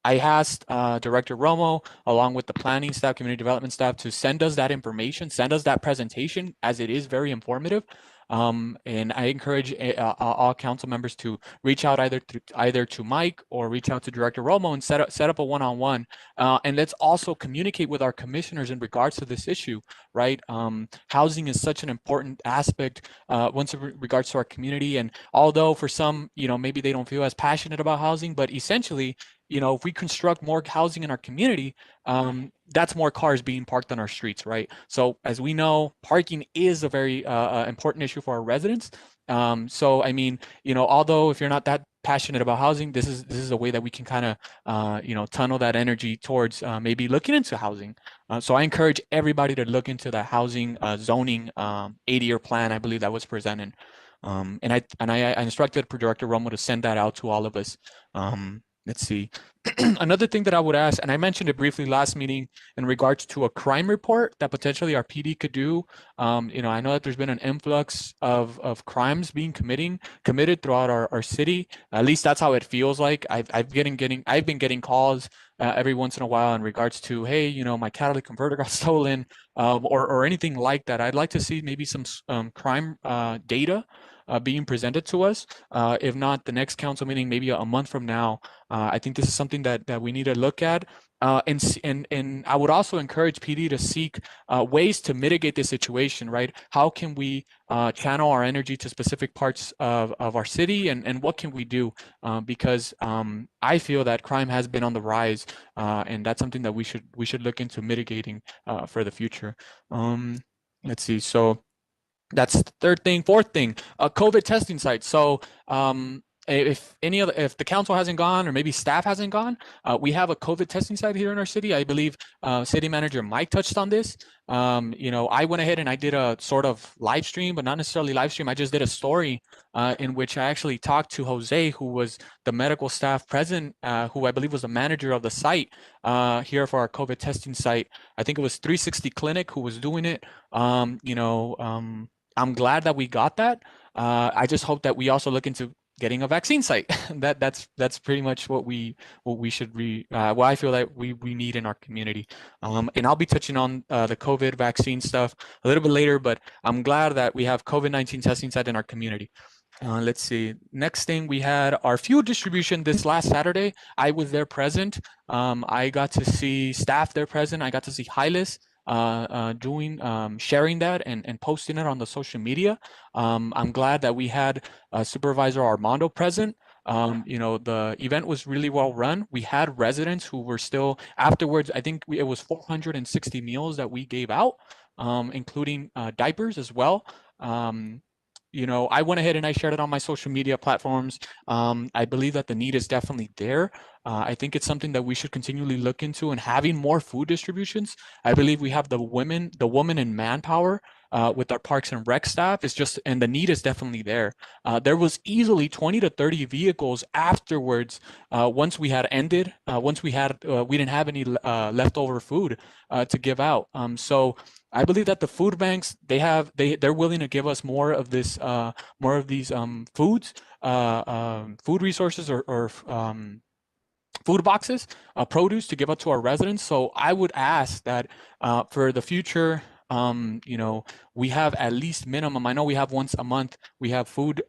I asked Director Romo, along with the planning staff, community development staff, to send us that information, send us that presentation, as it is very informative. And I encourage all council members to reach out either to Mike or reach out to Director Romo and set up a one-on-one. And let's also communicate with our commissioners in regards to this issue, right? Housing is such an important aspect once in regards to our community. And although for some, you know, maybe they don't feel as passionate about housing, but essentially, you know, if we construct more housing in our community, that's more cars being parked on our streets, right? So as we know, parking is a very important issue for our residents. So I mean, you know, although if you're not that passionate about housing, this is a way that we can kind of, you know, tunnel that energy towards maybe looking into housing. So I encourage everybody to look into the housing zoning 8-year plan. I believe that was presented. And I instructed Director Romo to send that out to all of us. Let's see. Another thing that I would ask, and I mentioned it briefly last meeting in regards to a crime report that potentially our PD could do. You know, I know that there's been an influx of crimes being committed throughout our city. At least that's how it feels like. I've been getting calls every once in a while in regards to, hey, you know, my catalytic converter got stolen, or anything like that. I'd like to see maybe some crime data being presented to us. If not the next council meeting, maybe a month from now. I think this is something that we need to look at. And I would also encourage PD to seek ways to mitigate this situation, right? How can we channel our energy to specific parts of our city, and what can we do? Because I feel that crime has been on the rise, and that's something that we should look into mitigating for the future. Let's see. So that's the third thing. Fourth thing, COVID testing sites. So if the council hasn't gone, or maybe staff hasn't gone, we have a COVID testing site here in our city. I believe City Manager Mike touched on this. You know, I went ahead and I did a sort of live stream, but not necessarily live stream. I just did a story in which I actually talked to Jose, who was the medical staff present, who I believe was the manager of the site here for our COVID testing site. I think it was 360 Clinic who was doing it. You know, I'm glad that we got that. I just hope that we also look into getting a vaccine site. That's pretty much what we should what I feel that we need in our community. And I'll be touching on the COVID vaccine stuff a little bit later, but I'm glad that we have COVID-19 testing site in our community. Let's see. Next thing, we had our fuel distribution this last Saturday. I was there present. I got to see staff there present. I got to see Hylas sharing that and posting it on the social media. I'm glad that we had Supervisor Armando present. You know, the event was really well run. We had residents who were still afterwards. I think it was 460 meals that we gave out, including diapers as well. I went ahead and I shared it on my social media platforms. I believe that the need is definitely there. I think it's something that we should continually look into, and having more food distributions. I believe we have the women and manpower with our parks and rec staff. And the need is definitely there. There was easily 20 to 30 vehicles afterwards. Once we had ended, once we didn't have any leftover food to give out. So I believe that the food banks, they're willing to give us more of these foods, food resources, or food boxes, produce to give out to our residents. So I would ask that for the future, we have at least minimum. I know we have once a month. We have food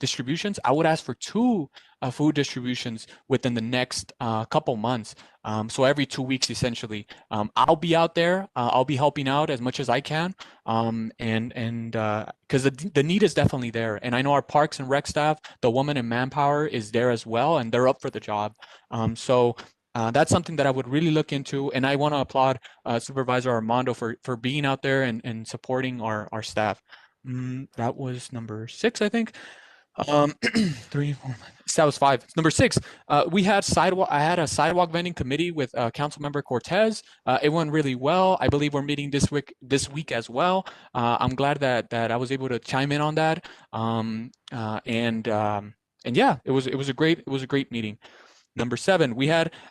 distributions. I would ask for two food distributions within the next couple months. So every 2 weeks, essentially. I'll be out there. I'll be helping out as much as I can. And because the need is definitely there. And I know our parks and rec staff, the woman and manpower is there as well, and they're up for the job. So that's something that I would really look into. And I want to applaud Supervisor Armando for being out there and supporting our staff. That was number 6, I think. 3, 4, that was 5. Number 6, we had sidewalk. I had a sidewalk vending committee with Councilmember Cortez. It went really well. I believe we're meeting this week as well. I'm glad that I was able to chime in on that. And yeah, it was a great meeting. Number 7,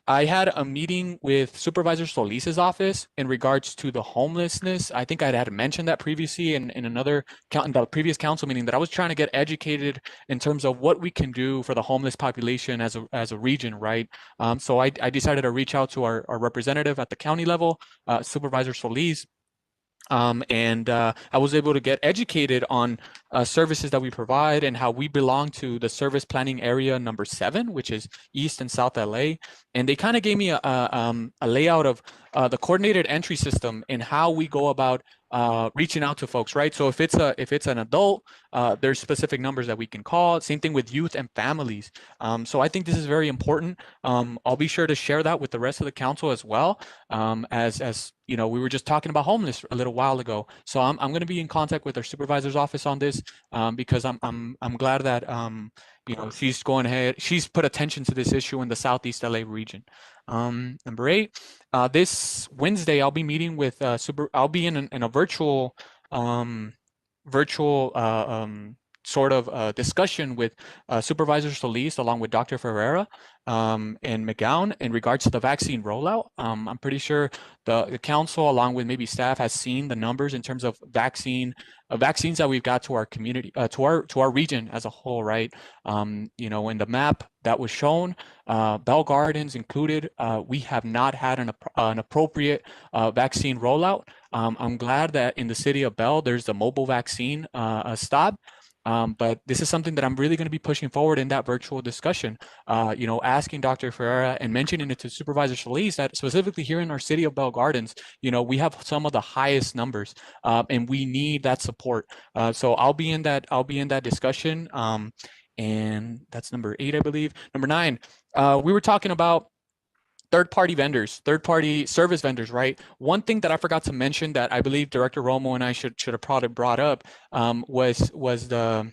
I had a meeting with Supervisor Solis's office in regards to the homelessness. I think I had mentioned that previously in the previous council meeting, that I was trying to get educated in terms of what we can do for the homeless population as a region, right? So I decided to reach out to our representative at the county level, Supervisor Solis. I was able to get educated on services that we provide and how we belong to the service planning area number 7, which is East and South LA. And they kind of gave me a layout of the coordinated entry system and how we go about reaching out to folks, right? So if it's an adult, there's specific numbers that we can call. Same thing with youth and families. So I think this is very important. I'll be sure to share that with the rest of the council as well. As we were just talking about homeless a little while ago. So I'm going to be in contact with our supervisor's office on this because I'm glad that she's going ahead. She's put attention to this issue in the Southeast LA region. Number 8, this Wednesday I'll be meeting with I'll be in a virtual sort of discussion with Supervisor Solis along with Dr. Ferreira and McGowan in regards to the vaccine rollout. I'm pretty sure the council, along with maybe staff, has seen the numbers in terms of vaccines that we've got to our community, to our region as a whole, right? In the map that was shown, Bell Gardens included, we have not had an appropriate vaccine rollout. I'm glad that in the city of Bell, there's the mobile vaccine stop. But this is something that I'm really going to be pushing forward in that virtual discussion, asking Dr. Ferreira and mentioning it to Supervisor Solis that specifically here in our city of Bell Gardens, we have some of the highest numbers and we need that support. So I'll be in that discussion. And that's number 8, I believe. Number 9, we were talking about third-party vendors, third-party service vendors, right? One thing that I forgot to mention that I believe Director Romo and I should have probably brought up was the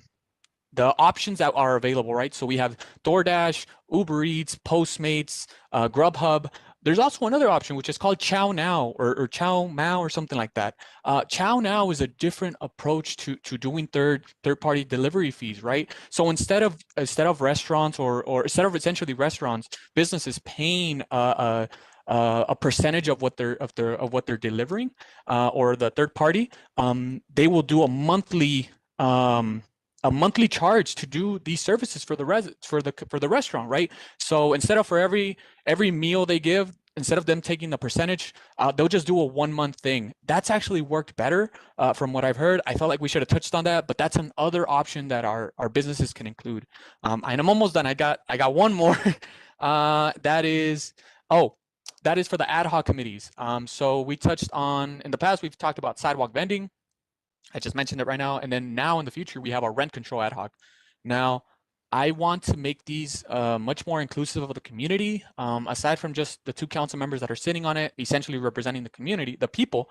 options that are available, right? So we have DoorDash, Uber Eats, Postmates, Grubhub. There's also another option, which is called Chow Now or Chow Mao or something like that. Chow Now is a different approach to doing third-party delivery fees, right? So instead of restaurants or instead of essentially restaurants, businesses paying a percentage of what they're delivering or the third party, they will do a monthly charge to do these services for the restaurant, right? So instead of for every meal they give, instead of them taking the percentage, they'll just do a 1-month thing. That's actually worked better from what I've heard. I felt like we should have touched on that, but that's another option that our businesses can include. And I'm almost done. I got one more. That is for the ad hoc committees. So we touched on, in the past, we've talked about sidewalk vending. I just mentioned it right now. And then now in the future, we have our rent control ad hoc. Now, I want to make these much more inclusive of the community. Aside from just the 2 council members that are sitting on it, essentially representing the community, the people,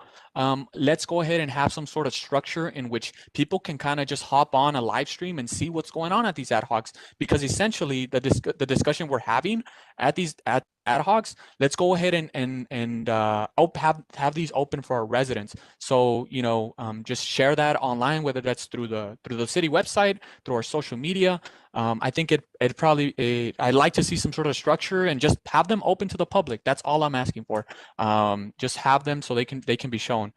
let's go ahead and have some sort of structure in which people can kind of just hop on a live stream and see what's going on at these ad hocs, because essentially the discussion we're having at these ad hocs, let's go ahead and have these open for our residents. So, you know, just share that online, whether that's through the city website, through our social media. I think it probably, I'd like to see some sort of structure and just have them open to the public. That's all I'm asking for. Just have them so they can be shown.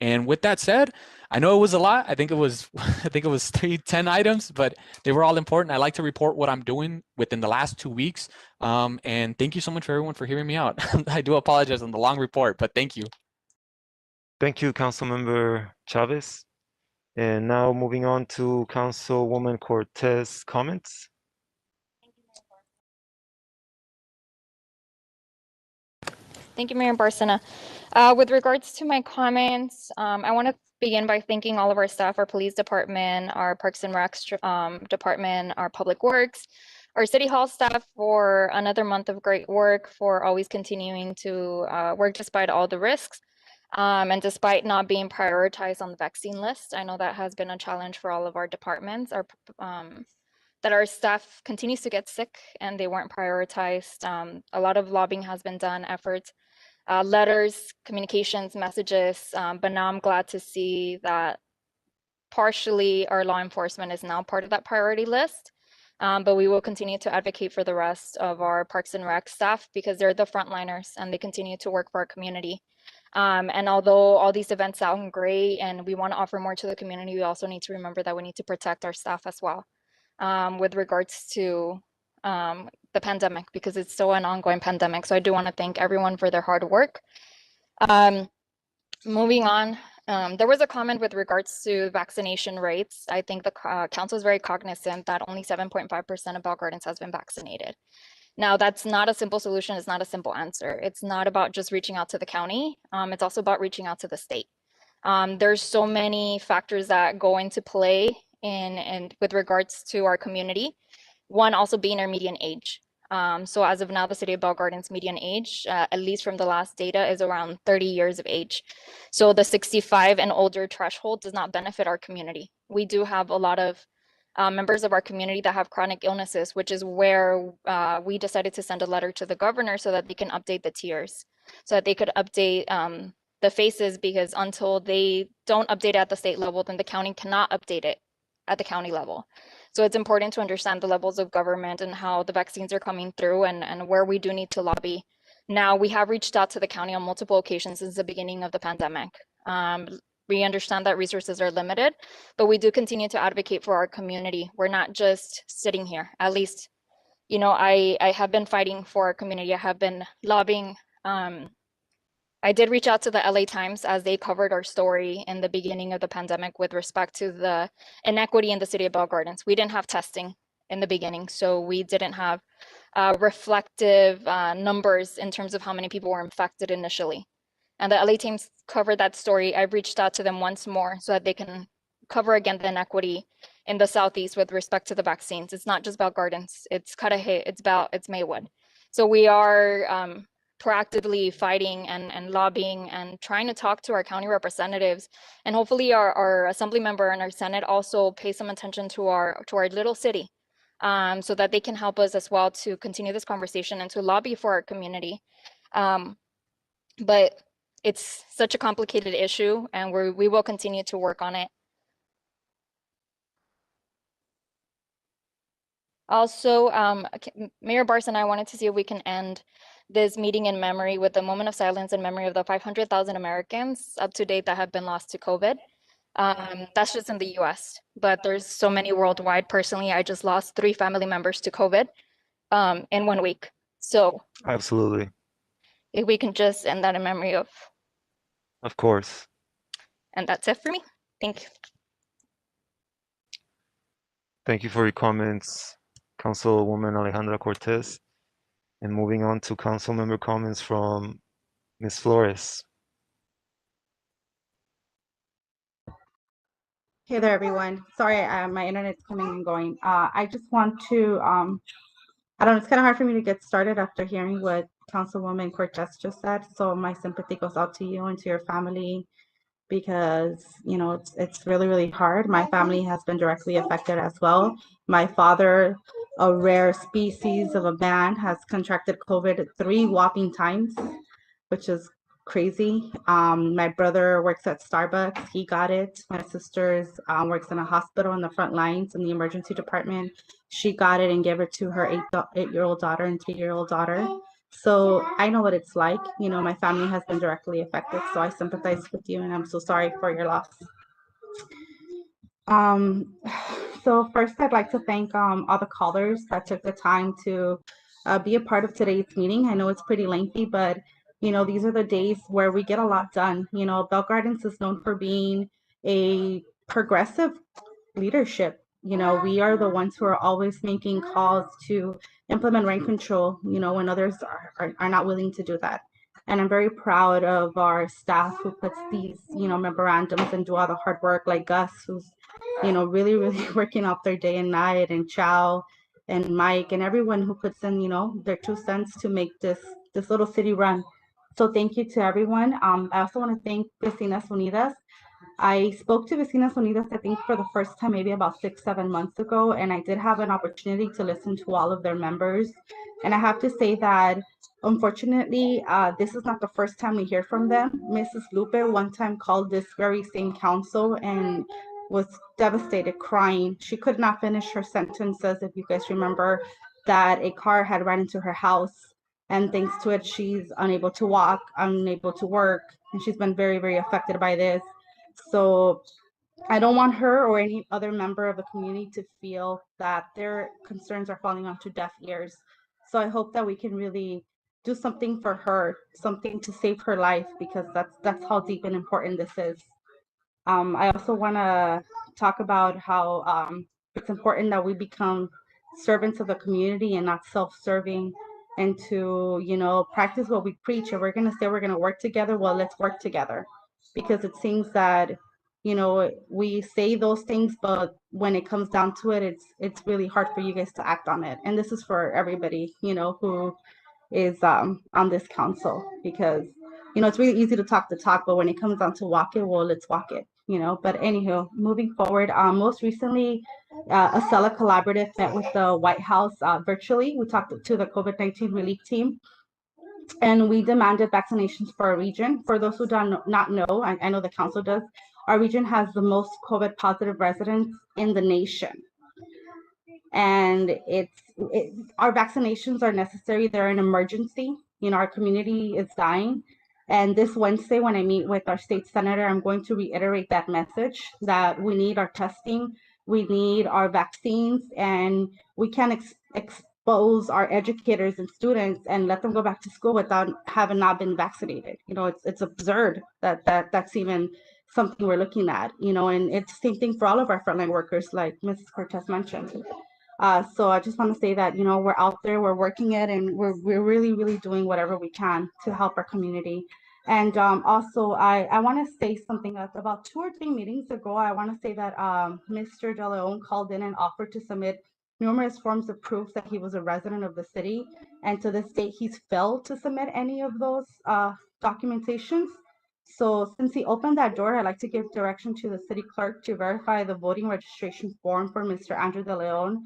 And with that said, I know it was a lot. I think it was 10 items, but they were all important. I like to report what I'm doing within the last 2 weeks. And thank you so much for everyone for hearing me out. I do apologize on the long report, but thank you. Thank you, Councilmember Chavez. And now moving on to Councilwoman Cortez comments. Thank you, Mayor Barcena. With regards to my comments, I want to begin by thanking all of our staff, our police department, our Parks and Recs department, our public works, our city hall staff for another month of great work, for always continuing to work despite all the risks. And despite not being prioritized on the vaccine list. I know that has been a challenge for all of our departments, that our staff continues to get sick and they weren't prioritized. A lot of lobbying has been done, efforts, letters, communications, messages, but now I'm glad to see that partially our law enforcement is now part of that priority list. But we will continue to advocate for the rest of our Parks and Rec staff because they're the frontliners and they continue to work for our community. And although all these events sound great and we want to offer more to the community, we also need to remember that we need to protect our staff as well with regards to the pandemic, because it's still an ongoing pandemic. So I do want to thank everyone for their hard work. Moving on, there was a comment with regards to vaccination rates. I think the council is very cognizant that only 7.5% of Bell Gardens has been vaccinated. Now, that's not a simple solution. It's not a simple answer. It's not about just reaching out to the county. It's also about reaching out to the state. There's so many factors that go into play and with regards to our community. One also being our median age. So as of now, the city of Bell Gardens median age, at least from the last data, is around 30 years of age. So the 65 and older threshold does not benefit our community. We do have a lot of members of our community that have chronic illnesses, which is where we decided to send a letter to the governor so that they can update the tiers, so that they could update the faces, because until they don't update it at the state level, then the county cannot update it at the county level. So it's important to understand the levels of government and how the vaccines are coming through and where we do need to lobby. Now, we have reached out to the county on multiple occasions since the beginning of the pandemic. We understand that resources are limited, but we do continue to advocate for our community. We're not just sitting here. At least, you know, I have been fighting for our community. I have been lobbying. I did reach out to the LA Times as they covered our story in the beginning of the pandemic with respect to the inequity in the city of Bell Gardens. We didn't have testing in the beginning, so we didn't have reflective numbers in terms of how many people were infected initially. And the LA Times covered that story. I've reached out to them once more so that they can cover again the inequity in the Southeast with respect to the vaccines. It's not just Bell Gardens, it's Cudahy, it's Maywood. So we are proactively fighting and lobbying and trying to talk to our county representatives, and hopefully our assembly member and our Senate also pay some attention to our little city, so that they can help us as well to continue this conversation and to lobby for our community. But it's such a complicated issue, and we will continue to work on it. Also, Mayor Barson, I wanted to see if we can end this meeting in memory with a moment of silence in memory of the 500,000 Americans up to date that have been lost to COVID. That's just in the US, but there's so many worldwide. Personally, I just lost 3 family members to COVID in 1 week. So Absolutely. if we can just end that in memory of. Of course. And that's it for me. Thank you. Thank you for your comments, Councilwoman Alejandra Cortez. And moving on to council member comments from Ms. Flores. Hey there, everyone. Sorry, my internet's coming and going. I just want to, I don't know, it's kind of hard for me to get started after hearing what Councilwoman Cortez just said. So my sympathy goes out to you and to your family because, you know, it's really, really hard. My family has been directly affected as well. My father, a rare species of a man, has contracted COVID 3 whopping times, which is crazy. My brother works at Starbucks. He got it. My sister's works in a hospital in the front lines in the emergency department. She got it and gave it to her eight-year-old daughter and 3-year-old daughter. So I know what it's like. You know, my family has been directly affected. So I sympathize with you and I'm so sorry for your loss. So first I'd like to thank all the callers that took the time to be a part of today's meeting. I know it's pretty lengthy, but you know, these are the days where we get a lot done. You know, Bell Gardens is known for being a progressive leadership. You know, we are the ones who are always making calls to implement rent control, you know, when others are not willing to do that. And I'm very proud of our staff who puts these, you know, memorandums and do all the hard work, like Gus, who's, you know, really, really working out their day and night, and Chow and Mike and everyone who puts in, you know, their 2 cents to make this little city run. So thank you to everyone. I also want to thank Vecinas Unidas. I spoke to Vecinas Unidas, I think, for the first time, maybe about 6-7 months ago, and I did have an opportunity to listen to all of their members. And I have to say that, unfortunately, this is not the first time we hear from them. Mrs. Lupe one time called this very same council and was devastated, crying. She could not finish her sentences, if you guys remember, that a car had run into her house. And thanks to it, she's unable to walk, unable to work, and she's been very, very affected by this. So I don't want her or any other member of the community to feel that their concerns are falling onto deaf ears. So I hope that we can really do something for her, something to save her life, because that's how deep and important this is. I also want to talk about how it's important that we become servants of the community and not self-serving, and to, you know, practice what we preach. And we're going to say we're going to work together. Well, let's work together, because it seems that, you know, we say those things, but when it comes down to it, it's really hard for you guys to act on it. And this is for everybody, you know, who is on this council, because, you know, it's really easy to talk the talk, but when it comes down to walk it, well, let's walk it, you know. But anywho, moving forward, most recently, Acela Collaborative met with the White House virtually. We talked to the COVID-19 relief team, and we demanded vaccinations for our region. For those who do not know, I know the council does, our region has the most COVID positive residents in the nation. And our vaccinations are necessary. They're an emergency. You know, our community is dying. And this Wednesday, when I meet with our state senator, I'm going to reiterate that message, that we need our testing, we need our vaccines, and we can't expose our educators and students and let them go back to school without having not been vaccinated. You know, it's absurd that's even something we're looking at, you know. And it's the same thing for all of our frontline workers, like Mrs. Cortez mentioned. So I just want to say that, you know, we're out there, we're working it, and we're really, really doing whatever we can to help our community. And also, I want to say something else. About 2 or 3 meetings ago, I want to say that Mr. De Leon called in and offered to submit numerous forms of proof that he was a resident of the city. And to this date, he's failed to submit any of those documentations. So since he opened that door, I'd like to give direction to the city clerk to verify the voting registration form for Mr. Andrew De Leon.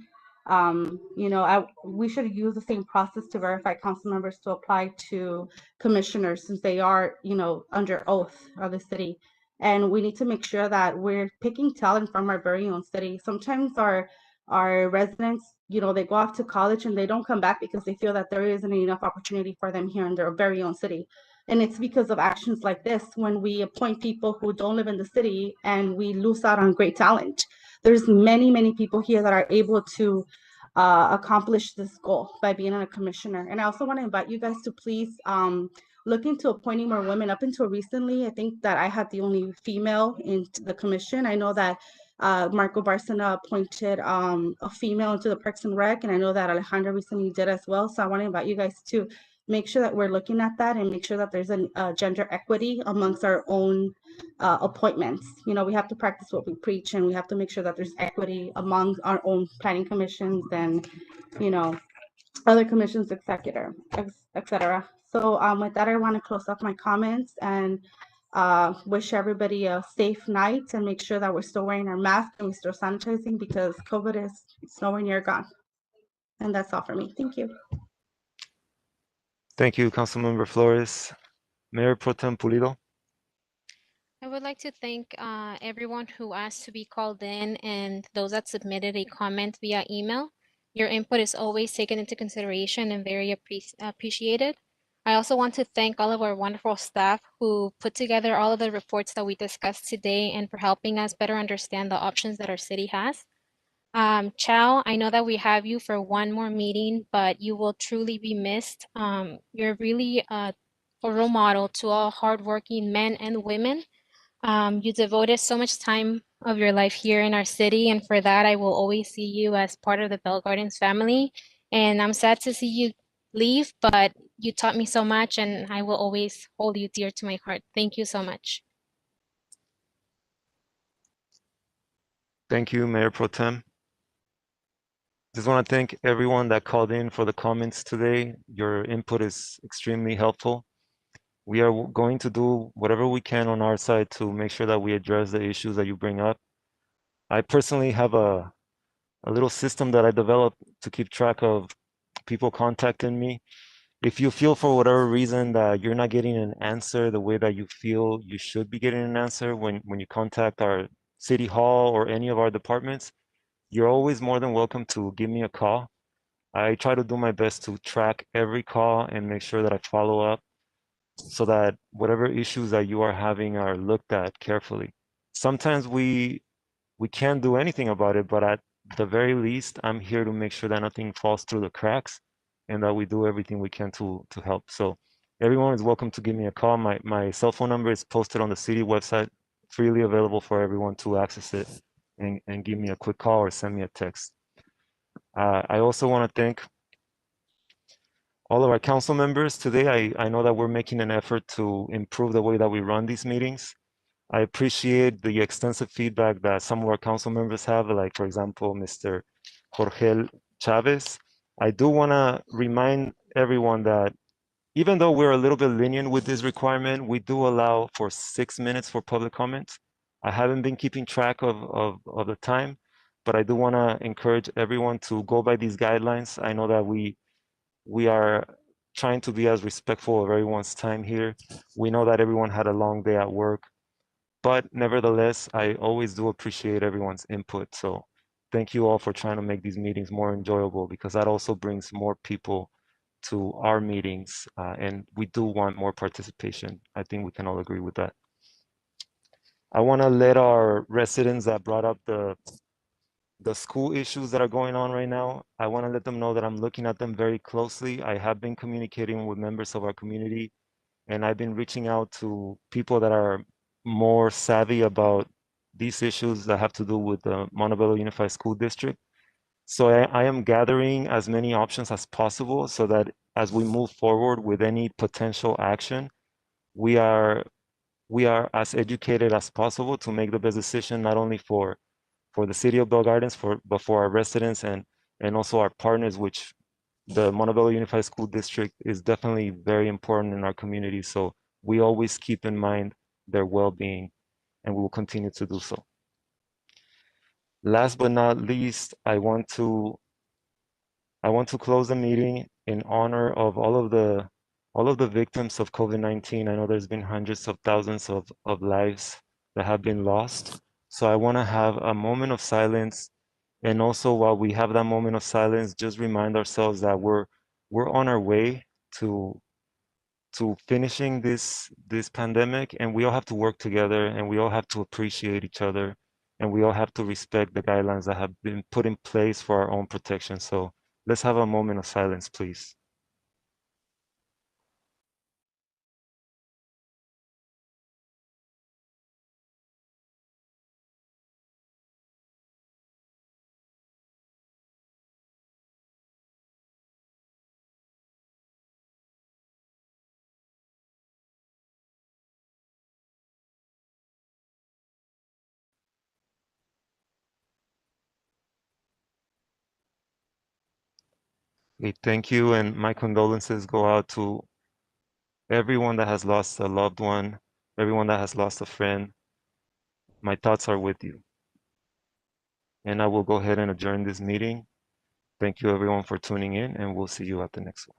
You know, we should use the same process to verify council members to apply to commissioners, since they are, you know, under oath of the city. And we need to make sure that we're picking talent from our very own city. Sometimes our residents, you know, they go off to college and they don't come back because they feel that there isn't enough opportunity for them here in their very own city. And it's because of actions like this, when we appoint people who don't live in the city, and we lose out on great talent. There's many people here that are able to accomplish this goal by being a commissioner. And I also want to invite you guys to please look into appointing more women. Up until recently, I think that I had the only female in the commission. I know that Marco Barcena appointed a female into the Parks and Rec, and I know that Alejandra recently did as well. So I want to invite you guys to make sure that we're looking at that and make sure that there's a gender equity amongst our own appointments. You know, we have to practice what we preach, and we have to make sure that there's equity among our own planning commissions and, you know, other commissions, et cetera. So with that, I want to close off my comments and wish everybody a safe night and make sure that we're still wearing our mask and we're still sanitizing, because COVID is nowhere near gone. And that's all for me. Thank you. Thank you, Councilmember Flores. Mayor Pro Tem Pulido. I would like to thank everyone who asked to be called in and those that submitted a comment via email. Your input is always taken into consideration and very appreciated. I also want to thank all of our wonderful staff who put together all of the reports that we discussed today and for helping us better understand the options that our city has. Chow, I know that we have you for one more meeting, but you will truly be missed. You're really a role model to all hardworking men and women. You devoted so much time of your life here in our city, and for that, I will always see you as part of the Bell Gardens family. And I'm sad to see you leave, but you taught me so much, and I will always hold you dear to my heart. Thank you so much. Thank you, Mayor Pro Tem. Just want to thank everyone that called in for the comments today. Your input is extremely helpful. We are going to do whatever we can on our side to make sure that we address the issues that you bring up. I personally have a little system that I developed to keep track of people contacting me. If you feel for whatever reason that you're not getting an answer the way that you feel you should be getting an answer when you contact our city hall or any of our departments, you're always more than welcome to give me a call. I try to do my best to track every call and make sure that I follow up so that whatever issues that you are having are looked at carefully. Sometimes we can't do anything about it, but at the very least, I'm here to make sure that nothing falls through the cracks and that we do everything we can to help. So everyone is welcome to give me a call. My cell phone number is posted on the city website, freely available for everyone to access it and give me a quick call or send me a text. I also want to thank all of our council members today. I know that we're making an effort to improve the way that we run these meetings. I appreciate the extensive feedback that some of our council members have, like, for example, Mr. Jorge Chavez. I do want to remind everyone that even though we're a little bit lenient with this requirement, we do allow for 6 minutes for public comments. I haven't been keeping track of the time, but I do want to encourage everyone to go by these guidelines. I know that we are trying to be as respectful of everyone's time here. We know that everyone had a long day at work, but nevertheless, I always do appreciate everyone's input. So thank you all for trying to make these meetings more enjoyable, because that also brings more people to our meetings, and we do want more participation. I think we can all agree with that. I want to let our residents that brought up the school issues that are going on right now, I want to let them know that I'm looking at them very closely. I have been communicating with members of our community, and I've been reaching out to people that are more savvy about these issues that have to do with the Montebello Unified School District. So I am gathering as many options as possible so that as we move forward with any potential action, we are as educated as possible to make the best decision, not only for the city of Bell Gardens, but for our residents and also our partners, which the Montebello Unified School District is definitely very important in our community. So we always keep in mind their well-being, and we will continue to do so. Last but not least, I want to close the meeting in honor of all of the victims of COVID-19. I know there's been hundreds of thousands of lives that have been lost. So I want to have a moment of silence. And also, while we have that moment of silence, just remind ourselves that we're on our way to finishing this pandemic, and we all have to work together, and we all have to appreciate each other, and we all have to respect the guidelines that have been put in place for our own protection. So let's have a moment of silence, please. Okay, thank you, and my condolences go out to everyone that has lost a loved one, everyone that has lost a friend. My thoughts are with you. And I will go ahead and adjourn this meeting. Thank you everyone for tuning in, and we'll see you at the next one.